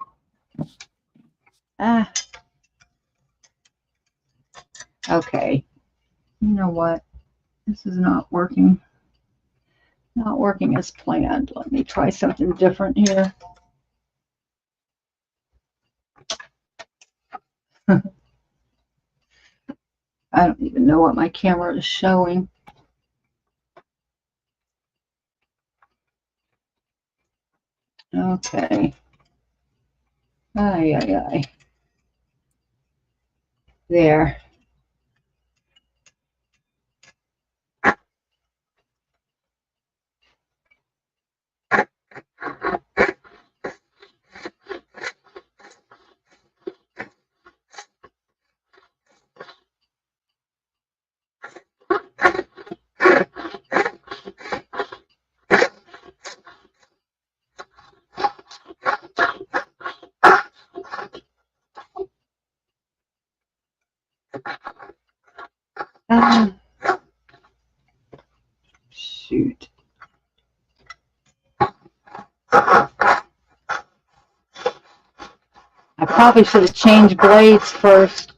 Okay, you know what, this is not working as planned. Let me try something different here. I don't even know what my camera is showing. Okay. Ay. There. Shoot. I probably should have changed blades first.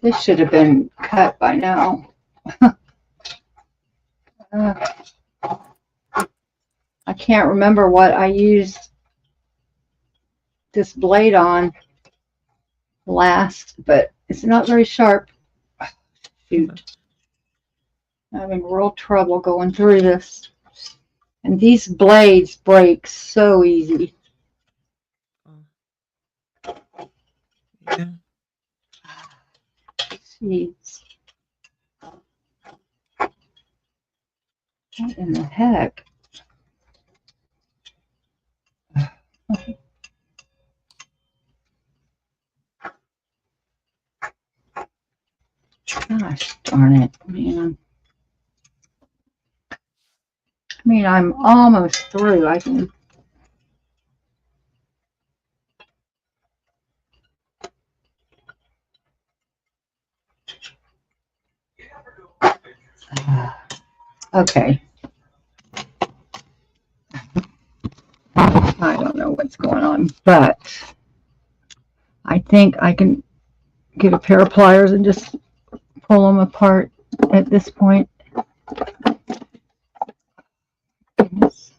This should have been cut by now. I can't remember what I used this blade on last, but it's not very sharp. Shoot. I'm having real trouble going through this. And these blades break so easy. Yeah. Jeez. What in the heck? Gosh darn it, man. I mean, I'm almost through. I can. Okay. I don't know what's going on, but I think I can get a pair of pliers and just pull them apart at this point. Goodness.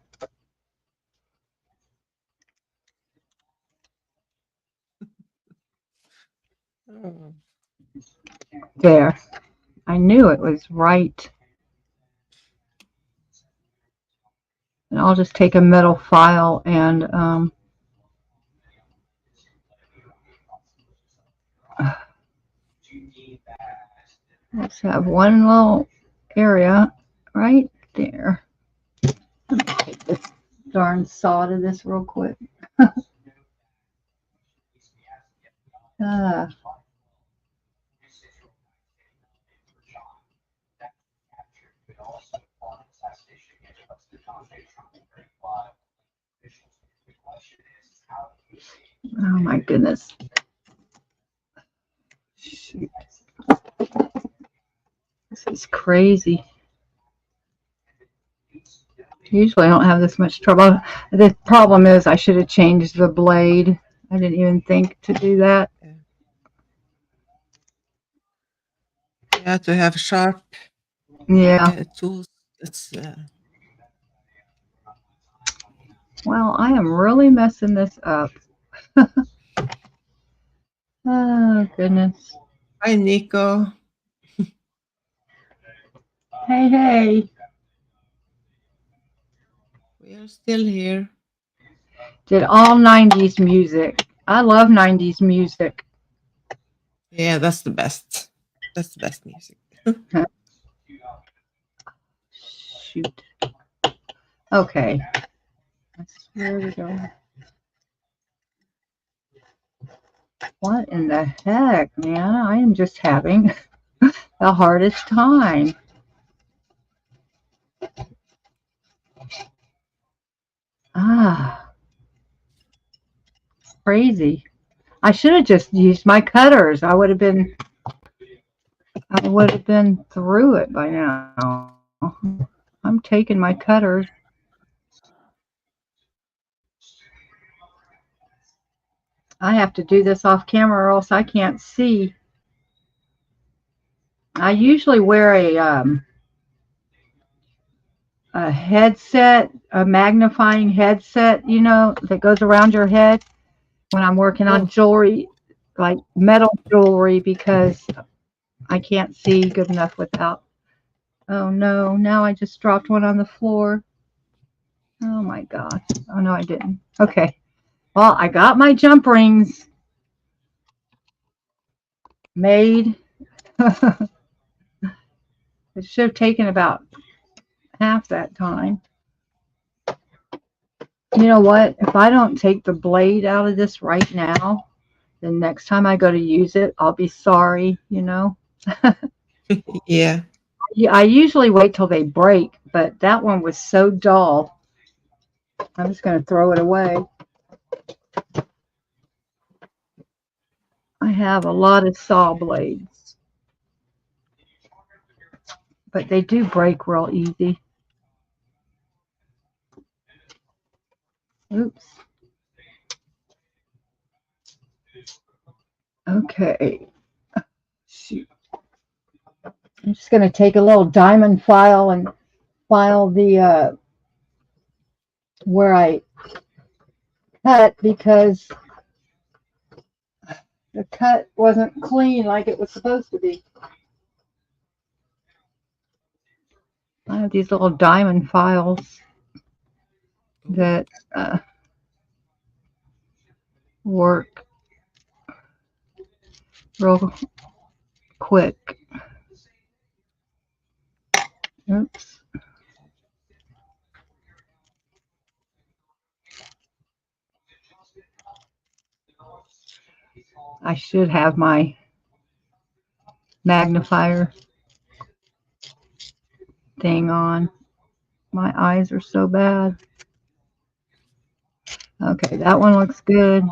Oh. There. I knew it was right. And I'll just take a metal file and let's have one little area right there. Let me take this darn saw to this real quick. Ah. Oh my goodness. Shoot. This is crazy. Usually I don't have this much trouble. The problem is I should have changed the blade. I didn't even think to do that. Yeah, to have sharp Yeah. tools. It's Well, I am really messing this up. Oh, goodness. Hi, Nico. Hey, hey. We are still here. Did all 90s music. I love 90s music. Yeah, that's the best. That's the best music. Shoot. Okay. I swear to God. What in the heck, man? I am just having the hardest time. Ah, crazy. I should have just used my cutters. I would have been through it by now. I'm taking my cutters. I have to do this off camera or else I can't see. I usually wear a headset, a magnifying headset, you know, that goes around your head when I'm working on jewelry, like metal jewelry, because I can't see good enough without. Oh no, now I just dropped one on the floor. Oh my gosh. Oh no, I didn't. Okay. Well, I got my jump rings made. It should have taken about half that time. You know what? If I don't take the blade out of this right now, the next time I go to use it, I'll be sorry, you know? Yeah. Yeah, I usually wait till they break, but that one was so dull. I'm just going to throw it away. I have a lot of saw blades, but they do break real easy. Oops. Okay. Shoot. I'm just going to take a little diamond file and file the where I cut, because the cut wasn't clean like it was supposed to be. I have these little diamond files that work real quick. Oops. I should have my magnifier thing on. My eyes are so bad. Okay, that one looks good.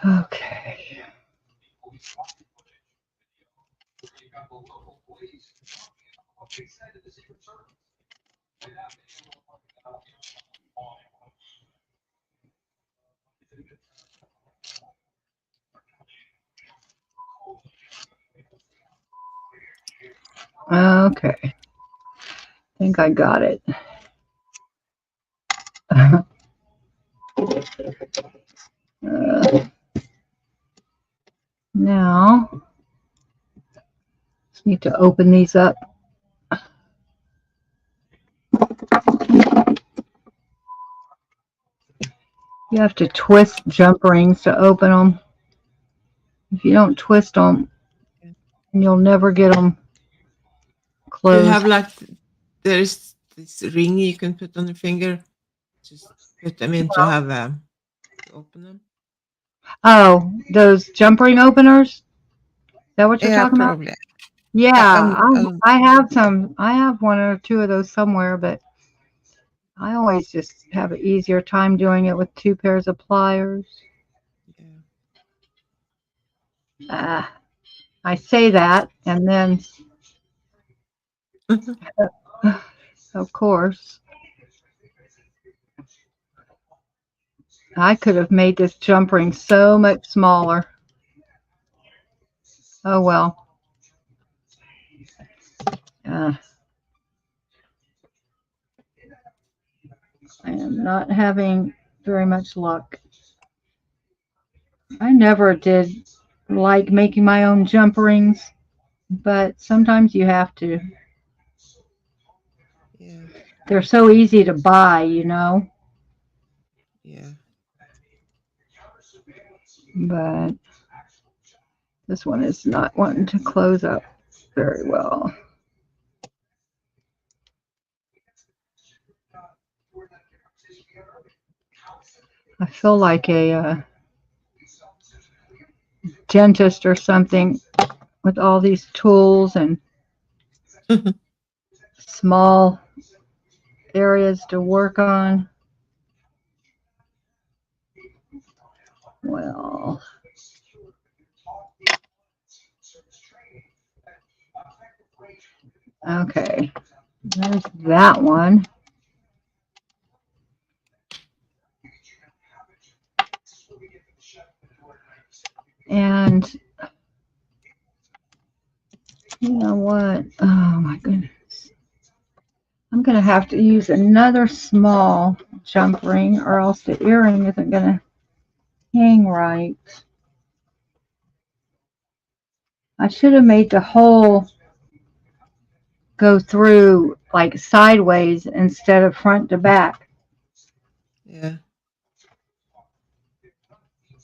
Okay. Okay. I think I got it. Now, just need to open these up. You have to twist jump rings to open them. If you don't twist them, you'll never get them Do you closed. have like there is this ring you can put on your finger? Just put them in to have to open them. Oh, those jump ring openers? Is that what you're Yeah, talking about? probably. Yeah, Um, I have some. I have one or two of those somewhere, but I always just have an easier time doing it with two pairs of pliers. yeah. I say that, and then, of course, I could have made this jump ring so much smaller. Oh well. I am not having very much luck. I never did like making my own jump rings, but sometimes you have to. Yeah. They're so easy to buy, you know. Yeah. But this one is not wanting to close up very well. I feel like a dentist or something with all these tools and small areas to work on. Well, okay, there's that one. And you know what? Oh my goodness. I'm going to have to use another small jump ring or else the earring isn't going to hang right. I should have made the hole go through like sideways instead of front to back, Yeah.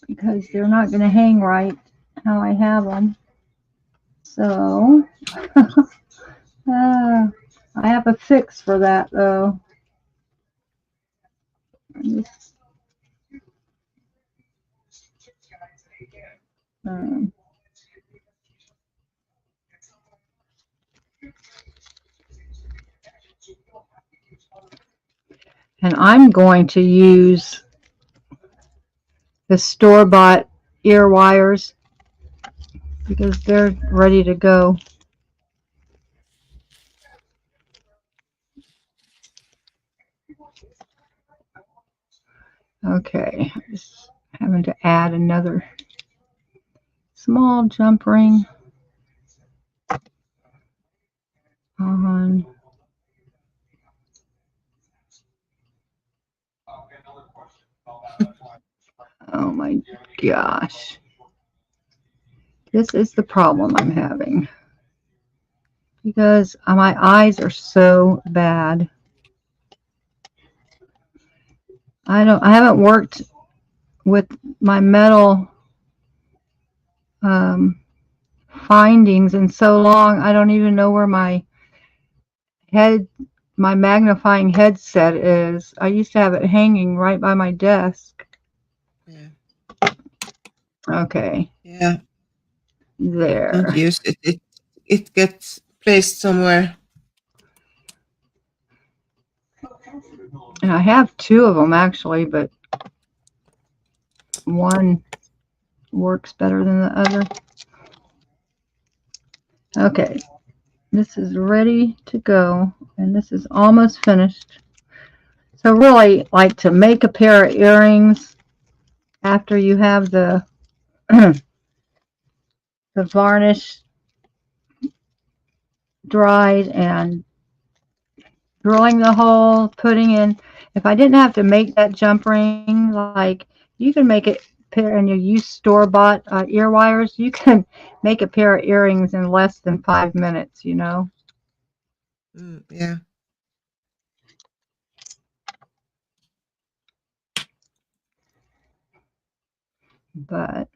because they're not going to hang right how I have them. So I have a fix for that though. Um, and I'm going to use the store-bought ear wires because they're ready to go. Okay, I'm just having to add another small jump ring on. Oh my gosh. This is the problem I'm having because my eyes are so bad. I haven't worked with my metal findings in so long. I don't even know where my magnifying headset is. I used to have it hanging right by my desk. Yeah. Okay. Yeah. There. Don't use it. It gets placed somewhere. And I have two of them actually, but one works better than the other. Okay, this is ready to go, and this is almost finished. So really, like to make a pair of earrings after you have the the varnish dried and drilling the hole, putting in. If I didn't have to make that jump ring, like you can make it pair and you use store-bought ear wires, you can make a pair of earrings in less than 5 minutes, you know. Yeah. But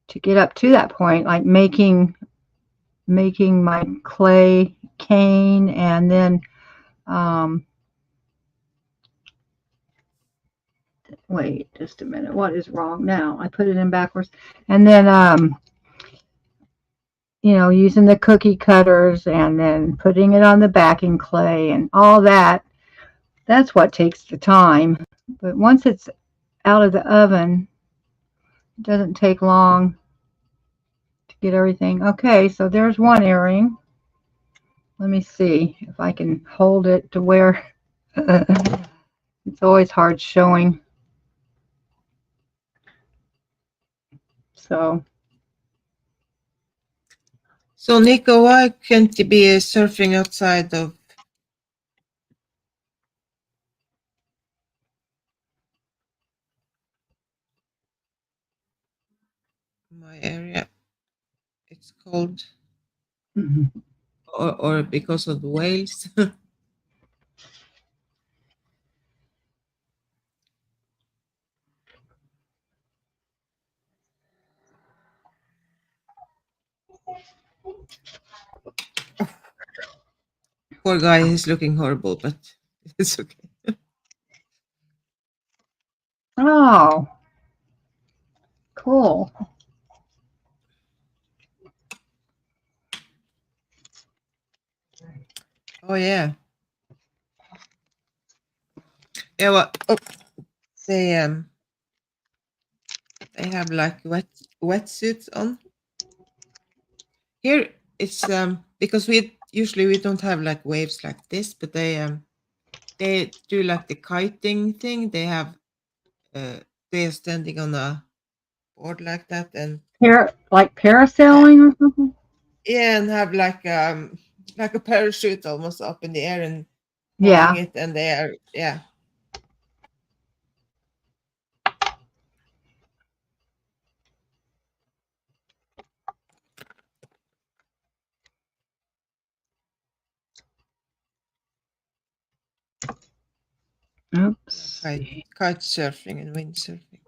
to get up to that point, like making my clay cane, and then wait just a minute, what is wrong now? I put it in backwards. And then you know, using the cookie cutters and then putting it on the backing clay and all that, that's what takes the time. But once it's out of the oven, it doesn't take long to get everything. Okay, so there's one earring. Let me see if I can hold it to where it's always hard showing. So Nico, why can't you be surfing outside of my area? It's cold, or because of the whales? Poor guy, he's looking horrible, but it's okay. oh, cool. Oh yeah. Yeah, well, they have like wetsuits on. Here it's because we usually don't have like waves like this, but they do like the kiting thing. They have they're standing on a board like that, and Like parasailing or something? yeah, and have like a parachute almost up in the air and holding Yeah. it, and they are Oops. kite surfing and windsurfing.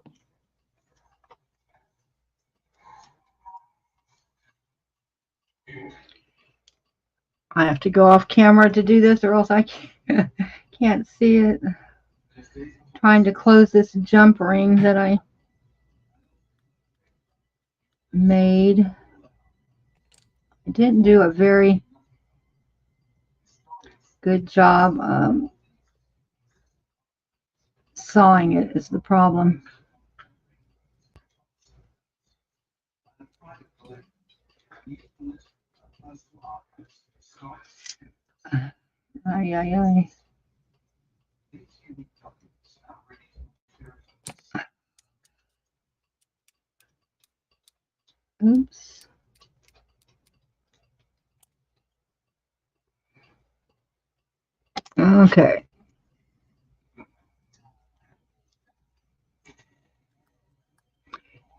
I have to go off camera to do this or else I can't see it. Trying to close this jump ring that I made. I didn't do a very good job sawing it is the problem. Ay, ay, ay. Oops. Okay.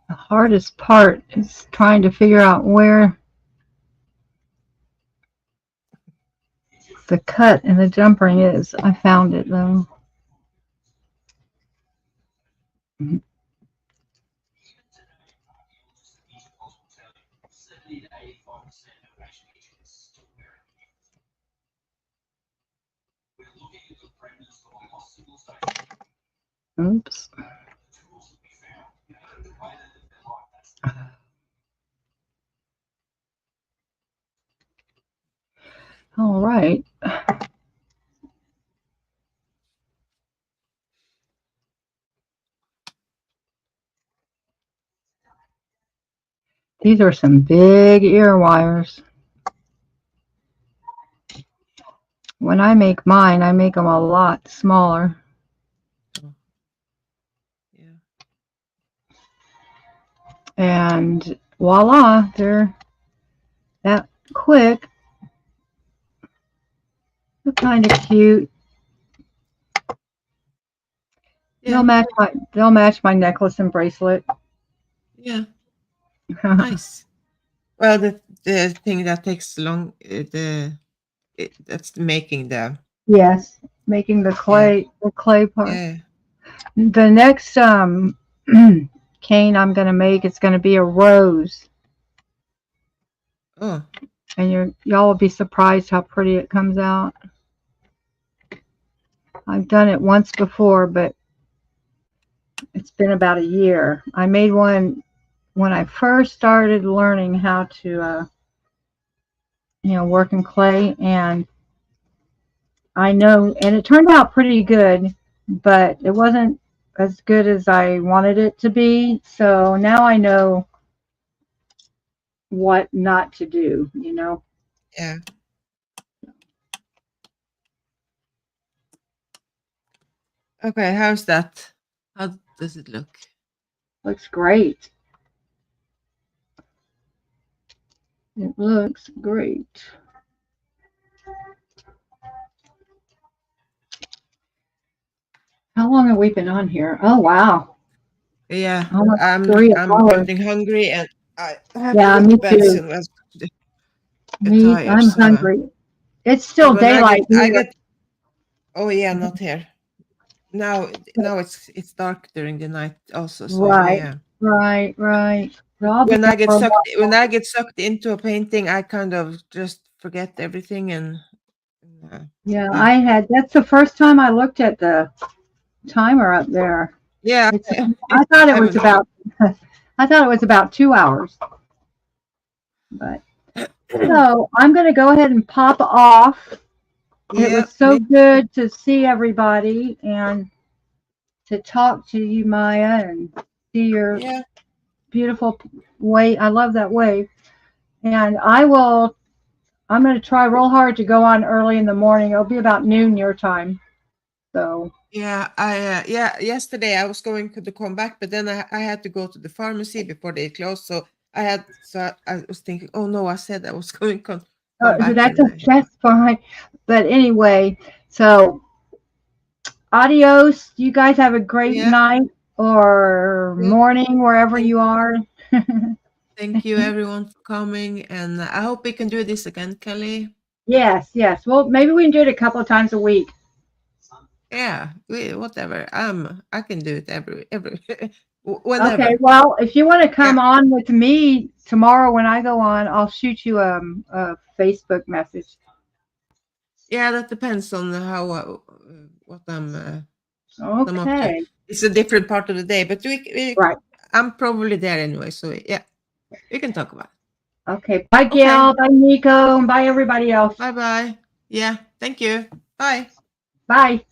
The hardest part is trying to figure out where the cut in the jump ring is. I found it though. Oops. All right. These are some big ear wires. When I make mine, I make them a lot smaller. Yeah. And voila, they're that quick. They're kind of cute. Yeah. They'll match my necklace and bracelet. Yeah. Nice. Well, the thing that takes long, that's making the Yes, making the clay part. yeah. The next cane I'm gonna make is gonna be a rose, Oh, and y'all will be surprised how pretty it comes out. I've done it once before, but it's been about a year. I made one when I first started learning how to, work in clay, and I know, and it turned out pretty good, but it wasn't as good as I wanted it to be. So now I know what not to do, yeah. Okay, how's that? How does it look? Looks great. It looks great. How long have we been on here? Oh, wow. Yeah, Almost I'm 3 I'm hours. getting hungry and I have to Yeah, go me to bed too. soon. I get tired, I'm so hungry. It's still when daylight I here. get oh yeah, not here. Now it's dark during the night also, so Right, yeah. right. So I'll be When up I get for a sucked while. when I get sucked into a painting, I kind of just forget everything and Yeah, yeah. that's the first time I looked at the timer up there. Yeah, It's, I thought it was haven't about, I thought it was about 2 hours. But so I'm going to go ahead and pop off. It yeah, was so good to see everybody and to talk to you, Maya, and see your yeah. beautiful wave. I love that wave. And I'm going to try real hard to go on early in the morning. It'll be about noon your time. So, Yeah, yesterday I was going to come back, but then I had to go to the pharmacy before they closed. So I was thinking, oh no, I said I was going to come back and that's fine. But anyway, so adios. You guys have a great yeah, night or yeah. morning wherever Thank, you are. thank you everyone for coming, and I hope we can do this again, Kelly. Yes. Well, maybe we can do it a couple of times a week. Yeah, whatever. I can do it every Okay. whenever. Well, if you want to Yeah, come on with me tomorrow when I go on, I'll shoot you a Facebook message. yeah. That depends on how what I'm up to. Okay. It's a different part of the day, but Right. I'm probably there anyway. So yeah, we can talk about it. Okay. Bye, Okay. Gail. Bye, Nico. And bye, everybody else. Bye bye. Yeah. Thank you. Bye. Bye.